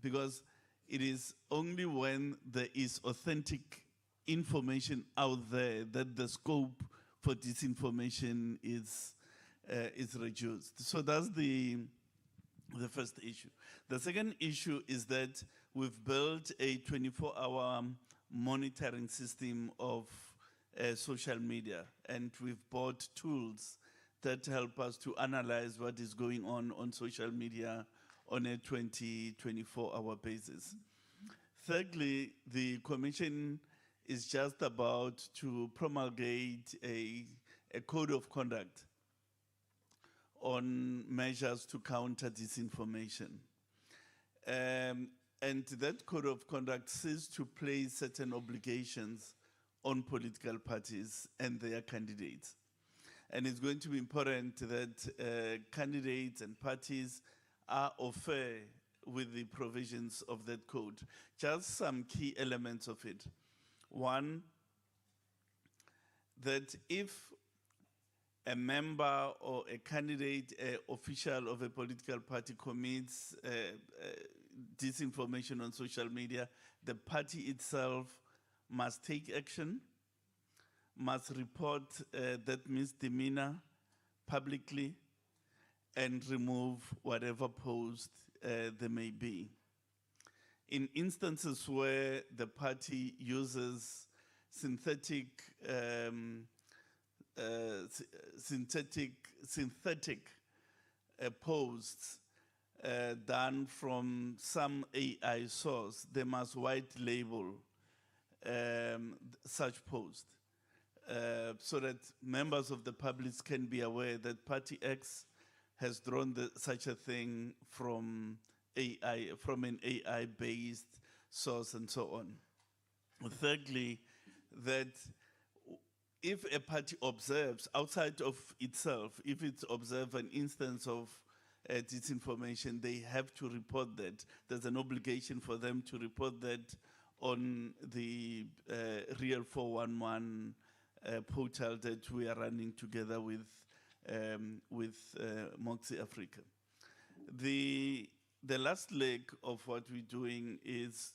because it is only when there is authentic information out there that the scope for disinformation is reduced. So that's the first issue. The second issue is that we've built a 24-hour monitoring system of social media, and we've bought tools that help us to analyze what is going on social media on a 24-hour basis. Thirdly, the Commission is just about to promulgate a code of conduct on measures to counter disinformation. And that code of conduct seeks to place certain obligations on political parties and their candidates. And it's going to be important that candidates and parties are au fait with the provisions of that code. Just some key elements of it. One, that if a member or a candidate, official of a political party commits disinformation on social media, the party itself must take action, must report that misdemeanor publicly, and remove whatever post there may be. In instances where the party uses synthetic posts done from some AI source, they must white label such post so that members of the public can be aware that Party X has drawn such a thing from AI, from an AI-based source and so on. Thirdly, that if a party observes outside of itself, if it observes an instance of disinformation, they have to report that. There's an obligation for them to report that on the Real 411 portal that we are running together with Moxie Africa. The last leg of what we're doing is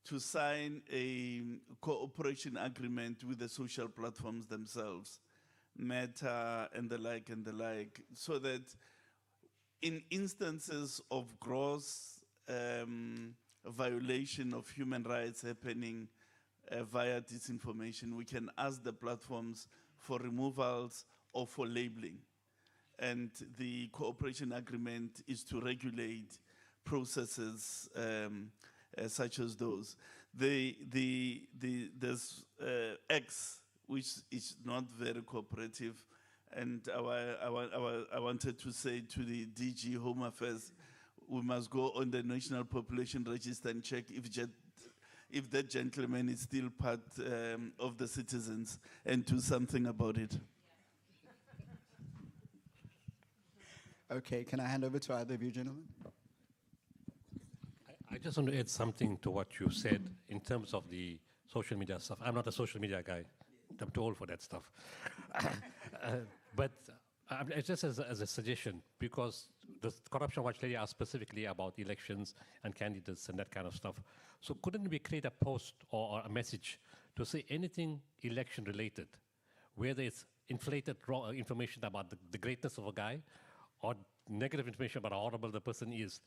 to sign a cooperation agreement with the social platforms themselves, Meta and the like, so that in instances of gross violation of human rights happening via disinformation, we can ask the platforms for removals or for labeling. And the cooperation agreement is to regulate processes such as those. There's X, which is not very cooperative, and I wanted to say to the DG Home Affairs, we must go on the National Population Register and check if that gentleman is still part of the citizens and do something about it. Okay, can I hand over to either of you gentlemen? I just want to add something to what you said in terms of the social media stuff. I'm not a social media guy. I'm too old for that stuff. But just as a suggestion, because the Corruption Watch lady asked specifically about elections and candidates and that kind of stuff. So couldn't we create a post or a message to say anything election related, whether it's inflated raw information about the greatness of a guy or negative information about how horrible the person is?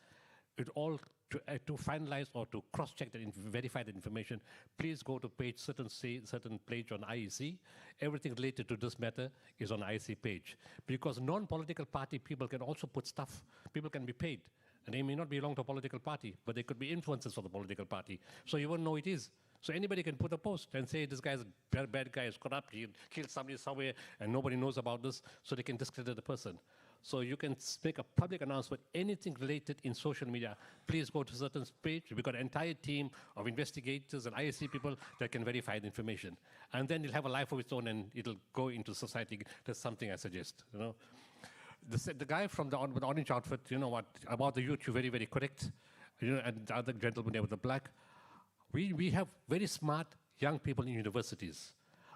It all to finalize or to cross-check that verify that information, please go to page certain page on IEC. Everything related to this matter is on IEC page. Because non-political party people can also put stuff. People can be paid. And they may not belong to a political party, but they could be influencers of the political party. So you won't know it is. So anybody can put a post and say this guy's a bad guy, is corrupt, he killed somebody somewhere, and nobody knows about this, so they can discredit the person. So you can make a public announcement, anything related in social media, please go to a certain page. We've got an entire team of investigators and ISC people that can verify the information. And then it'll have a life of its own and it'll go into society. That's something I suggest, you know. The guy from the orange outfit, you know what, about the youth, you're very, very correct. You know, and the other gentleman there with the black. We have very smart young people in universities.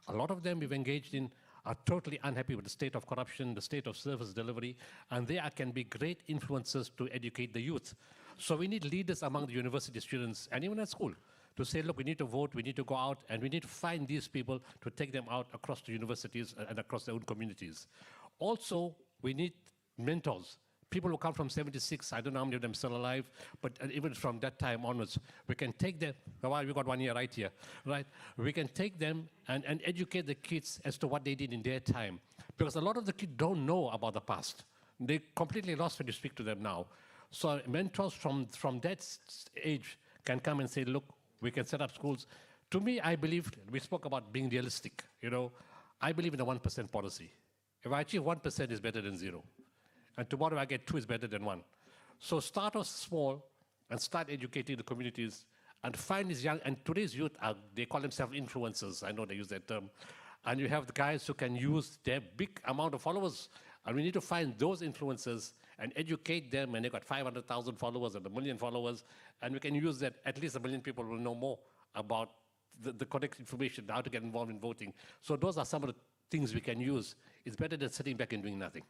A lot of them we've engaged in are totally unhappy with the state of corruption, the state of service delivery, and they can be great influencers to educate the youth. So we need leaders among the university students and even at school to say, look, we need to vote, we need to go out, and we need to find these people to take them out across the universities and across their own communities. Also, we need mentors. People who come from 76, I don't know how many of them still alive, but even from that time onwards, we can take them, well, we got 1 year right here, right? We can take them and educate the kids as to what they did in their time. Because a lot of the kids don't know about the past. They're completely lost when you speak to them now. So mentors from that age can come and say, look, we can set up schools. To me, I believe, we spoke about being realistic, you know. I believe in the 1% policy. If I achieve 1% is better than 0. And tomorrow I get 2 is better than 1. So start off small and start educating the communities and find these young, and today's youth, they call themselves influencers. I know they use that term. And you have the guys who can use their big amount of followers. And we need to find those influencers and educate them, and they've got 500,000 followers and 1 million followers. And we can use that, at least 1 million people will know more about the correct information, how to get involved in voting. So those are some of the things we can use. It's better than sitting back and doing nothing.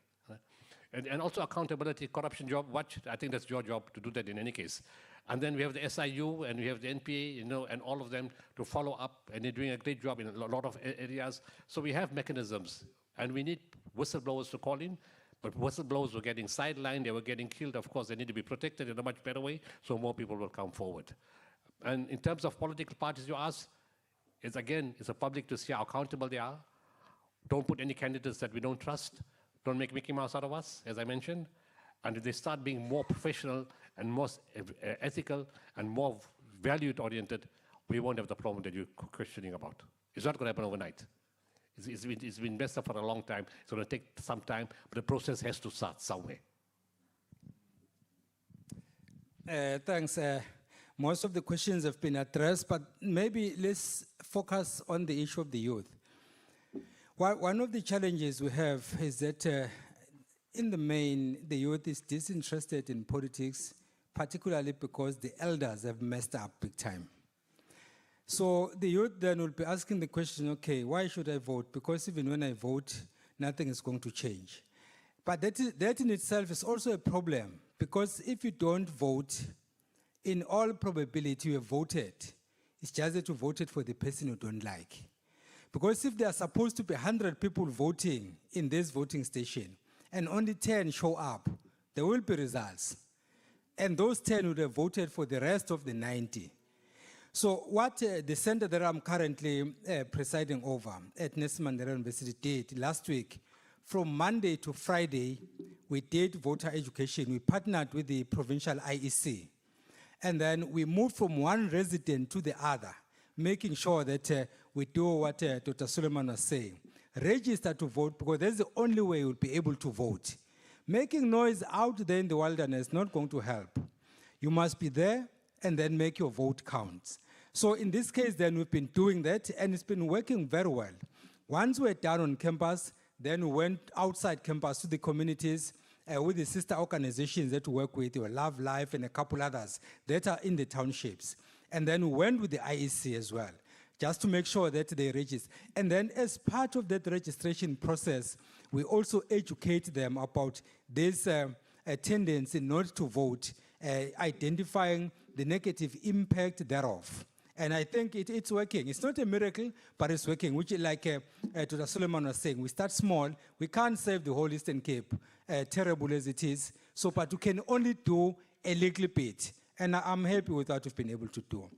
And also accountability, corruption job watch, I think that's your job to do that in any case. And then we have the SIU and we have the NPA, you know, and all of them to follow up, and they're doing a great job in a lot of areas. So we have mechanisms, and we need whistleblowers to call in, But whistleblowers were getting sidelined, they were getting killed. Of course, they need to be protected in a much better way, so more people will come forward. And in terms of political parties, you ask, it's a public to see how accountable they are. Don't put any candidates that we don't trust. Don't make Mickey Mouse out of us, as I mentioned. And if they start being more professional and more ethical and more valued-oriented, we won't have the problem that you're questioning about. It's not going to happen overnight. It's been messed up for a long time. It's going to take some time, but the process has to start somewhere. Thanks. Most of the questions have been addressed, but maybe let's focus on the issue of the youth. One of the challenges we have is that in the main, the youth is disinterested in politics, particularly because the elders have messed up big time. So the youth then will be asking the question, okay, why should I vote? Because even when I vote, nothing is going to change. But that in itself is also a problem, because if you don't vote, in all probability you have voted. It's just that you voted for the person you don't like. Because if there are supposed to be 100 people voting in this voting station, and only 10 show up, there will be results. And those 10 would have voted for the rest of the 90. So what the center that I'm currently presiding over at Nelson Mandela University did last week, from Monday to Friday, we did voter education. We partnered with the provincial IEC. And then we moved from one resident to the other, making sure that we do what Dr. Suleiman was saying. Register to vote, because that's the only way you'll be able to vote. Making noise out there in the wilderness is not going to help. You must be there and then make your vote count. So in this case, then we've been doing that, and it's been working very well. Once we're down on campus, then we went outside campus to the communities with the sister organizations that we work with, Love Life and a couple others that are in the townships. And then we went with the IEC as well, just to make sure that they register. And then as part of that registration process, we also educate them about this tendency not to vote, identifying the negative impact thereof. And I think it's working. It's not a miracle, but it's working, which like Dr. Suleiman was saying, we start small. We can't save the whole Eastern Cape, terrible as it is. So, but we can only do a little bit. And I'm happy with what we've been able to do.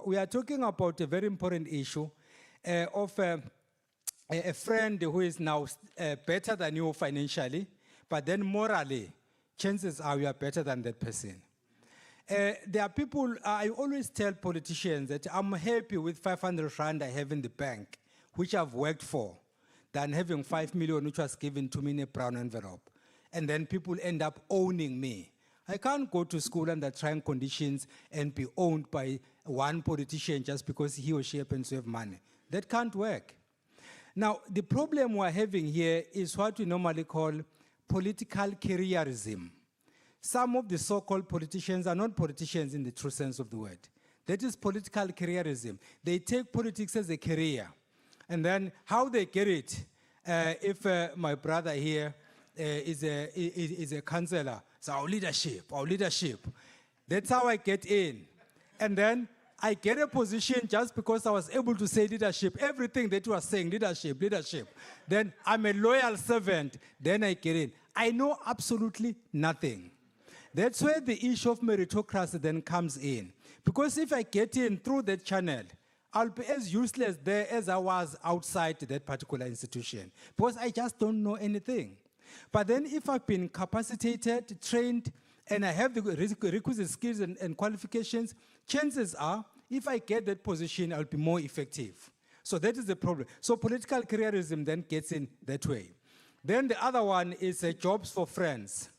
We are talking about a very important issue of a friend who is now better than you financially, but then morally, chances are you are better than that person. There are people, I always tell politicians that I'm happy with 500 rand I have in the bank, which I've worked for, than having 5 million which was given to me in a brown envelope. And then people end up owning me. I can't go to school under trying conditions and be owned by one politician just because he or she happens to have money. That can't work. Now, the problem we're having here is what we normally call political careerism. Some of the so-called politicians are not politicians in the true sense of the word. That is political careerism. They take politics as a career. And then how they get it, if my brother here is a councillor, it's our leadership. That's how I get in. And then I get a position just because I was able to say leadership, everything that you are saying, leadership. Then I'm a loyal servant, then I get in. I know absolutely nothing. That's where the issue of meritocracy then comes in. Because if I get in through that channel, I'll be as useless there as I was outside that particular institution. Because I just don't know anything. But then if I've been capacitated, trained, and I have the requisite skills and qualifications, chances are, if I get that position, I'll be more effective. So that is the problem. So political careerism then gets in that way. Then the other one is jobs for friends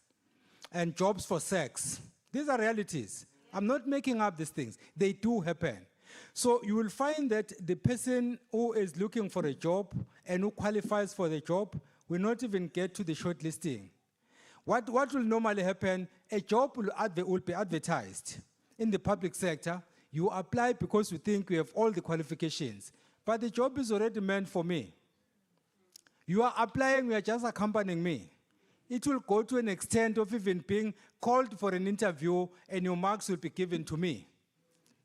and jobs for sex. These are realities. I'm not making up these things. They do happen. So you will find that the person who is looking for a job and who qualifies for the job will not even get to the shortlisting. What will normally happen, a job will be advertised in the public sector. You apply because you think you have all the qualifications, but the job is already meant for me. You are applying, you are just accompanying me. It will go to an extent of even being called for an interview and your marks will be given to me.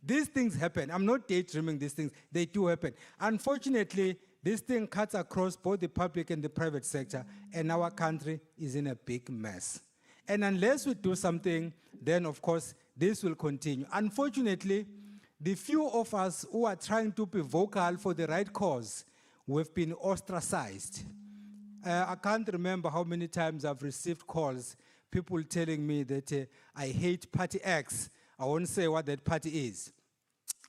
These things happen. I'm not daydreaming these things. They do happen. Unfortunately, this thing cuts across both the public and the private sector, and our country is in a big mess. And unless we do something, then of course, this will continue. Unfortunately, the few of us who are trying to be vocal for the right cause, we've been ostracized. I can't remember how many times I've received calls, people telling me that I hate party X. I won't say what that party is.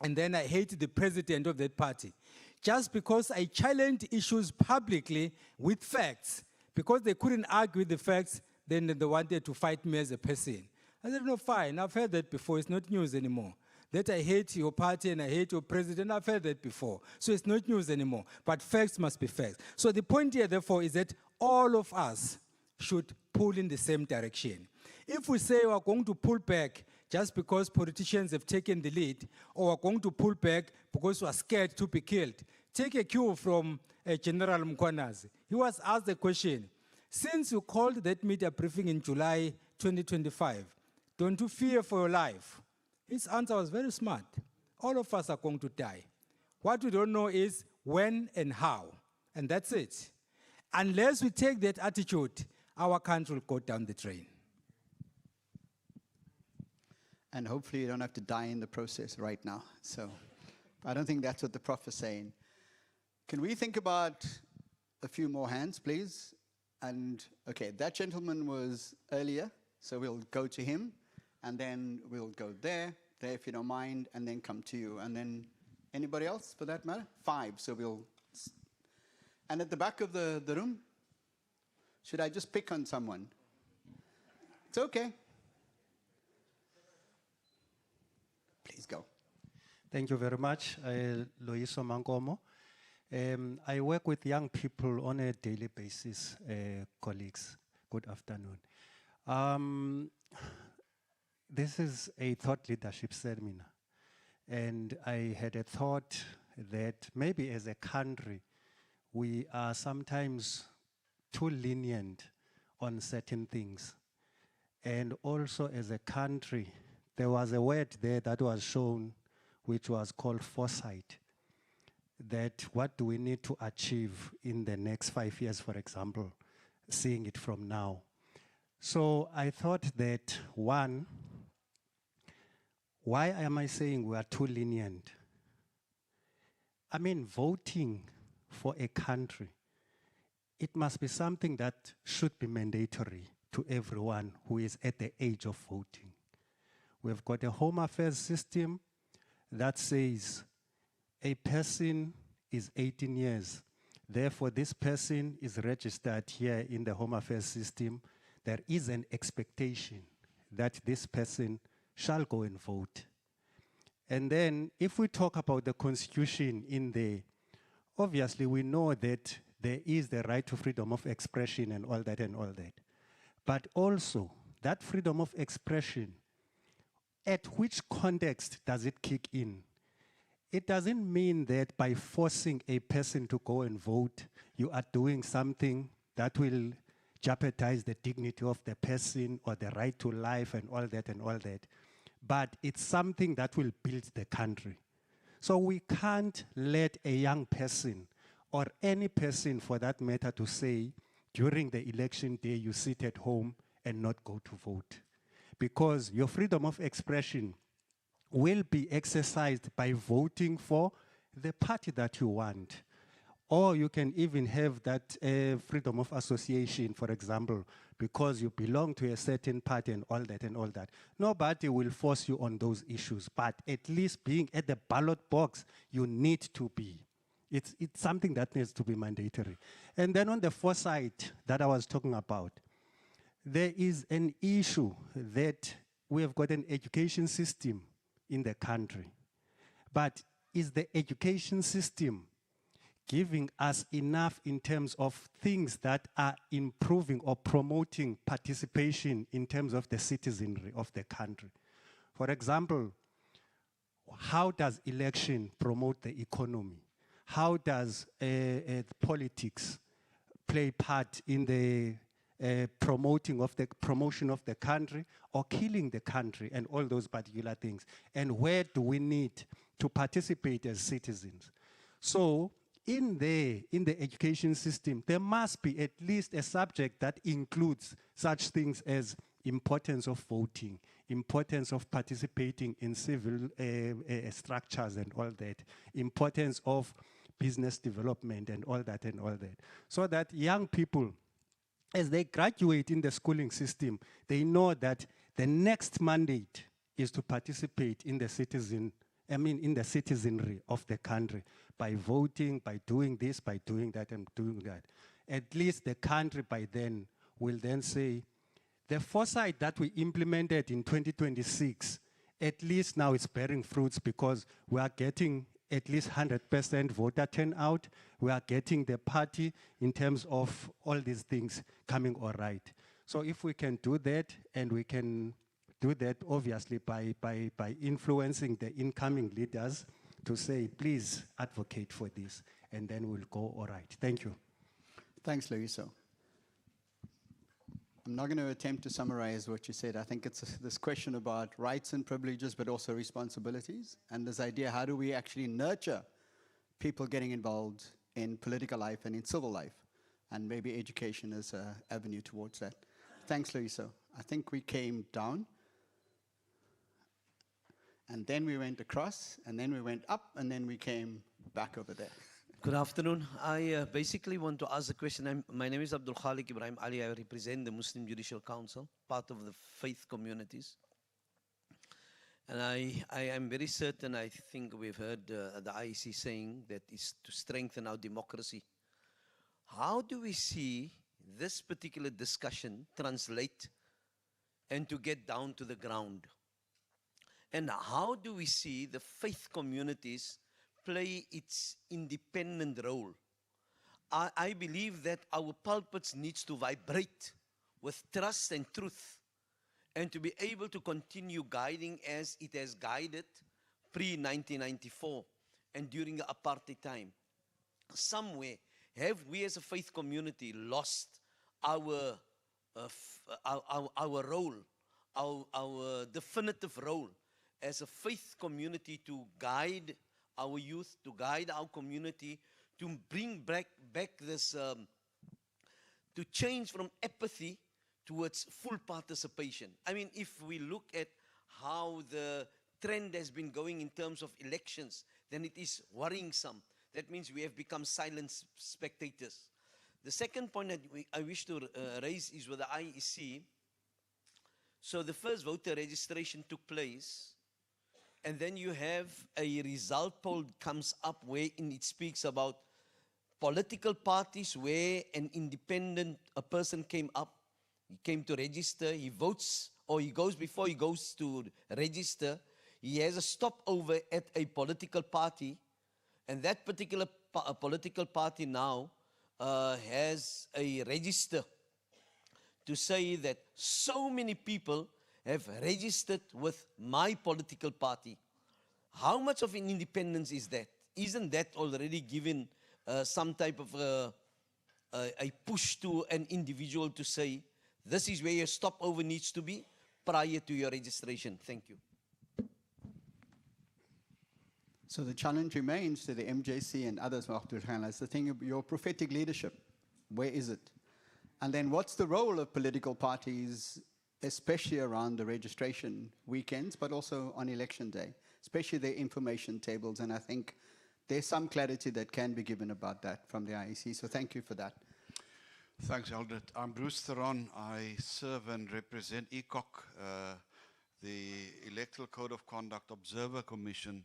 And then I hate the president of that party. Just because I challenged issues publicly with facts, because they couldn't argue with the facts, then they wanted to fight me as a person. I said, no, fine, I've heard that before, it's not news anymore. That I hate your party and I hate your president, I've heard that before. So it's not news anymore, but facts must be facts. So the point here, therefore, is that all of us should pull in the same direction. If we say we're going to pull back just because politicians have taken the lead, or we're going to pull back because we're scared to be killed, take a cue from General Mkwanazi. He was asked the question, since you called that media briefing in July 2025, don't you fear for your life? His answer was very smart. All of us are going to die. What we don't know is when and how, and that's it. Unless we take that attitude, our country will go down the drain. And hopefully you don't have to die in the process right now. So I don't think that's what the Prof is saying. Can we think about a few more hands, please? And okay, that gentleman was earlier, so we'll go to him, and then we'll go there if you don't mind, and then come to you. And then anybody else for that matter? 5, so we'll... And at the back of the room, should I just pick on someone? It's okay. Please go. Thank you very much, Loyiso Mankomo. I work with young people on a daily basis, colleagues. Good afternoon. This is a thought leadership seminar, and I had a thought that maybe as a country, we are sometimes too lenient on certain things. And also as a country, there was a word there that was shown, which was called foresight. That what do we need to achieve in the next 5 years, for example, seeing it from now. So I thought that, one, why am I saying we are too lenient? I mean, voting for a country, it must be something that should be mandatory to everyone who is at the age of voting. We've got a Home Affairs system that says a person is 18 years. Therefore, this person is registered here in the Home Affairs system. There is an expectation that this person shall go and vote. And then, if we talk about the Constitution in there, obviously we know that there is the right to freedom of expression and all that and all that. But also, that freedom of expression, at which context does it kick in? It doesn't mean that by forcing a person to go and vote, you are doing something that will jeopardize the dignity of the person or the right to life and all that and all that. But it's something that will build the country. So we can't let a young person or any person for that matter to say, during the election day, you sit at home and not go to vote. Because your freedom of expression will be exercised by voting for the party that you want. Or you can even have that freedom of association, for example, because you belong to a certain party and all that and all that. Nobody will force you on those issues, but at least being at the ballot box, you need to be. It's something that needs to be mandatory. And then on the foresight that I was talking about, there is an issue that we have got an education system in the country. But is the education system giving us enough in terms of things that are improving or promoting participation in terms of the citizenry of the country? For example, how does election promote the economy? How does politics play part in the promotion of the country or killing the country and all those particular things? And where do we need to participate as citizens? So in the education system, there must be at least a subject that includes such things as importance of voting, importance of participating in civil structures and all that, importance of business development and all that, so that young people, as they graduate in the schooling system, they know that the next mandate is to participate in the citizenry of the country by voting, by doing this, by doing that, and doing that. At least the country by then will then say, the foresight that we implemented in 2026, at least now it's bearing fruits because we are getting at least 100% voter turnout. We are getting the party in terms of all these things coming all right. So if we can do that, and we can do that obviously by influencing the incoming leaders to say, please advocate for this, and then we'll go all right. Thank you. Thanks, Loyiso. I'm not going to attempt to summarize what you said. I think it's this question about rights and privileges, but also responsibilities, and this idea, how do we actually nurture people getting involved in political life and in civil life? And maybe education is an avenue towards that. Thanks, Loyiso. I think we came down, and then we went across, and then we went up, and then we came back over there. Good afternoon. I basically want to ask a question. My name is Abdul Khalik Ibrahim Ali. I represent the Muslim Judicial Council, part of the faith communities. And I am very certain, I think we've heard the IEC saying that it's to strengthen our democracy. How do we see this particular discussion translate and to get down to the ground? And how do we see the faith communities play its independent role? I believe that our pulpits needs to vibrate with trust and truth, and to be able to continue guiding as it has guided pre-1994 and during the apartheid time. Somewhere, have we as a faith community lost our role, our definitive role as a faith community to guide our youth, to guide our community, to bring back this, to change from apathy towards full participation? I mean, if we look at how the trend has been going in terms of elections, then it is worrisome. That means we have become silent spectators. The second point that I wish to raise is with the IEC. So the first voter registration took place, and then you have a result poll comes up wherein it speaks about political parties where an independent person came up, he came to register, he votes, or he goes before he goes to register, he has a stopover at a political party, and that particular political party now has a register to say that so many people have registered with my political party. How much of an independence is that? Isn't that already given some type of a push to an individual to say, this is where your stopover needs to be prior to your registration? Thank you. So the challenge remains to the MJC and others, is the thing of your prophetic leadership. Where is it? And then what's the role of political parties, especially around the registration weekends, but also on election day, especially their information tables? And I think there's some clarity that can be given about that from the IEC. So thank you for that. Thanks, Eldred. I'm Bruce Theron. I serve and represent ECOC, the Electoral Code of Conduct Observer Commission.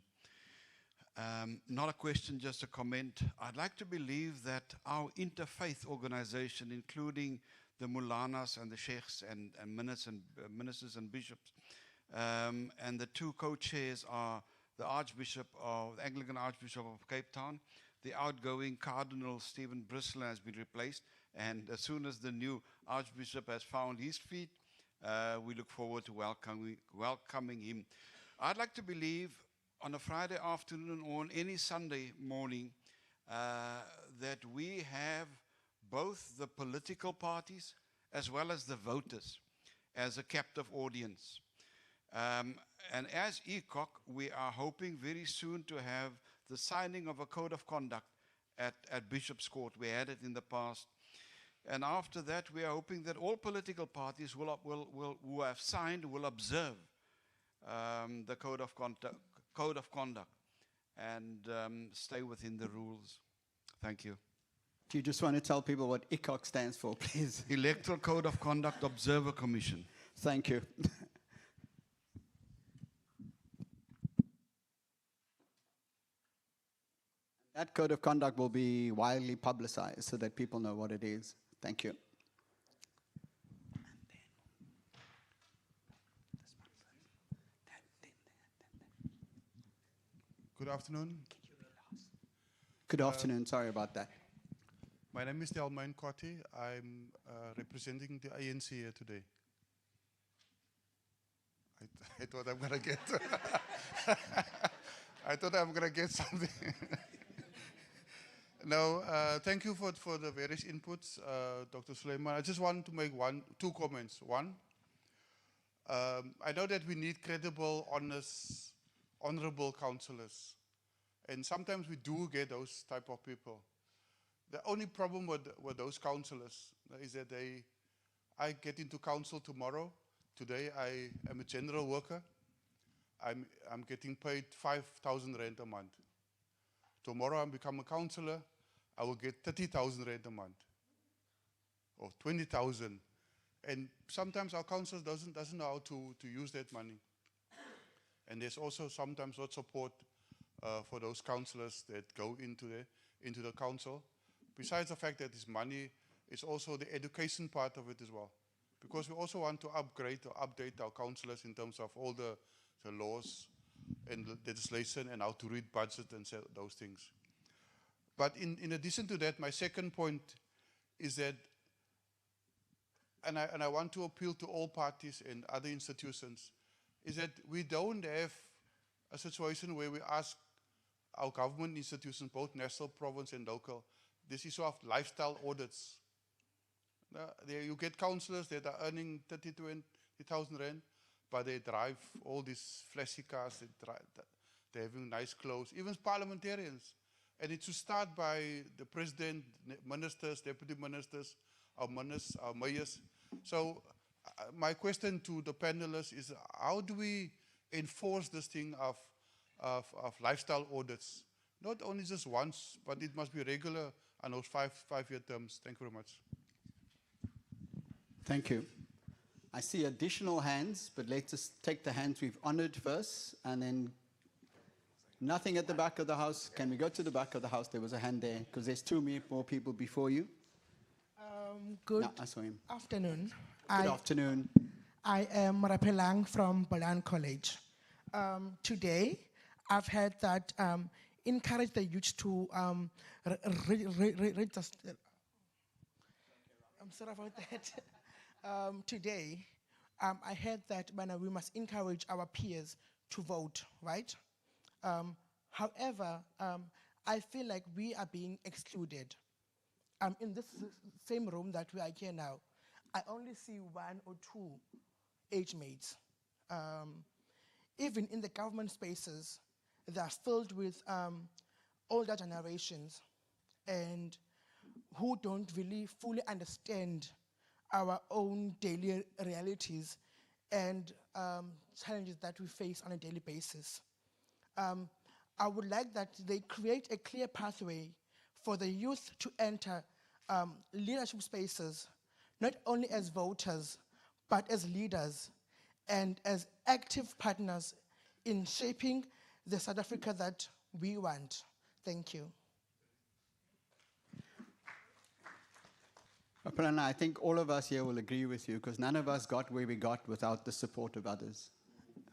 Not a question, just a comment. I'd like to believe that our interfaith organization, including the Mulanas and the Sheikhs and ministers and bishops, and the two co-chairs are the Archbishop of the Anglican Archbishop of Cape Town. The outgoing Cardinal Stephen Bristol has been replaced, and as soon as the new Archbishop has found his feet, we look forward to welcoming him. I'd like to believe on a Friday afternoon or on any Sunday morning that we have both the political parties as well as the voters as a captive audience. And as ECOC, we are hoping very soon to have the signing of a code of conduct at Bishop's Court. We had it in the past. And after that, we are hoping that all political parties who have signed will observe the code of conduct and stay within the rules. Thank you. Do you just want to tell people what ECOC stands for, please? Electoral Code of Conduct Observer Commission. Thank you. That code of conduct will be widely publicized so that people know what it is. Thank you. Good afternoon. Good afternoon. Sorry about that. My name is Delmain Kwati. I'm representing the ANC here today. I thought I'm going to get I thought I'm going to get something. No, thank you for the various inputs, Dr. Suleiman. I just want to make two comments. One, I know that we need credible, honest, honorable councillors. And sometimes we do get those type of people. The only problem with those councillors is that I get into council tomorrow. Today I am a general worker. I'm getting paid 5,000 rand a month. Tomorrow I become a councillor. I will get 30,000 rand a month, or 20,000. And sometimes our council doesn't know how to use that money. And there's also sometimes not support for those councillors that go into the council. Besides the fact that this money is also the education part of it as well. Because we also want to upgrade or update our councillors in terms of all the laws and legislation and how to read budget and those things. But in addition to that, my second point is that, and I want to appeal to all parties and other institutions, is that we don't have a situation where we ask our government institutions, both national, province and local, this issue of lifestyle audits. There you get councillors that are earning 30,000 to 20,000 rand, but they drive all these flashy cars, they're having nice clothes, even parliamentarians. And it should start by the president, ministers, deputy ministers, our mayors. So my question to the panelists is, how do we enforce this thing of lifestyle audits? Not only just once, but it must be regular on those five-year terms. Thank you very much. Thank you. I see additional hands, but let's just take the hands we've honored first, and then nothing at the back of the house. Can we go to the back of the house? There was a hand there, because there's more people before you. Good No, I saw him. afternoon. Good afternoon. I am Rapelang from Ballot College. Today, I've heard that encourage the youth to register. I'm sorry about that. Today, I heard that we must encourage our peers to vote, right? However, I feel like we are being excluded. In this same room that we are here now, I only see 1 or 2 age mates. Even in the government spaces, they are filled with older generations and who don't really fully understand our own daily realities and challenges that we face on a daily basis. I would like that they create a clear pathway for the youth to enter leadership spaces, not only as voters, but as leaders and as active partners in shaping the South Africa that we want. Thank you. Prana, I think all of us here will agree with you, because none of us got where we got without the support of others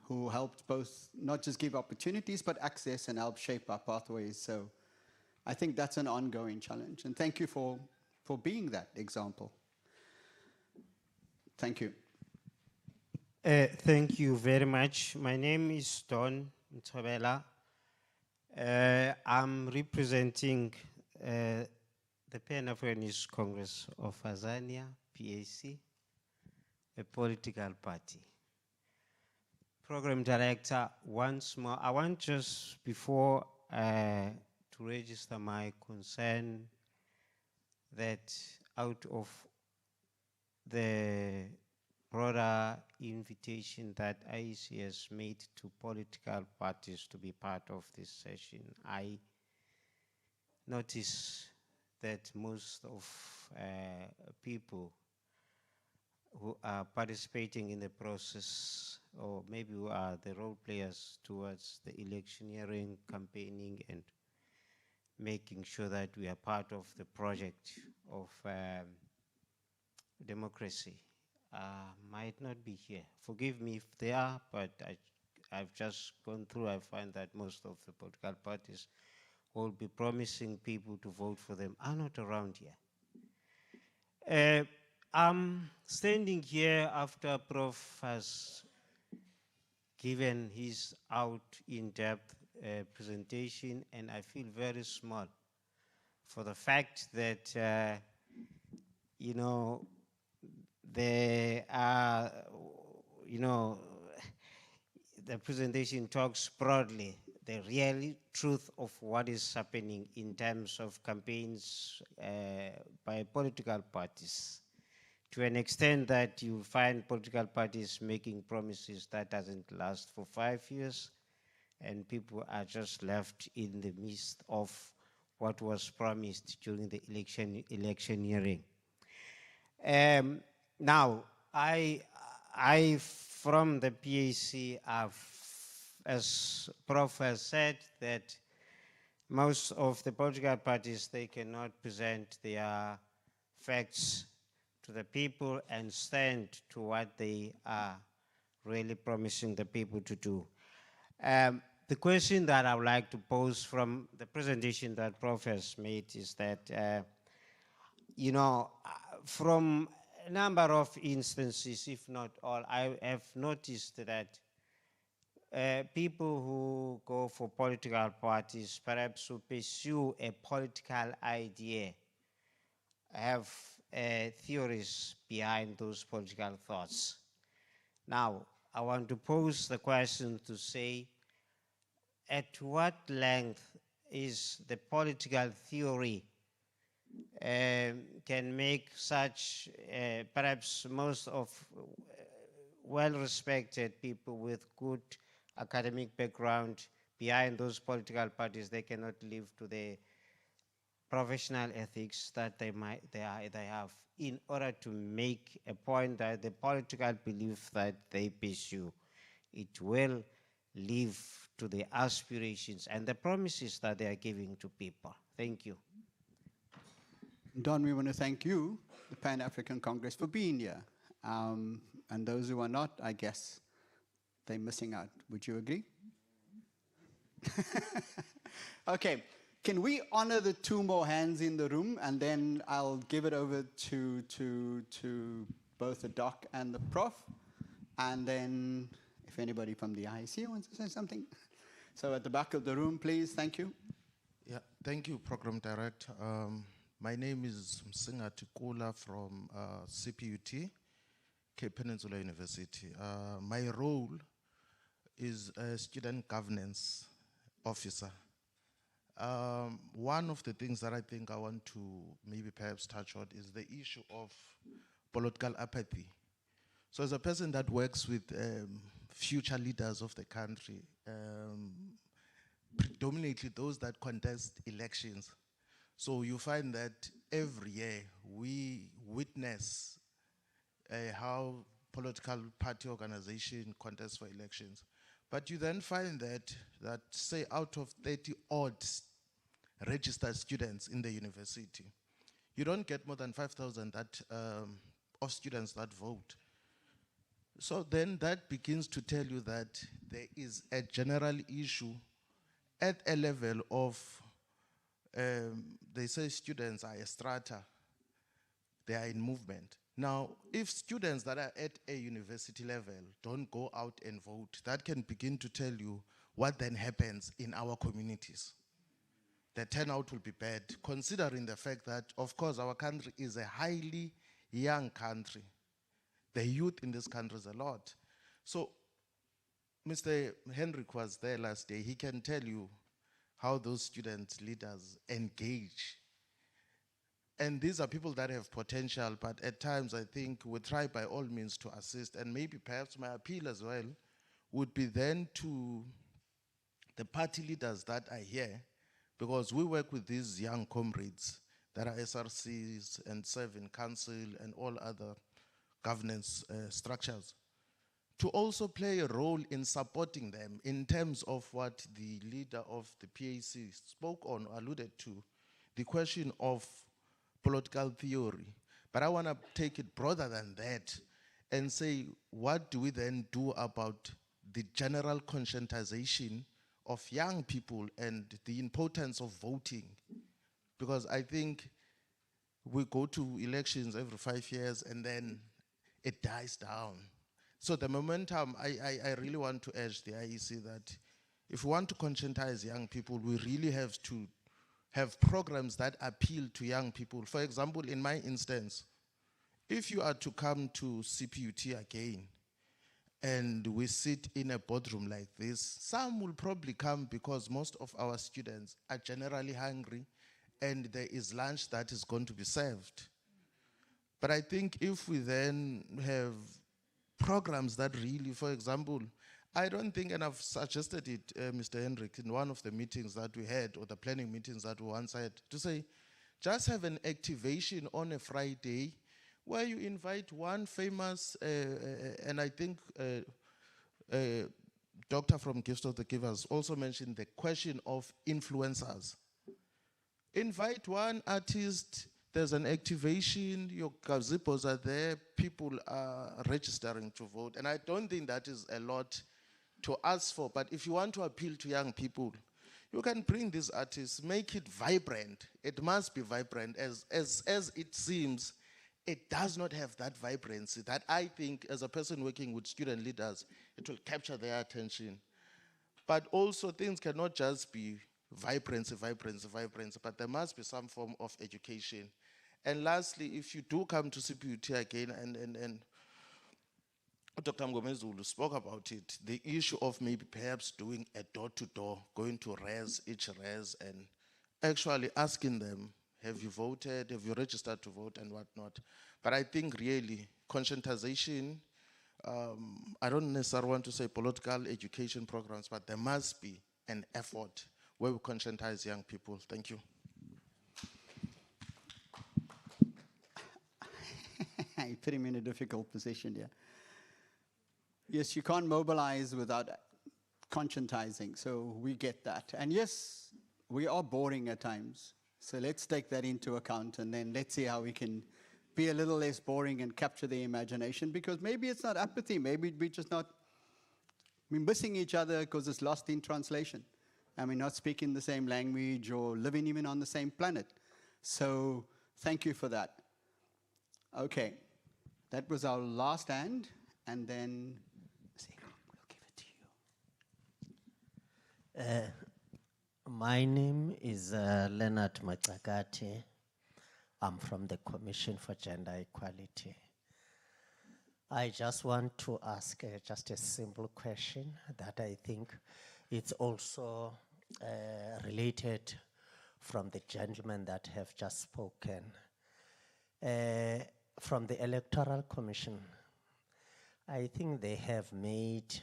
who helped both not just give opportunities, but access and help shape our pathways. So I think that's an ongoing challenge. And thank you for being that example. Thank you. Thank you very much. My name is Don Ntobela. I'm representing the Pan-Africanist Congress of Azania, PAC, a political party. Program Director, once more, I want just before to register my concern that out of the broader invitation that IEC has made to political parties to be part of this session, I notice that most of people who are participating in the process, or maybe who are the role players towards the electioneering, campaigning, and making sure that we are part of the project of democracy, might not be here. Forgive me if they are, but I've just gone through, I find that most of the political parties will be promising people to vote for them are not around here. I'm standing here after Prof has given his in-depth presentation, and I feel very small for the fact that, you know, there are, you know, the presentation talks broadly, the real truth of what is happening in terms of campaigns by political parties. To an extent that you find political parties making promises that doesn't last for 5 years, and people are just left in the midst of what was promised during the electioneering. Now, I from the PAC, as Prof has said, that most of the political parties, they cannot present their facts to the people and stand to what they are really promising the people to do. The question that I would like to pose from the presentation that Prof has made is that, you know, from a number of instances, if not all, I have noticed that people who go for political parties, perhaps who pursue a political idea, have theories behind those political thoughts. Now, I want to pose the question to say, at what length is the political theory can make such, perhaps most of well-respected people with good academic background behind those political parties, they cannot live to the professional ethics that they have in order to make a point that the political belief that they pursue, it will live to the aspirations and the promises that they are giving to people. Thank you. Don, we want to thank you, the Pan-African Congress, for being here. And those who are not, I guess, they're missing out. Would you agree? Okay. Can we honor the 2 more hands in the room, and then I'll give it over to both the doc and the prof, and then if anybody from the IEC wants to say something. So at the back of the room, please. Thank you. Yeah, thank you, Program Director. My name is Msinga Tikula from CPUT, Cape Peninsula University. My role is a student governance officer. One of the things that I think I want to maybe perhaps touch on is the issue of political apathy. So as a person that works with future leaders of the country, predominantly those that contest elections, so you find that every year we witness how political party organization contests for elections. But you then find that say out of 30 odd registered students in the university, you don't get more than 5,000 of students that vote. So then that begins to tell you that there is a general issue at a level of, they say students are a strata, they are in movement. Now, if students that are at a university level don't go out and vote, that can begin to tell you what then happens in our communities. The turnout will be bad, considering the fact that, of course, our country is a highly young country. The youth in this country is a lot. So, Mr. Hendrik was there last day. He can tell you how those student leaders engage. And these are people that have potential, but at times I think we try by all means to assist. And maybe perhaps my appeal as well would be then to the party leaders that are here, because we work with these young comrades that are SRCs and serve in council and all other governance structures, to also play a role in supporting them in terms of what the leader of the PAC spoke on, alluded to, the question of political theory. But I want to take it broader than that and say, what do we then do about the general conscientization of young people and the importance of voting? Because I think we go to elections every 5 years and then it dies down. So the momentum, I really want to urge the IEC that if we want to conscientize young people, we really have to have programs that appeal to young people. For example, in my instance, if you are to come to CPUT again and we sit in a boardroom like this, some will probably come because most of our students are generally hungry and there is lunch that is going to be served. But I think if we then have programs that really, for example, I don't think, and I've suggested it, Mr. Hendrik, in one of the meetings that we had, or the planning meetings that we once had, to say, just have an activation on a Friday where you invite one famous, and I think Doctor from Gifts of the Givers also mentioned the question of influencers. Invite one artist, there's an activation, your gazebos are there, people are registering to vote, and I don't think that is a lot to ask for, but if you want to appeal to young people, you can bring these artists, make it vibrant. It must be vibrant. As it seems, it does not have that vibrancy that I think, as a person working with student leaders, it will capture their attention. But also things cannot just be vibrancy, but there must be some form of education. And lastly, if you do come to CPUT again, and Dr. Mgomezulu spoke about it, the issue of maybe perhaps doing a door-to-door, going to each res, and actually asking them, have you voted, have you registered to vote, and whatnot. But I think really conscientization, I don't necessarily want to say political education programs, but there must be an effort where we conscientize young people. Thank you. You put him in a difficult position here. Yes, you can't mobilize without conscientizing, so we get that. And yes, we are boring at times, so let's take that into account, and then let's see how we can be a little less boring and capture the imagination, because maybe it's not apathy, maybe we're just not, we're missing each other because it's lost in translation, and we're not speaking the same language or living even on the same planet. So thank you for that. Okay, that was our last hand, and then we'll give it to you. My name is Leonard Machakati. I'm from the Commission for Gender Equality. I just want to ask just a simple question that I think it's also related from the gentlemen that have just spoken. From the Electoral Commission, I think they have made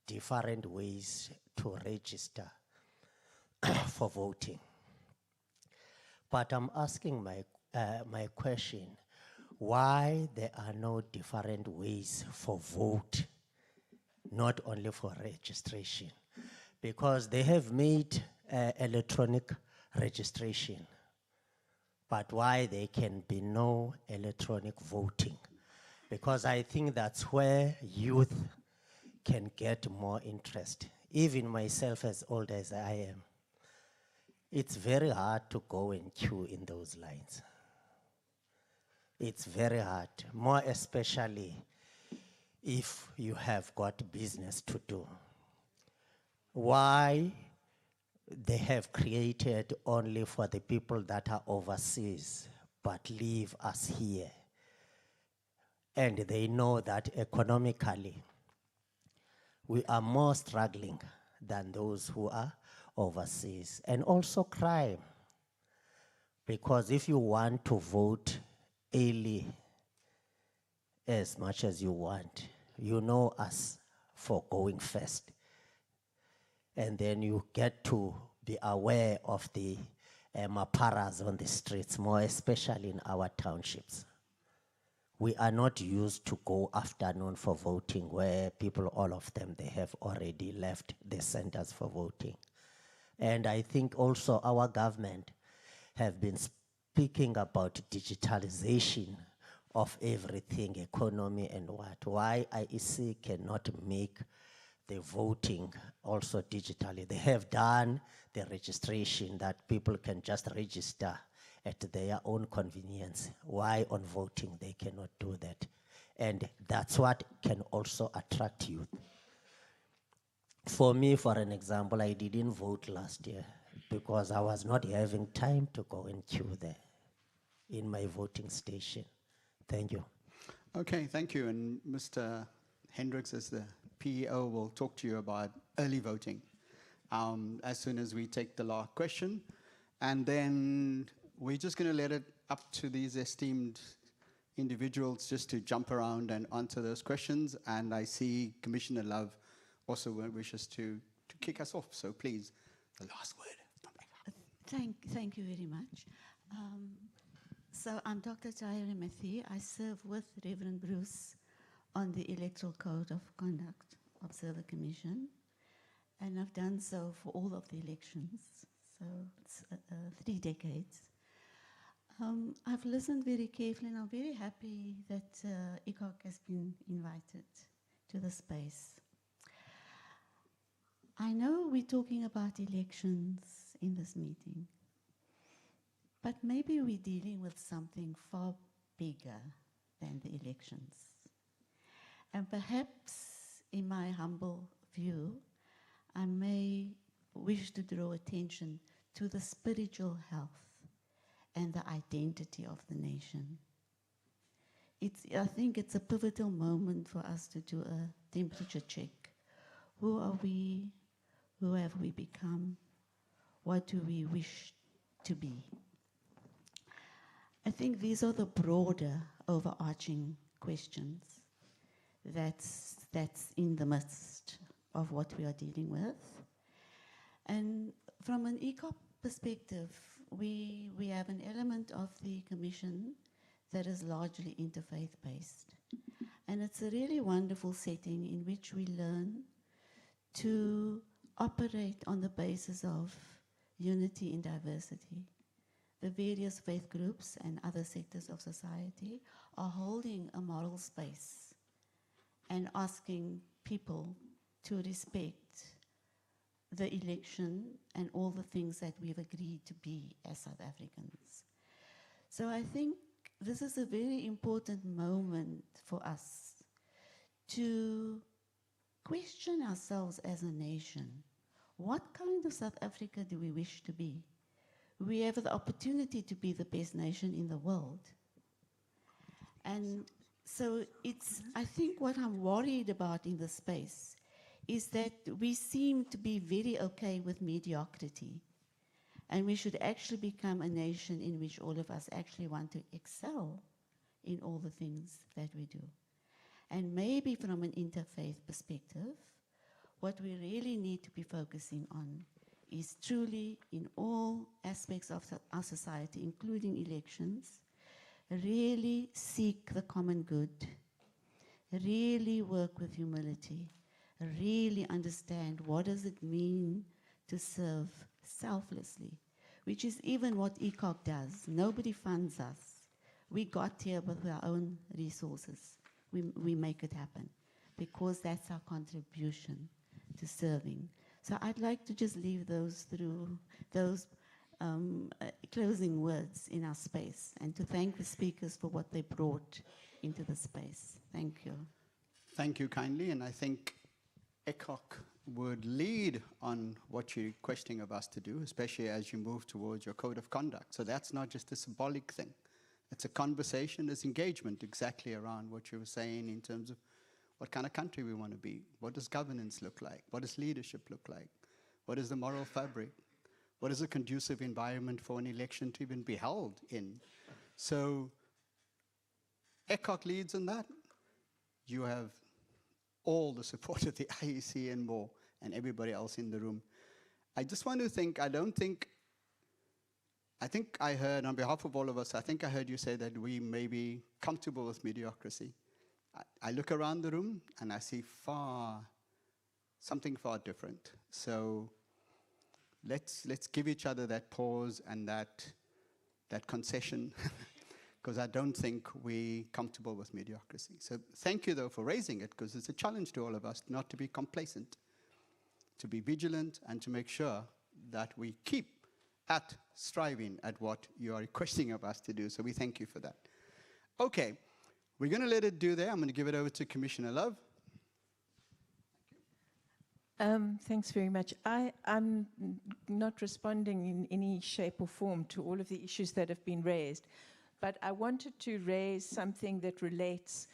different ways to register for voting. But I'm asking my question, why there are no different ways for vote, not only for registration? Because they have made electronic registration, but why there can be no electronic voting? Because I think that's where youth can get more interest. Even myself, as old as I am, it's very hard to go and queue in those lines. It's very hard, more especially if you have got business to do. Why they have created only for the people that are overseas but leave us here? And they know that economically we are more struggling than those who are overseas. And also crime. Because if you want to vote early as much as you want, you know us for going first. And then you get to be aware of the maparas on the streets, more especially in our townships. We are not used to go afternoon for voting where people, all of them, they have already left the centers for voting. And I think also our government have been speaking about digitalization of everything, economy and what. Why IEC cannot make the voting also digitally. They have done the registration that people can just register at their own convenience. Why on voting they cannot do that? And that's what can also attract youth. For me, for an example, I didn't vote last year because I was not having time to go and queue there in my voting station. Thank you. Okay, thank you. And Mr. Hendricks, as the PEO, will talk to you about early voting as soon as we take the last question. And then we're just going to let it up to these esteemed individuals just to jump around and answer those questions. And I see Commissioner Love also wishes to kick us off. So please, the last word. Thank you very much. So I'm Dr. Jayari Mathi. I serve with Reverend Bruce on the Electoral Code of Conduct Observer Commission, and I've done so for all of the elections, so it's 3 decades. I've listened very carefully, and I'm very happy that ICOC has been invited to the space. I know we're talking about elections in this meeting, but maybe we're dealing with something far bigger than the elections. And perhaps, in my humble view, I may wish to draw attention to the spiritual health and the identity of the nation. I think it's a pivotal moment for us to do a temperature check. Who are we? Who have we become? What do we wish to be? I think these are the broader, overarching questions that's in the midst of what we are dealing with. And from an ECOP perspective, we have an element of the Commission that is largely interfaith-based. And it's a really wonderful setting in which we learn to operate on the basis of unity in diversity. The various faith groups and other sectors of society are holding a moral space and asking people to respect the election and all the things that we've agreed to be as South Africans. So I think this is a very important moment for us to question ourselves as a nation. What kind of South Africa do we wish to be? We have the opportunity to be the best nation in the world. And so I think what I'm worried about in this space is that we seem to be very okay with mediocrity. And we should actually become a nation in which all of us actually want to excel in all the things that we do. And maybe from an interfaith perspective, what we really need to be focusing on is truly in all aspects of our society, including elections, really seek the common good, really work with humility, really understand what does it mean to serve selflessly, which is even what ECOC does. Nobody funds us. We got here with our own resources. We make it happen because that's our contribution to serving. So I'd like to just leave those closing words in our space and to thank the speakers for what they brought into the space. Thank you. Thank you kindly, and I think ECOC would lead on what you're requesting of us to do, especially as you move towards your code of conduct. So that's not just a symbolic thing. It's a conversation, it's engagement exactly around what you were saying in terms of what kind of country we want to be. What does governance look like? What does leadership look like? What is the moral fabric? What is a conducive environment for an election to even be held in? So ECOC leads in that. You have all the support of the IEC and more, and everybody else in the room. I just want to think, I think I heard, on behalf of all of us, I think I heard you say that we may be comfortable with mediocrity. I look around the room and I see something far different. So let's give each other that pause and that concession, because I don't think we're comfortable with mediocrity. So thank you, though, for raising it, because it's a challenge to all of us not to be complacent, to be vigilant, and to make sure that we keep at striving at what you are requesting of us to do. So we thank you for that. Okay, we're going to let it do there. I'm going to give it over to Commissioner Love. Thanks very much. I'm not responding in any shape or form to all of the issues that have been raised, but I wanted to raise something that relates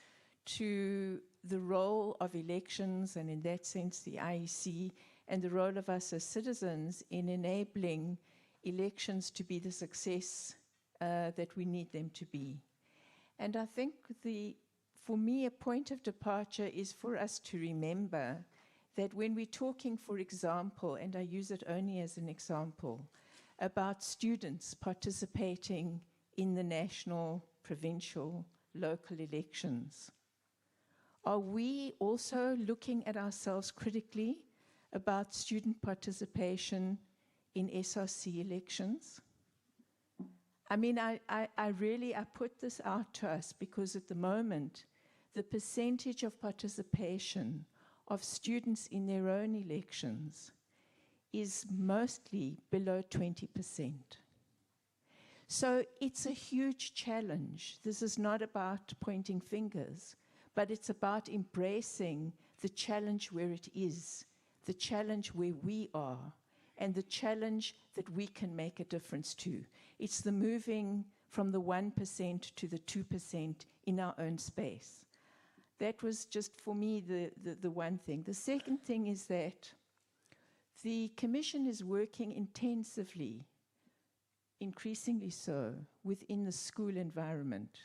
to the role of elections, and in that sense the IEC, and the role of us as citizens in enabling elections to be the success that we need them to be. And I think for me, a point of departure is for us to remember that when we're talking, for example, and I use it only as an example, about students participating in the national, provincial, local elections, are we also looking at ourselves critically about student participation in SRC elections? I mean, I put this out to us because at the moment, the percentage of participation of students in their own elections is mostly below 20%. So it's a huge challenge. This is not about pointing fingers, but it's about embracing the challenge where it is, the challenge where we are, and the challenge that we can make a difference to. It's the moving from the 1% to the 2% in our own space. That was just, for me, the one thing. The second thing is that the Commission is working intensively, increasingly so, within the school environment.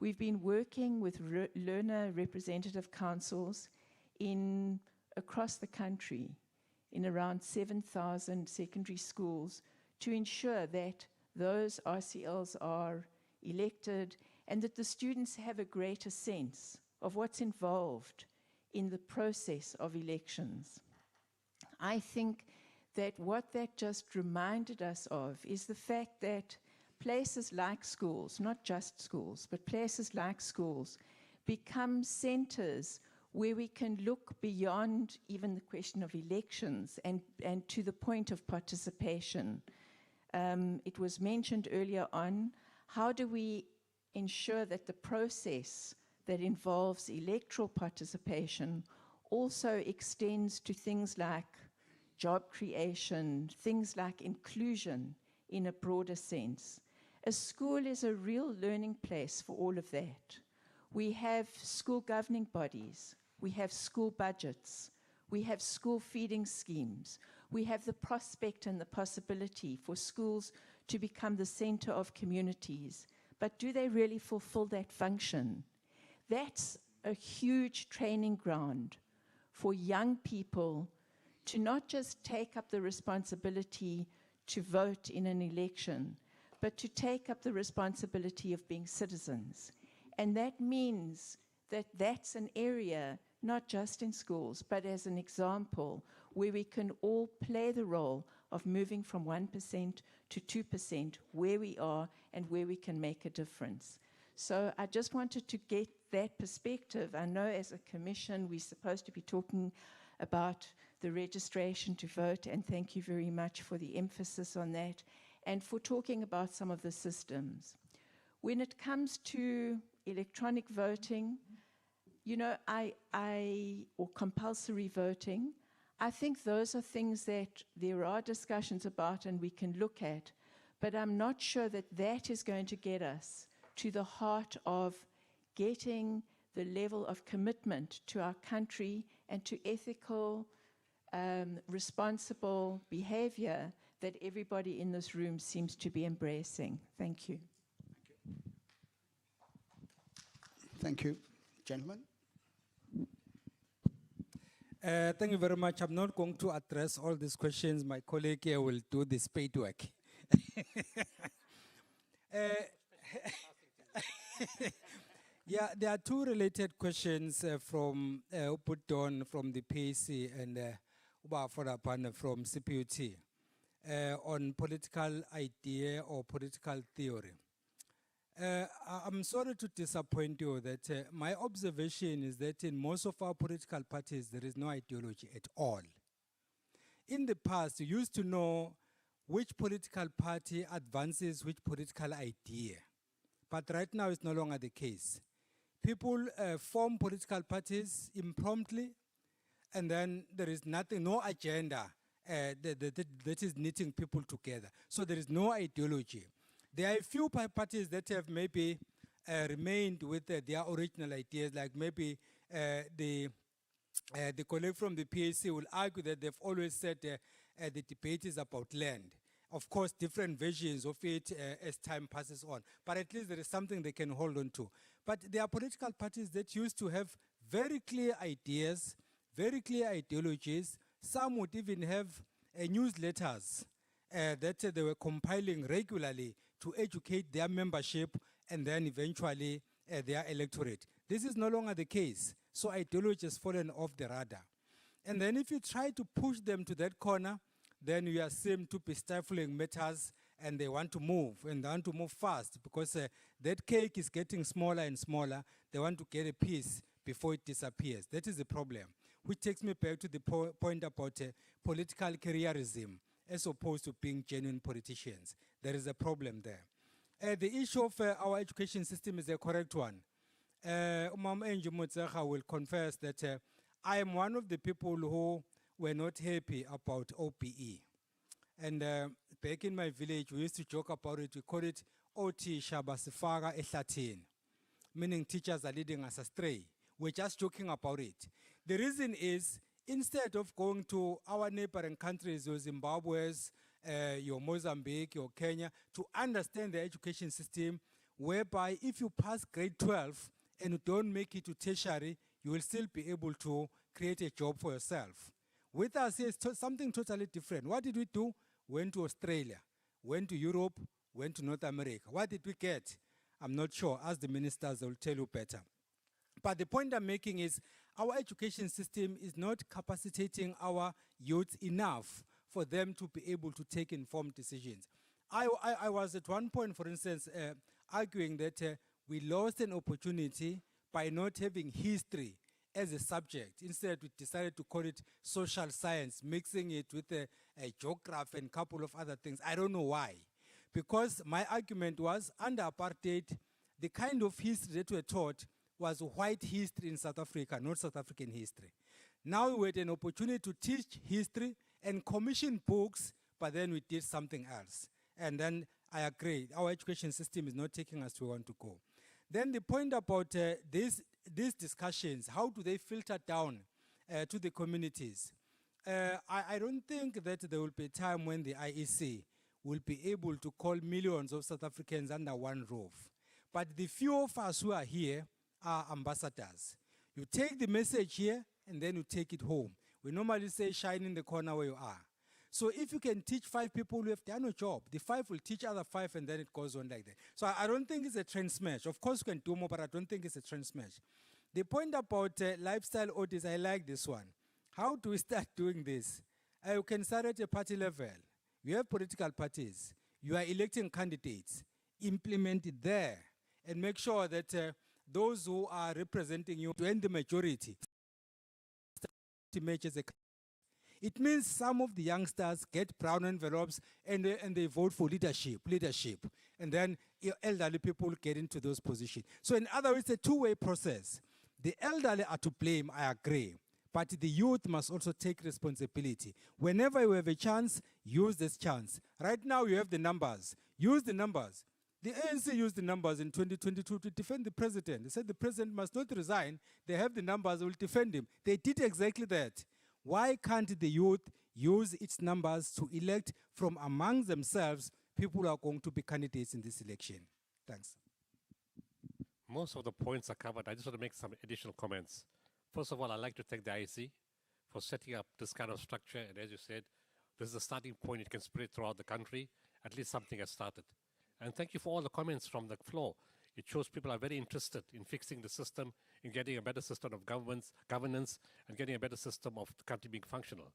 We've been working with learner representative councils across the country in around 7,000 secondary schools to ensure that those RCLs are elected and that the students have a greater sense of what's involved in the process of elections. I think that what that just reminded us of is the fact that places like schools, not just schools, but places like schools, become centers where we can look beyond even the question of elections and to the point of participation. It was mentioned earlier on, how do we ensure that the process that involves electoral participation also extends to things like job creation, things like inclusion in a broader sense. A school is a real learning place for all of that. We have school governing bodies, we have school budgets, we have school feeding schemes, we have the prospect and the possibility for schools to become the center of communities. But do they really fulfill that function? That's a huge training ground for young people to not just take up the responsibility to vote in an election, but to take up the responsibility of being citizens. And that means that that's an area, not just in schools, but as an example, where we can all play the role of moving from 1% to 2% where we are and where we can make a difference. So I just wanted to get that perspective. I know as a commission we're supposed to be talking about the registration to vote, and thank you very much for the emphasis on that and for talking about some of the systems. When it comes to electronic voting, you know, or compulsory voting, I think those are things that there are discussions about and we can look at, but I'm not sure that that is going to get us to the heart of getting the level of commitment to our country and to ethical responsible behavior that everybody in this room seems to be embracing. Thank you. Thank you. Gentlemen? Thank you very much. I'm not going to address all these questions. My colleague here will do the spade work. Yeah, there are two related questions from put on from the PAC and from CPUT on political idea or political theory. I'm sorry to disappoint you that my observation is that in most of our political parties, there is no ideology at all. In the past, you used to know which political party advances which political idea. But right now, it's no longer the case. People form political parties impromptu, and then there is nothing, no agenda that is knitting people together. So there is no ideology. There are a few parties that have maybe remained with their original ideas, like maybe the colleague from the PAC will argue that they've always said the debate is about land. Of course, different versions of it as time passes on, but at least there is something they can hold on to. But there are political parties that used to have very clear ideas, very clear ideologies. Some would even have newsletters that they were compiling regularly to educate their membership and then eventually their electorate. This is no longer the case. So ideology has fallen off the radar. And then if you try to push them to that corner, then you are seen to be stifling matters and they want to move, and they want to move fast because that cake is getting smaller and smaller. They want to get a piece before it disappears. That is the problem, which takes me back to the point about political careerism as opposed to being genuine politicians. There is a problem there. The issue of our education system is a correct one. Umam Angie Mutsaha will confess that I am one of the people who were not happy about OPE. And back in my village, we used to joke about it. We call it OT Shabasifaga Ehlatin, meaning teachers are leading us astray. We're just joking about it. The reason is, instead of going to our neighboring countries, your Zimbabwe's, your Mozambique, your Kenya, to understand the education system, whereby if you pass grade 12 and you don't make it to tertiary, you will still be able to create a job for yourself. With us, it's something totally different. What did we do? Went to Australia, went to Europe, went to North America. What did we get? I'm not sure. Ask the ministers, they'll tell you better. But the point I'm making is our education system is not capacitating our youth enough for them to be able to take informed decisions. I was at one point, for instance, arguing that we lost an opportunity by not having history as a subject. Instead, we decided to call it social science, mixing it with a geography and a couple of other things. I don't know why. Because my argument was, under apartheid, the kind of history that we taught was white history in South Africa, not South African history. Now we had an opportunity to teach history and commission books, but then we did something else. And then I agree, our education system is not taking us where we want to go. Then the point about these discussions, how do they filter down to the communities? I don't think that there will be a time when the IEC will be able to call millions of South Africans under one roof. But the few of us who are here are ambassadors. You take the message here and then you take it home. We normally say shine in the corner where you are. So if you can teach 5 people who have done a job, the 5 will teach other 5 and then it goes on like that. So I don't think it's a trend smash. Of course we can do more, but I don't think it's a trend smash. The point about lifestyle audits, I like this one. How do we start doing this? You can start at a party level. You have political parties. You are electing candidates. Implement it there and make sure that those who are representing you and the majority it means some of the youngsters get brown envelopes and they vote for leadership. And then elderly people get into those positions. So in other words, it's a two-way process. The elderly are to blame, I agree. But the youth must also take responsibility. Whenever you have a chance, use this chance. Right now you have the numbers. Use the numbers. The ANC used the numbers in 2022 to defend the president. They said the president must not resign. They have the numbers, they will defend him. They did exactly that. Why can't the youth use its numbers to elect from among themselves people who are going to be candidates in this election? Thanks. Most of the points are covered. I just want to make some additional comments. First of all, I'd like to thank the IEC for setting up this kind of structure. And as you said, this is a starting point. It can spread throughout the country. At least something has started. And thank you for all the comments from the floor. It shows people are very interested in fixing the system, in getting a better system of governance, and getting a better system of the country being functional.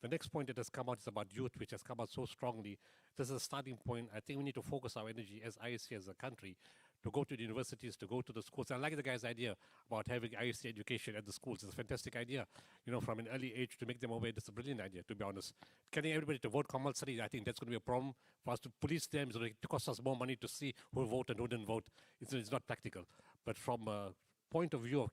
The next point that has come out is about youth, which has come out so strongly. This is a starting point. I think we need to focus our energy as IEC, as a country, to go to the universities, to go to the schools. I like the guy's idea about having IEC education at the schools. It's a fantastic idea, you know, from an early age to make them aware. It's a brilliant idea, to be honest. Getting everybody to vote compulsory, I think that's going to be a problem. For us to police them, it's going to cost us more money to see who voted and who didn't vote. It's not practical. But from a point of view of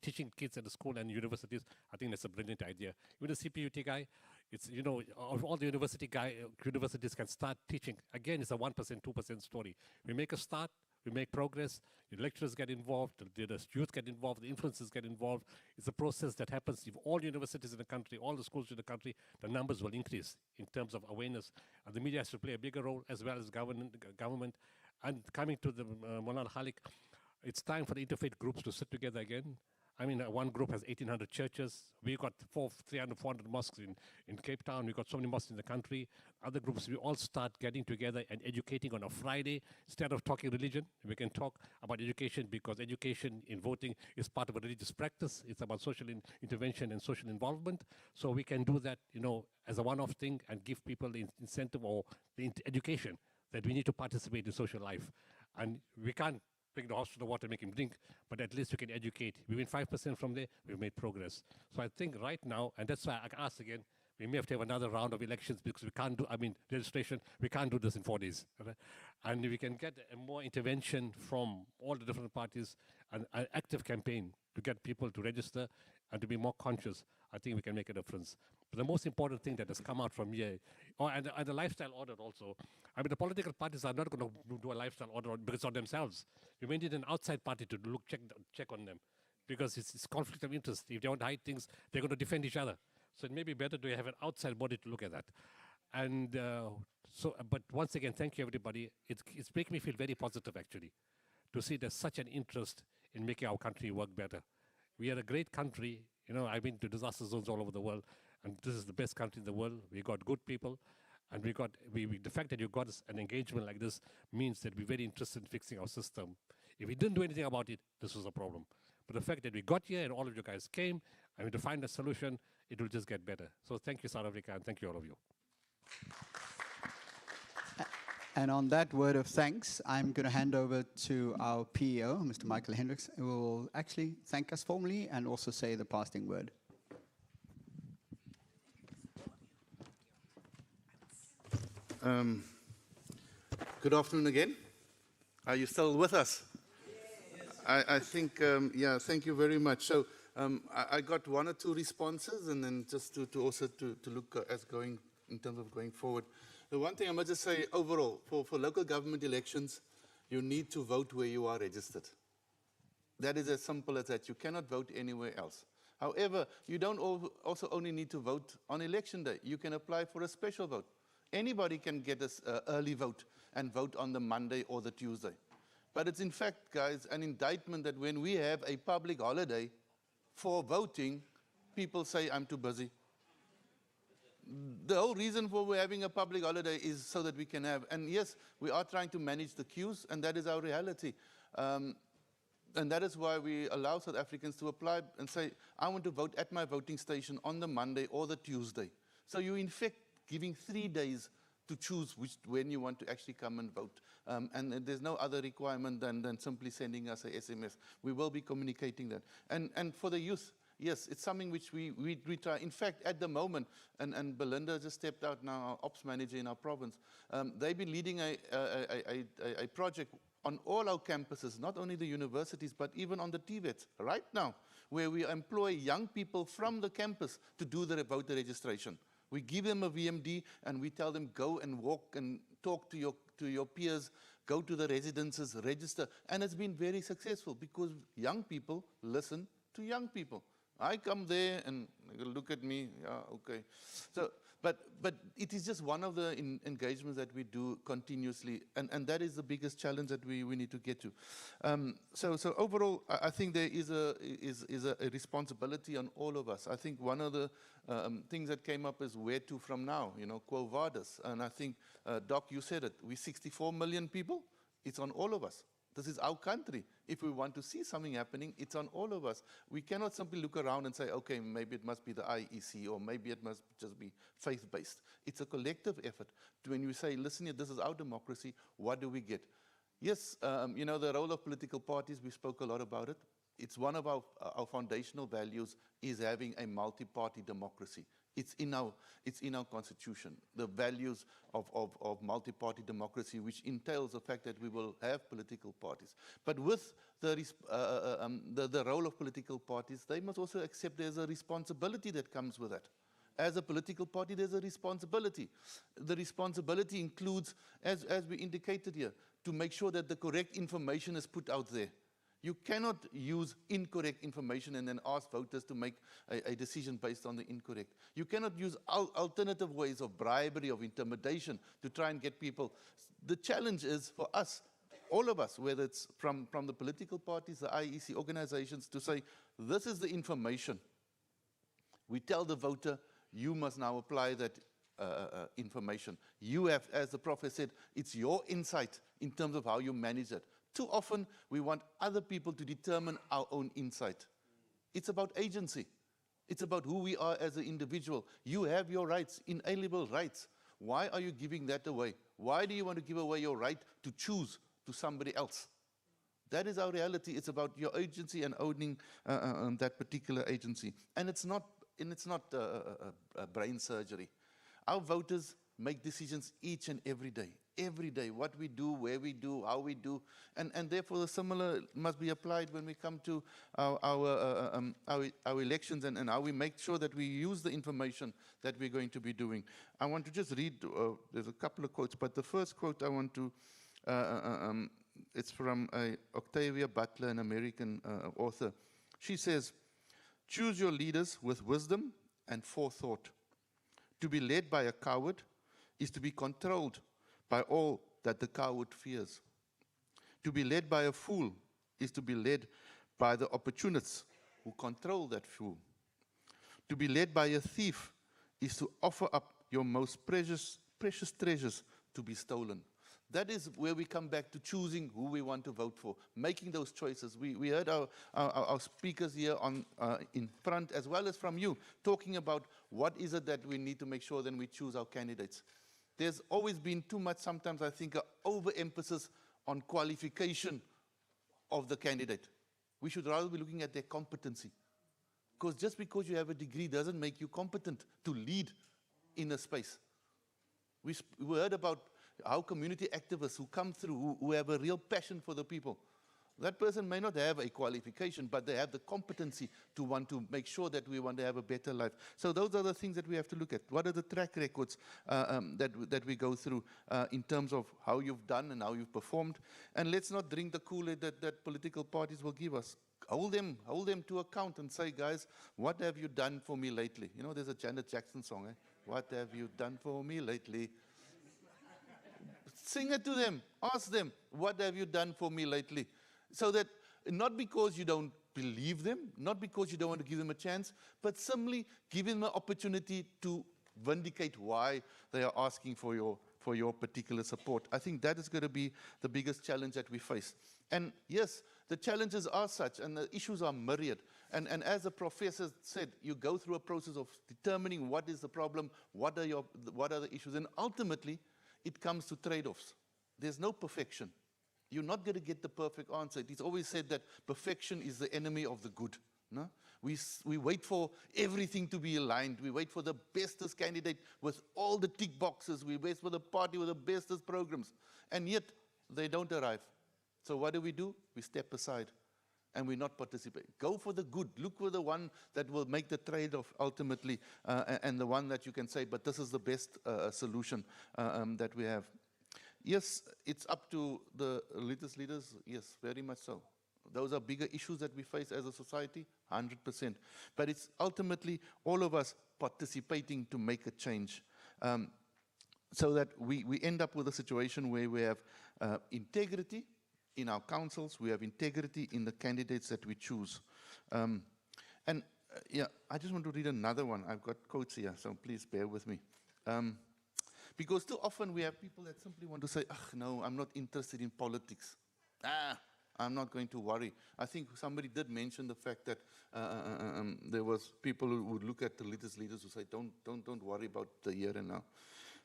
teaching kids at the school and universities, I think that's a brilliant idea. Even the CPUT guy, it's, you know, all the universities can start teaching. Again, it's a 1%, 2% story. We make a start, we make progress, the lecturers get involved, the youth get involved, the influencers get involved. It's a process that happens. If all universities in the country, all the schools in the country, the numbers will increase in terms of awareness. And the media has to play a bigger role, as well as government. And coming to the Monan Halik, it's time for the interfaith groups to sit together again. I mean, one group has 1,800 churches. We got 300, 400 mosques in Cape Town. We got so many mosques in the country. Other groups, we all start getting together and educating on a Friday. Instead of talking religion, we can talk about education, because education in voting is part of a religious practice. It's about social intervention and social involvement. So we can do that, you know, as a one-off thing and give people the incentive or the education that we need to participate in social life. And we can't bring the horse to the water, make him drink, but at least we can educate. We win 5% from there, we've made progress. So I think right now, and that's why I asked again, we may have to have another round of elections, because we can't do, registration, we can't do this in 4 days. Right? And we can get a more intervention from all the different parties, an active campaign to get people to register and to be more conscious. I think we can make a difference. But the most important thing that has come out from here, and the lifestyle audit also, I mean, the political parties are not going to do a lifestyle audit because of themselves. You may need an outside party to check on them, because it's conflict of interest. If they want to hide things, they're going to defend each other. So it may be better to have an outside body to look at that. And but once again, thank you, everybody. It's making me feel very positive, actually, to see there's such an interest in making our country work better. We are a great country. You know, I've been to disaster zones all over the world, and this is the best country in the world. We got good people, and the fact that you got an engagement like this means that we're very interested in fixing our system. If we didn't do anything about it, this was a problem. But the fact that we got here and all of you guys came, I mean, to find a solution, it will just get better. So thank you, South Africa, and thank you, all of you. And on that word of thanks, I'm going to hand over to our PEO, Mr. Michael Hendricks, who will actually thank us formally and also say the passing word. Good afternoon again. Are you still with us? I think, yeah, thank you very much. So I got 1 or 2 responses, and then just to also look as going in terms of going forward. The one thing I must just say, overall, for local government elections, you need to vote where you are registered. That is as simple as that. You cannot vote anywhere else. However, you don't also only need to vote on election day. You can apply for a special vote. Anybody can get an early vote and vote on the Monday or the Tuesday. But it's in fact, guys, an indictment that when we have a public holiday for voting, people say, I'm too busy. The whole reason for we're having a public holiday is so that we can have, and yes, we are trying to manage the queues, and that is our reality. And that is why we allow South Africans to apply and say, I want to vote at my voting station on the Monday or the Tuesday. So you in fact giving 3 days to choose when you want to actually come and vote. And there's no other requirement than simply sending us an SMS. We will be communicating that. And for the youth, yes, it's something which we try. In fact, at the moment, and Belinda just stepped out now, our ops manager in our province, they've been leading a project on all our campuses, not only the universities, but even on the TVETs right now, where we employ young people from the campus to do the voter registration. We give them a VMD and we tell them go and walk and talk to your peers, go to the residences, register. And it's been very successful because young people listen to young people. I come there and they look at me, yeah, okay. So, but it is just one of the engagements that we do continuously, and that is the biggest challenge that we need to get to. So overall, I think there is a responsibility on all of us. I think one of the things that came up is where to from now, quo vadis. And I think, Doc, you said it, we're 64 million people, it's on all of us. This is our country. If we want to see something happening, it's on all of us. We cannot simply look around and say, okay, maybe it must be the IEC, or maybe it must just be faith-based. It's a collective effort. When you say, listen here, this is our democracy, what do we get? Yes, the role of political parties, we spoke a lot about it. It's one of our foundational values is having a multi-party democracy. It's in our constitution, the values of multi-party democracy, which entails the fact that we will have political parties. But with the role of political parties, they must also accept there's a responsibility that comes with that. As a political party, there's a responsibility. The responsibility includes, as we indicated here, to make sure that the correct information is put out there. You cannot use incorrect information and then ask voters to make a decision based on the incorrect. You cannot use alternative ways of bribery, of intimidation to try and get people. The challenge is for us, all of us, whether it's from the political parties, the IEC organizations, to say, this is the information. We tell the voter, you must now apply that information. You have, as the Prof said, it's your insight in terms of how you manage it. Too often, we want other people to determine our own insight. It's about agency. It's about who we are as an individual. You have your rights, inalienable rights. Why are you giving that away? Why do you want to give away your right to choose to somebody else? That is our reality. It's about your agency and owning that particular agency. And it's not brain surgery. Our voters make decisions each and every day. Every day, what we do, where we do, how we do, and therefore the similar must be applied when we come to our elections and how we make sure that we use the information that we're going to be doing. I want to just read, there's a couple of quotes, but the first quote I want to, it's from Octavia Butler, an American author. She says, choose your leaders with wisdom and forethought. To be led by a coward is to be controlled by all that the coward fears. To be led by a fool is to be led by the opportunists who control that fool. To be led by a thief is to offer up your most precious treasures to be stolen. That is where we come back to choosing who we want to vote for, making those choices. We heard our speakers here in front, as well as from you, talking about what is it that we need to make sure then we choose our candidates. There's always been too much, sometimes I think, overemphasis on qualification of the candidate. We should rather be looking at their competency. Because just because you have a degree doesn't make you competent to lead in a space. We heard about how community activists who come through, who have a real passion for the people. That person may not have a qualification, but they have the competency to want to make sure that we want to have a better life. So those are the things that we have to look at. What are the track records that we go through in terms of how you've done and how you've performed? And let's not drink the Kool-Aid that political parties will give us. Hold them to account and say, guys, what have you done for me lately? You know, there's a Janet Jackson song, eh? What have you done for me lately? Sing it to them. Ask them, what have you done for me lately? So that not because you don't believe them, not because you don't want to give them a chance, but simply give them an opportunity to vindicate why they are asking for your particular support. I think that is going to be the biggest challenge that we face. And yes, the challenges are such, and the issues are myriad. And as the professor said, you go through a process of determining what is the problem, what are the issues, and ultimately, it comes to trade-offs. There's no perfection. You're not going to get the perfect answer. It is always said that perfection is the enemy of the good. No? We wait for everything to be aligned. We wait for the bestest candidate with all the tick boxes. We wait for the party with the bestest programs. And yet, they don't arrive. So what do? We step aside and we not participate. Go for the good. Look for the one that will make the trade-off ultimately and the one that you can say, but this is the best solution that we have. Yes, it's up to the leaders. Yes, very much so. Those are bigger issues that we face as a society, 100%. But it's ultimately all of us participating to make a change. So that we end up with a situation where we have integrity in our councils, we have integrity in the candidates that we choose. Yeah, I just want to read another one. I've got quotes here, so please bear with me. Because too often we have people that simply want to say, no, I'm not interested in politics. I'm not going to worry. I think somebody did mention the fact that there was people who would look at the leaders who say, don't worry about the here and now.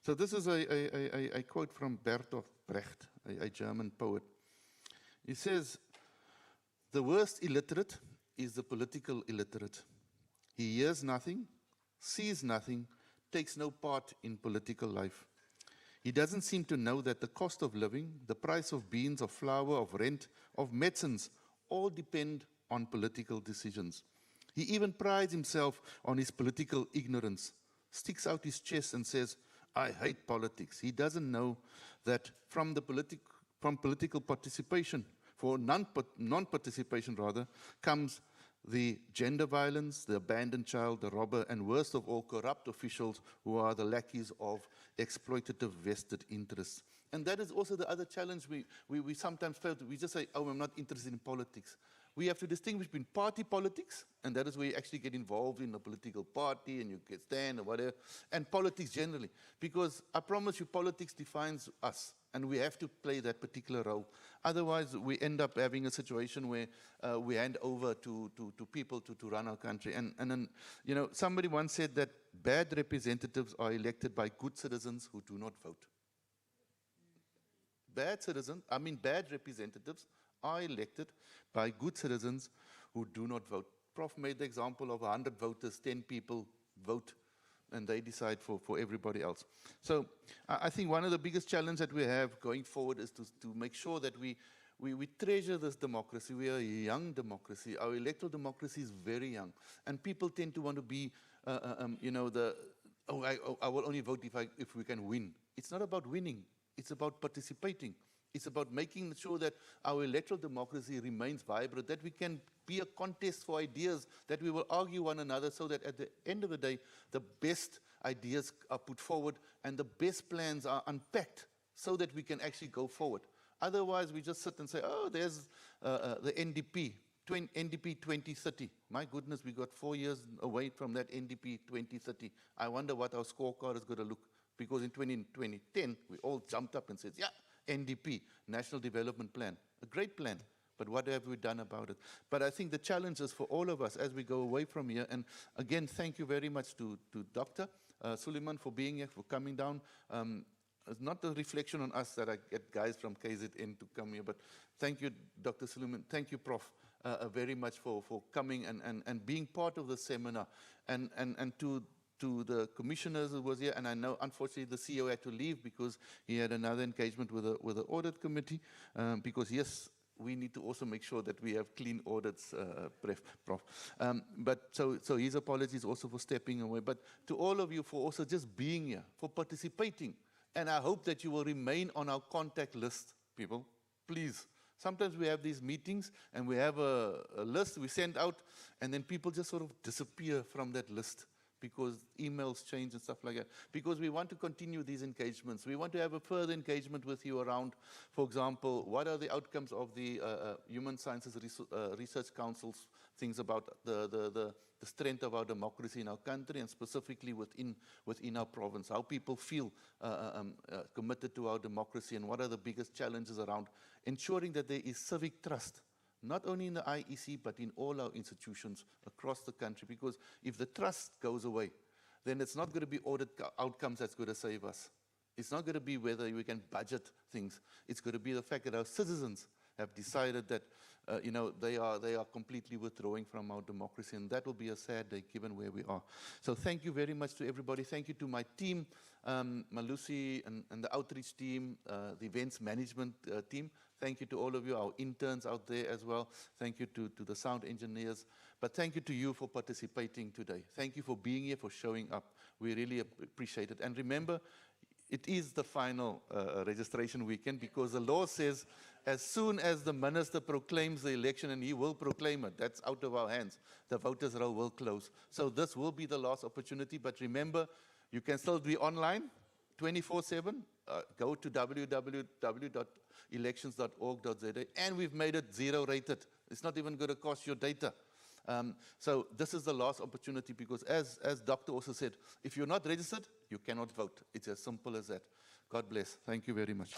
So this is a quote from Bertolt Brecht, a German poet. He says, the worst illiterate is the political illiterate. He hears nothing, sees nothing, takes no part in political life. He doesn't seem to know that the cost of living, the price of beans, of flour, of rent, of medicines, all depend on political decisions. He even prides himself on his political ignorance, sticks out his chest and says, I hate politics. He doesn't know that from political participation, for non-participation rather, comes the gender violence, the abandoned child, the robber, and worst of all, corrupt officials who are the lackeys of exploitative vested interests. And that is also the other challenge we sometimes fail to. We just say, I'm not interested in politics. We have to distinguish between party politics, and that is where you actually get involved in a political party and you get stand or whatever, and politics generally. Because I promise you, politics defines us, and we have to play that particular role. Otherwise, we end up having a situation where we hand over to people to run our country. And then, somebody once said that bad representatives are elected by good citizens who do not vote. Bad representatives are elected by good citizens who do not vote. Prof made the example of 100 voters, 10 people vote, and they decide for everybody else. So I think one of the biggest challenges that we have going forward is to make sure that we treasure this democracy. We are a young democracy. Our electoral democracy is very young. And people tend to want to be, I will only vote if we can win. It's not about winning. It's about participating. It's about making sure that our electoral democracy remains vibrant, that we can be a contest for ideas, that we will argue one another so that at the end of the day, the best ideas are put forward and the best plans are unpacked so that we can actually go forward. Otherwise, we just sit and say, there's the NDP 2030. My goodness, we got 4 years away from that NDP 2030. I wonder what our scorecard is going to look, because in 2010, we all jumped up and said, NDP, National Development Plan, a great plan, but what have we done about it? But I think the challenge is for all of us as we go away from here, and again, thank you very much to Dr. Suleiman for being here, for coming down. It's not a reflection on us that I get guys from KZN to come here, but thank you, Dr. Suleiman, thank you, Prof, very much for coming and being part of the seminar, and to the commissioners who was here, and I know unfortunately the CEO had to leave because he had another engagement with the audit committee, because yes, we need to also make sure that we have clean audits, Prof. But so his apologies also for stepping away, but to all of you for also just being here, for participating, and I hope that you will remain on our contact list, people, please. Sometimes we have these meetings and we have a list we send out, and then people just sort of disappear from that list, because emails change and stuff like that. Because we want to continue these engagements. We want to have a further engagement with you around, for example, what are the outcomes of the Human Sciences Research Council's things about the strength of our democracy in our country, and specifically within our province, how people feel committed to our democracy, and what are the biggest challenges around ensuring that there is civic trust, not only in the IEC, but in all our institutions across the country. Because if the trust goes away, then it's not going to be audit outcomes that's going to save us. It's not going to be whether we can budget things. It's going to be the fact that our citizens have decided that they are completely withdrawing from our democracy, and that will be a sad day given where we are. So thank you very much to everybody. Thank you to my team, Malusi and the outreach team, the events management team. Thank you to all of you, our interns out there as well. Thank you to the sound engineers. But thank you to you for participating today. Thank you for being here, for showing up. We really appreciate it. And remember, it is the final registration weekend, because the law says as soon as the minister proclaims the election, and he will proclaim it, that's out of our hands, the voters' roll will close. So this will be the last opportunity, but remember, you can still be online 24/7. Go to www.elections.org.za, and we've made it 0 rated. It's not even going to cost your data. So this is the last opportunity, because as Doctor also said, if you're not registered, you cannot vote. It's as simple as that. God bless. Thank you very much.